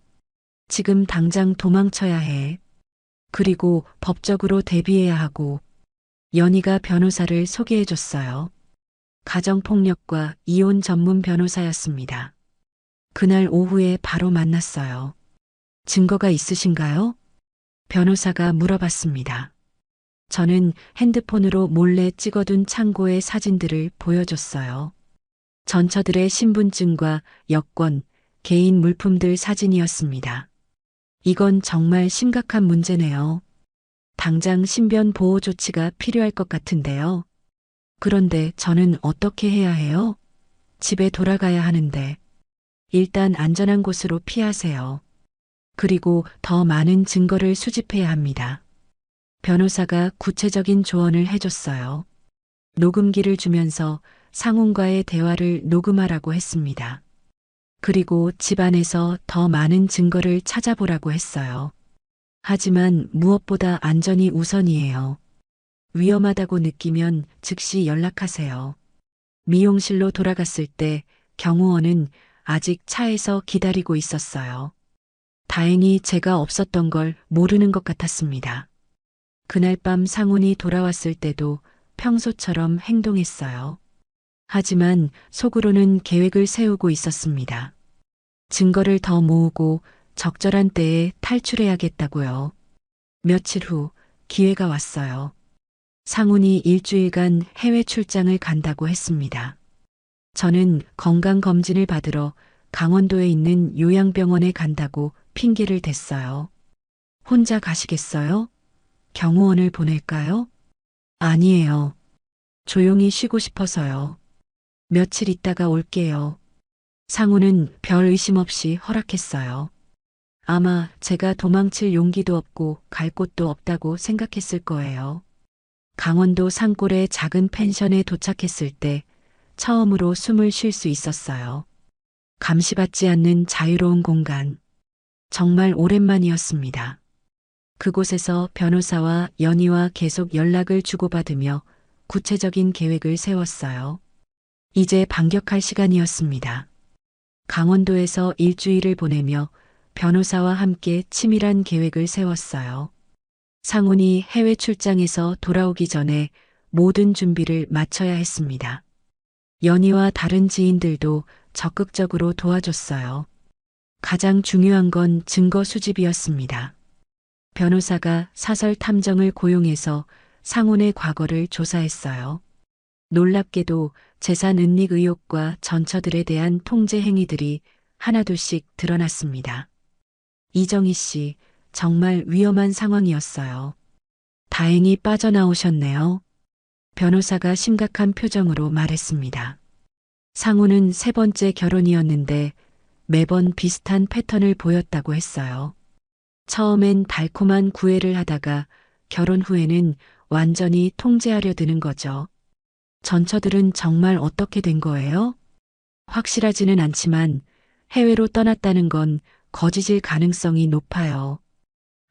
지금 당장 도망쳐야 해. 그리고 법적으로 대비해야 하고. 연희가 변호사를 소개해줬어요. 가정폭력과 이혼 전문 변호사였습니다. 그날 오후에 바로 만났어요. 증거가 있으신가요? 변호사가 물어봤습니다. 저는 핸드폰으로 몰래 찍어둔 창고의 사진들을 보여줬어요. 전처들의 신분증과 여권, 개인 물품들 사진이었습니다. 이건 정말 심각한 문제네요. 당장 신변 보호 조치가 필요할 것 같은데요. 그런데 저는 어떻게 해야 해요? 집에 돌아가야 하는데. 일단 안전한 곳으로 피하세요. 그리고 더 많은 증거를 수집해야 합니다. 변호사가 구체적인 조언을 해줬어요. 녹음기를 주면서 상훈과의 대화를 녹음하라고 했습니다. 그리고 집안에서 더 많은 증거를 찾아보라고 했어요. 하지만 무엇보다 안전이 우선이에요. 위험하다고 느끼면 즉시 연락하세요. 미용실로 돌아갔을 때 경호원은 아직 차에서 기다리고 있었어요. 다행히 제가 없었던 걸 모르는 것 같았습니다. 그날 밤 상훈이 돌아왔을 때도 평소처럼 행동했어요. 하지만 속으로는 계획을 세우고 있었습니다. 증거를 더 모으고 적절한 때에 탈출해야겠다고요. 며칠 후 기회가 왔어요. 상훈이 일주일간 해외 출장을 간다고 했습니다. 저는 건강검진을 받으러 강원도에 있는 요양병원에 간다고 핑계를 댔어요. 혼자 가시겠어요? 경호원을 보낼까요? 아니에요. 조용히 쉬고 싶어서요. 며칠 있다가 올게요. 상우는 별 의심 없이 허락했어요. 아마 제가 도망칠 용기도 없고 갈 곳도 없다고 생각했을 거예요. 강원도 산골의 작은 펜션에 도착했을 때 처음으로 숨을 쉴 수 있었어요. 감시받지 않는 자유로운 공간. 정말 오랜만이었습니다. 그곳에서 변호사와 연희와 계속 연락을 주고받으며 구체적인 계획을 세웠어요. 이제 반격할 시간이었습니다. 강원도에서 일주일을 보내며 변호사와 함께 치밀한 계획을 세웠어요. 상훈이 해외 출장에서 돌아오기 전에 모든 준비를 마쳐야 했습니다. 연희와 다른 지인들도 적극적으로 도와줬어요. 가장 중요한 건 증거 수집이었습니다. 변호사가 사설 탐정을 고용해서 상훈의 과거를 조사했어요. 놀랍게도 재산 은닉 의혹과 전처들에 대한 통제 행위들이 하나둘씩 드러났습니다. 이정희 씨, 정말 위험한 상황이었어요. 다행히 빠져나오셨네요. 변호사가 심각한 표정으로 말했습니다. 상훈은 세 번째 결혼이었는데 매번 비슷한 패턴을 보였다고 했어요. 처음엔 달콤한 구애를 하다가 결혼 후에는 완전히 통제하려 드는 거죠. 전처들은 정말 어떻게 된 거예요? 확실하지는 않지만 해외로 떠났다는 건 거짓일 가능성이 높아요.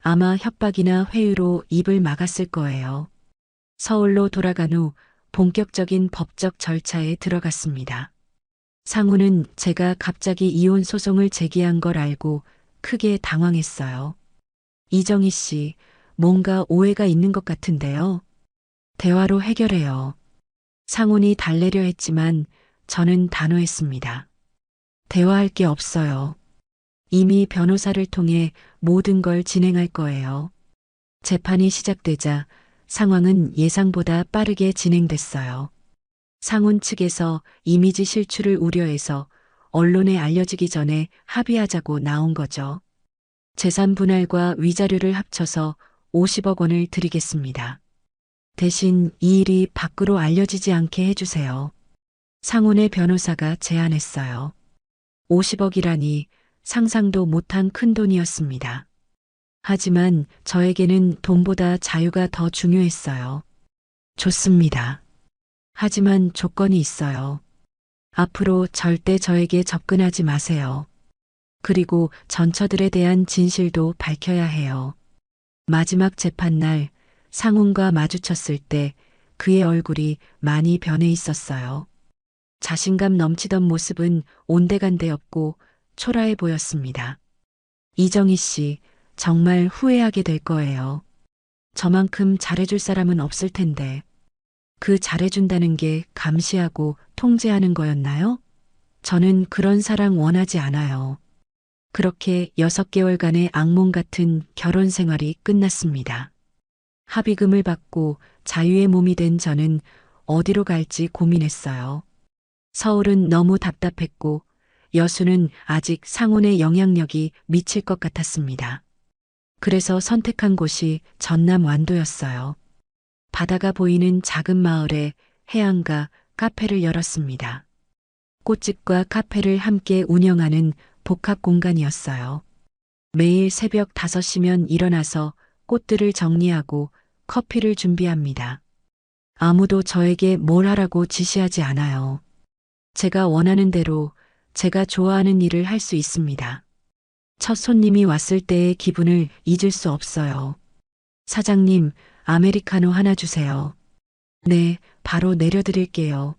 아마 협박이나 회유로 입을 막았을 거예요. 서울로 돌아간 후 본격적인 법적 절차에 들어갔습니다. 상우는 제가 갑자기 이혼 소송을 제기한 걸 알고 크게 당황했어요. 이정희 씨, 뭔가 오해가 있는 것 같은데요. 대화로 해결해요. 상훈이 달래려 했지만 저는 단호했습니다. 대화할 게 없어요. 이미 변호사를 통해 모든 걸 진행할 거예요. 재판이 시작되자 상황은 예상보다 빠르게 진행됐어요. 상훈 측에서 이미지 실추를 우려해서 언론에 알려지기 전에 합의하자고 나온 거죠. 재산 분할과 위자료를 합쳐서 50억 원을 드리겠습니다. 대신 이 일이 밖으로 알려지지 않게 해주세요. 상훈의 변호사가 제안했어요. 50억이라니 상상도 못한 큰 돈이었습니다. 하지만 저에게는 돈보다 자유가 더 중요했어요. 좋습니다. 하지만 조건이 있어요. 앞으로 절대 저에게 접근하지 마세요. 그리고 전처들에 대한 진실도 밝혀야 해요. 마지막 재판날 상훈과 마주쳤을 때 그의 얼굴이 많이 변해 있었어요. 자신감 넘치던 모습은 온데간데없고 초라해 보였습니다. 이정희 씨, 정말 후회하게 될 거예요. 저만큼 잘해줄 사람은 없을 텐데. 그 잘해준다는 게 감시하고 통제하는 거였나요? 저는 그런 사랑 원하지 않아요. 그렇게 6개월간의 악몽 같은 결혼 생활이 끝났습니다. 합의금을 받고 자유의 몸이 된 저는 어디로 갈지 고민했어요. 서울은 너무 답답했고 여수는 아직 상훈의 영향력이 미칠 것 같았습니다. 그래서 선택한 곳이 전남 완도였어요. 바다가 보이는 작은 마을에 해안가 카페를 열었습니다. 꽃집과 카페를 함께 운영하는 복합 공간이었어요. 매일 새벽 5시면 일어나서 꽃들을 정리하고 커피를 준비합니다. 아무도 저에게 뭘 하라고 지시하지 않아요. 제가 원하는 대로 제가 좋아하는 일을 할 수 있습니다. 첫 손님이 왔을 때의 기분을 잊을 수 없어요. 사장님, 아메리카노 하나 주세요. 네, 바로 내려드릴게요.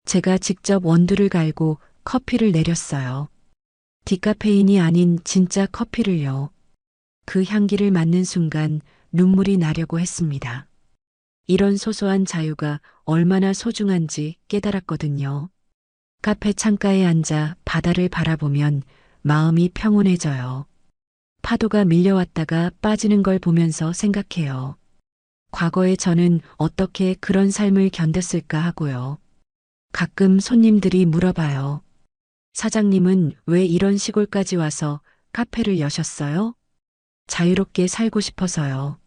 제가 직접 원두를 갈고 커피를 내렸어요. 디카페인이 아닌 진짜 커피를요. 그 향기를 맡는 순간 눈물이 나려고 했습니다. 이런 소소한 자유가 얼마나 소중한지 깨달았거든요. 카페 창가에 앉아 바다를 바라보면 마음이 평온해져요. 파도가 밀려왔다가 빠지는 걸 보면서 생각해요. 과거에 저는 어떻게 그런 삶을 견뎠을까 하고요. 가끔 손님들이 물어봐요. 사장님은 왜 이런 시골까지 와서 카페를 여셨어요? 자유롭게 살고 싶어서요.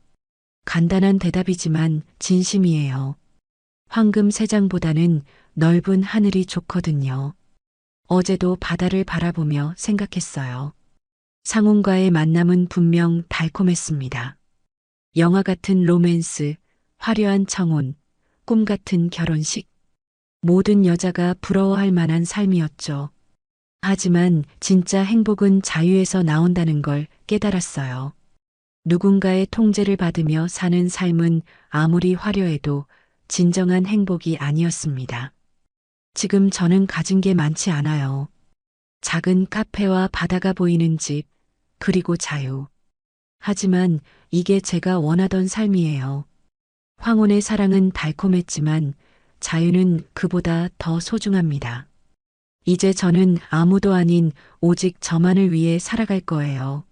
간단한 대답이지만 진심이에요. 황금 3장보다는 넓은 하늘이 좋거든요. 어제도 바다를 바라보며 생각했어요. 상훈과의 만남은 분명 달콤했습니다. 영화 같은 로맨스, 화려한 청혼, 꿈 같은 결혼식. 모든 여자가 부러워할 만한 삶이었죠. 하지만 진짜 행복은 자유에서 나온다는 걸 깨달았어요. 누군가의 통제를 받으며 사는 삶은 아무리 화려해도 진정한 행복이 아니었습니다. 지금 저는 가진 게 많지 않아요. 작은 카페와 바다가 보이는 집, 그리고 자유. 하지만 이게 제가 원하던 삶이에요. 황혼의 사랑은 달콤했지만 자유는 그보다 더 소중합니다. 이제 저는 아무도 아닌 오직 저만을 위해 살아갈 거예요.